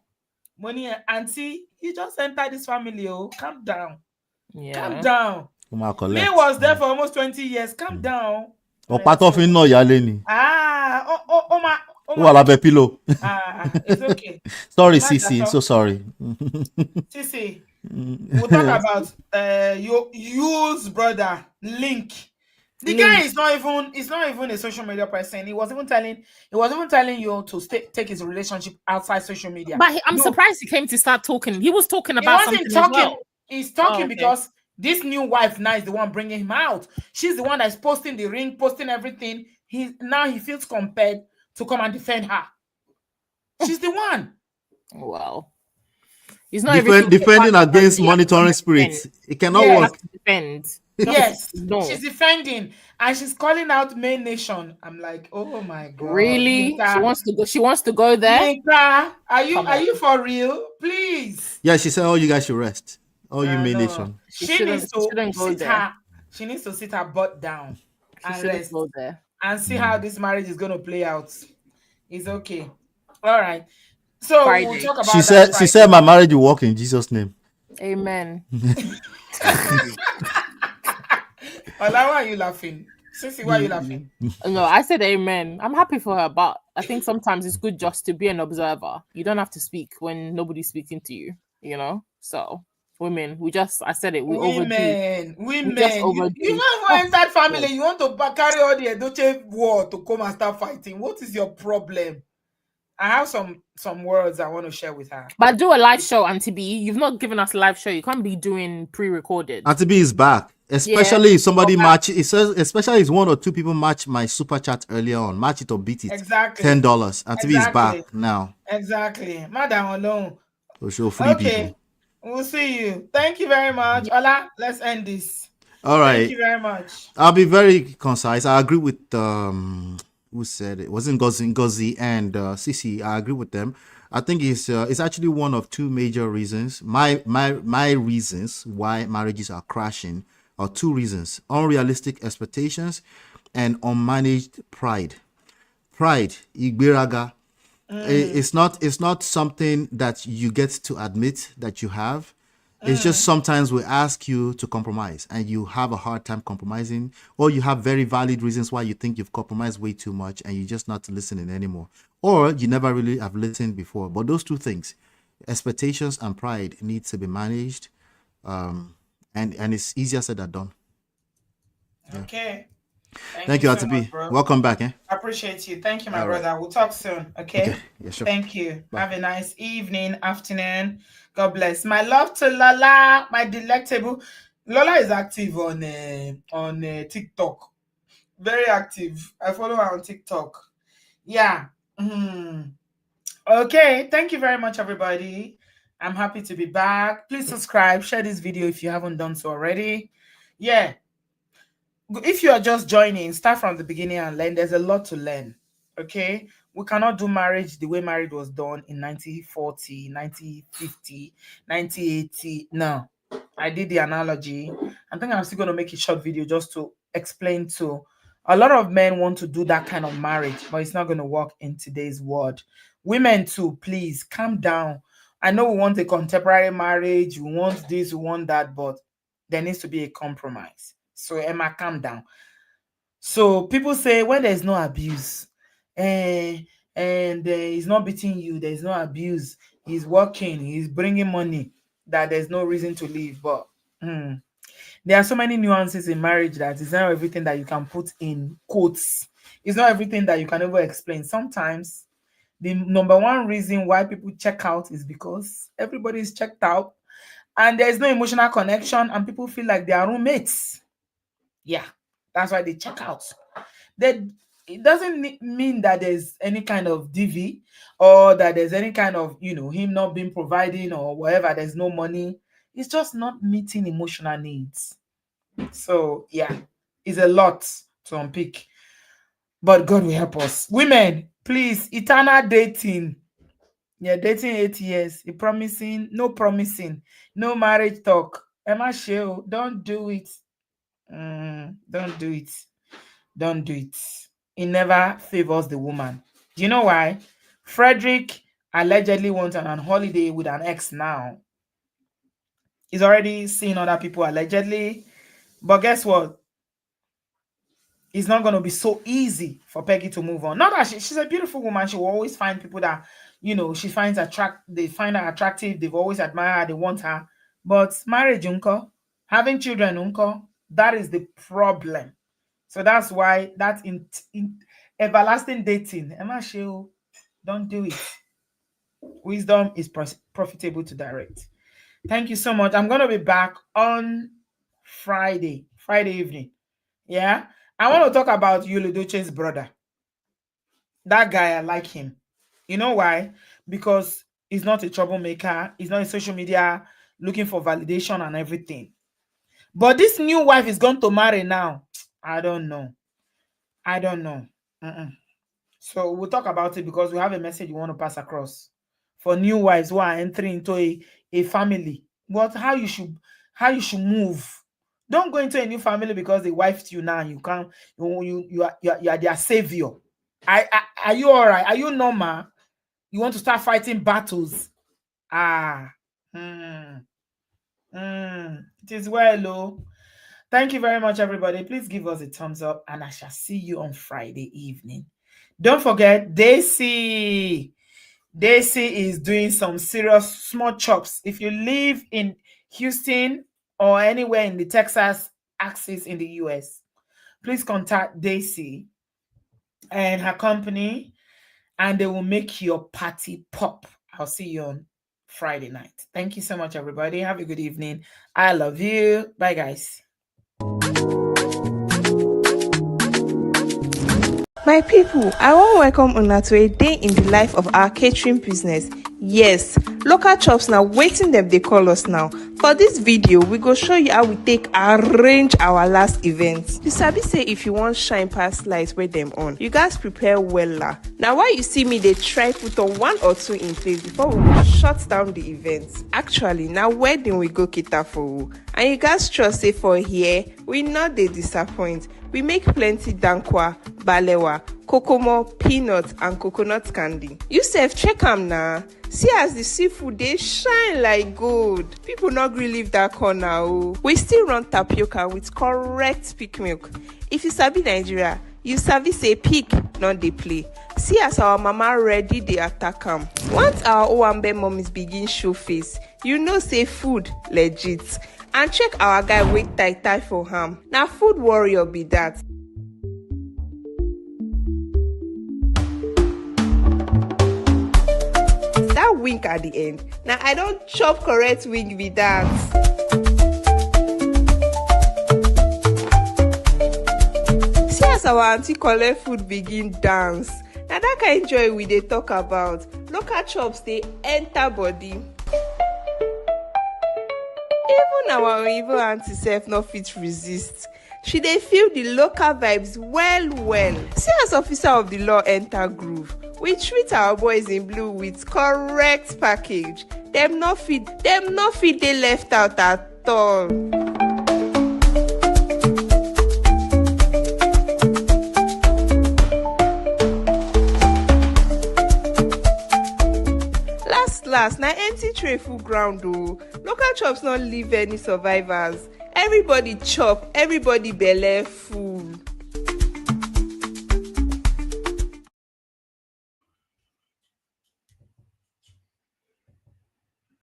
Money, auntie, you just entered this family. Oh, calm down. Yeah. Calm down. May was there for almost 20 years. Calm down. Pillow. It's okay. Sorry, Sissy. So sorry. Sissy, we'll talk about Yu's brother, Link. The guy is not even a social media person. He was even telling you to take his relationship outside social media. But I'm surprised he came to start talking. He was talking about something as well. He's talking because This new wife now is the one bringing him out. She's the one that's posting the ring, posting everything. He feels compelled to come and defend her. She's the one. Wow. It's not everything your Defending partner does against that you have to come monitoring and defend. spirits. It cannot You Yes, have work. to defend. You have to yes. ignore. She's defending and she's calling out main nation. I'm like, oh my god, Really? She Yinka. wants to go. She wants to go there. Yinka, Come are on. you for real? Please. Yeah, she said, "Oh, you guys should rest. Oh, you may No. nation." She needs She to shouldn't go sit there. her. She needs to sit her butt down She and shouldn't rest go there. and see how this marriage is going to play out. It's okay. All right. So we'll Friday. talk She about that said Friday. my marriage will work in Jesus' name. Amen. Ola, why are you laughing? Sissy, why are you laughing? No, I said amen. I'm happy for her, but I think sometimes it's good just to be an observer. You don't have to speak when nobody's speaking to you, you know? So, women, I said it, we overdo. We just Women. You overdo. not Oh, entered family. God. You want to carry all the Edoche war to come and start fighting. What is your problem? I have some words I want to share with her. But do a live show, Auntie B. You've not given us a live show. You can't be doing pre-recorded. Auntie B is back. Especially if somebody match it says, especially if one or two people match my super chat earlier on. Match it or beat it. Exactly. $10. Auntie B is Exactly. back now. Exactly. Madam alone. To show free Okay. people. We'll see you. Thank you very much. Ola, let's end this. All right. Thank you very much. I'll be very concise. I agree with who said it? Wasn't Ngozi and Sisi. I agree with them. I think it's actually one of two major reasons. My reasons why marriages are crashing are two reasons: unrealistic expectations and unmanaged pride. Pride, igberaga. It's not something that you get to admit that you have. It's just sometimes we ask you to compromise and you have a hard time compromising, or you have very valid reasons why you think you've compromised way too much and you're just not listening anymore, or you never really have listened before. But those two things, expectations and pride, need to be managed, and it's easier said than done. Okay. Thank you, so Auntie much, B. bro. Welcome back. I appreciate you. Thank you, my All right. brother. We'll talk soon. Okay. Yeah, sure. Thank you. Bye. Have a nice evening, afternoon. God bless. My love to Lola, my delectable. Lola is active on TikTok. Very active. I follow her on TikTok. Yeah. Okay. Thank you very much, everybody. I'm happy to be back. Please subscribe, share this video if you haven't done so already. Yeah. If you are just joining, start from the beginning and learn. There's a lot to learn. Okay, we cannot do marriage the way marriage was done in 1940, 1950, 1980. No, I did the analogy. I think I'm still going to make a short video just to explain to a lot of men want to do that kind of marriage, but it's not going to work in today's world. Women too, please calm down. I know we want a contemporary marriage, we want this, we want that, but there needs to be a compromise. So Emma, calm down. So people say when there's no abuse, and he's not beating you, there's no abuse, he's working, he's bringing money, that there's no reason to leave. But there are so many nuances in marriage that it's not everything that you can put in quotes. It's not everything that you can ever explain. Sometimes the number one reason why people check out is because everybody is checked out and there's no emotional connection and people feel like they are roommates. Yeah, that's why they check out. It doesn't mean that there's any kind of DV or that there's any kind of, him not being providing or whatever. There's no money. It's just not meeting emotional needs. So, yeah, it's a lot to unpick. But God will help us. Women, please, eternal dating. You're dating 8 years. You're promising, no marriage talk. Emma Sheo, don't do it. Don't do it. Don't do it. It never favors the woman. Do you know why? Frederick allegedly went on holiday with an ex now. He's already seen other people allegedly. But guess what? It's not going to be so easy for Peggy to move on. Not that she's a beautiful woman. She will always find people that, she finds they find her attractive. They've always admired her. They want her. But marriage, uncle, having children, uncle, that is the problem. So that's why that in everlasting dating, Emma Sheo, don't do it. Wisdom is profitable to direct. Thank you so much. I'm going to be back on Friday evening. Yeah. I want to talk about Yulidoche's brother. That guy, I like him. You know why? Because he's not a troublemaker. He's not in social media looking for validation and everything. But this new wife is going to marry now. I don't know. Mm-mm. So we'll talk about it because we have a message we want to pass across for new wives who are entering into a family. But how you should move. Don't go into a new family because they wifed you now. You can't. You are their savior. Are you all right? Are you normal? You want to start fighting battles? It is well, oh. Thank you very much, everybody. Please give us a thumbs up, and I shall see you on Friday evening. Don't forget, Daisy is doing some serious small chops. If you live in Houston or anywhere in the Texas axis in the US, please contact Daisy and her company, and they will make your party pop. I'll see you on Friday night. Thank you so much, everybody. Have a good evening. I love you. Bye, guys. My people, I want to welcome una to a day in the life of our catering business. Yes, local chops now waiting them they call us now. For this video, we go show you how we take arrange our last event. You sabi say if you want shine past lights where them on, you guys prepare well. Now why you see me they try put on 1 or 2 in place before we will shut down the event. Actually, now wedding we go cater for, and you guys trust say for here we not they disappoint. We make plenty dankwa, balewa, kokomo, peanuts, and coconut candy. You sef check am now. See as the seafood they shine like gold. People not really leave that corner. Oh. We still run tapioca with correct peak milk. If you sabi Nigeria, you sabi say peak, not they play. See as our mama ready they attack am. Once our Owambe mommies begin show face, you know say food legit. And check our guy wait tight for him. Now food warrior be that. That wink at the end. Now I don't chop correct wink be that. See as our auntie collect food begin dance. Now that kind of joy we they talk about. Local chops they enter body. Even our evil auntie self no fit resist. She dey feel the local vibes well. See as officer of the law enter groove. We treat our boys in blue with correct package. Them no fit dey left out at all. Last na empty tray full ground o. Local chops not leave any survivors. Everybody chop, everybody belle full.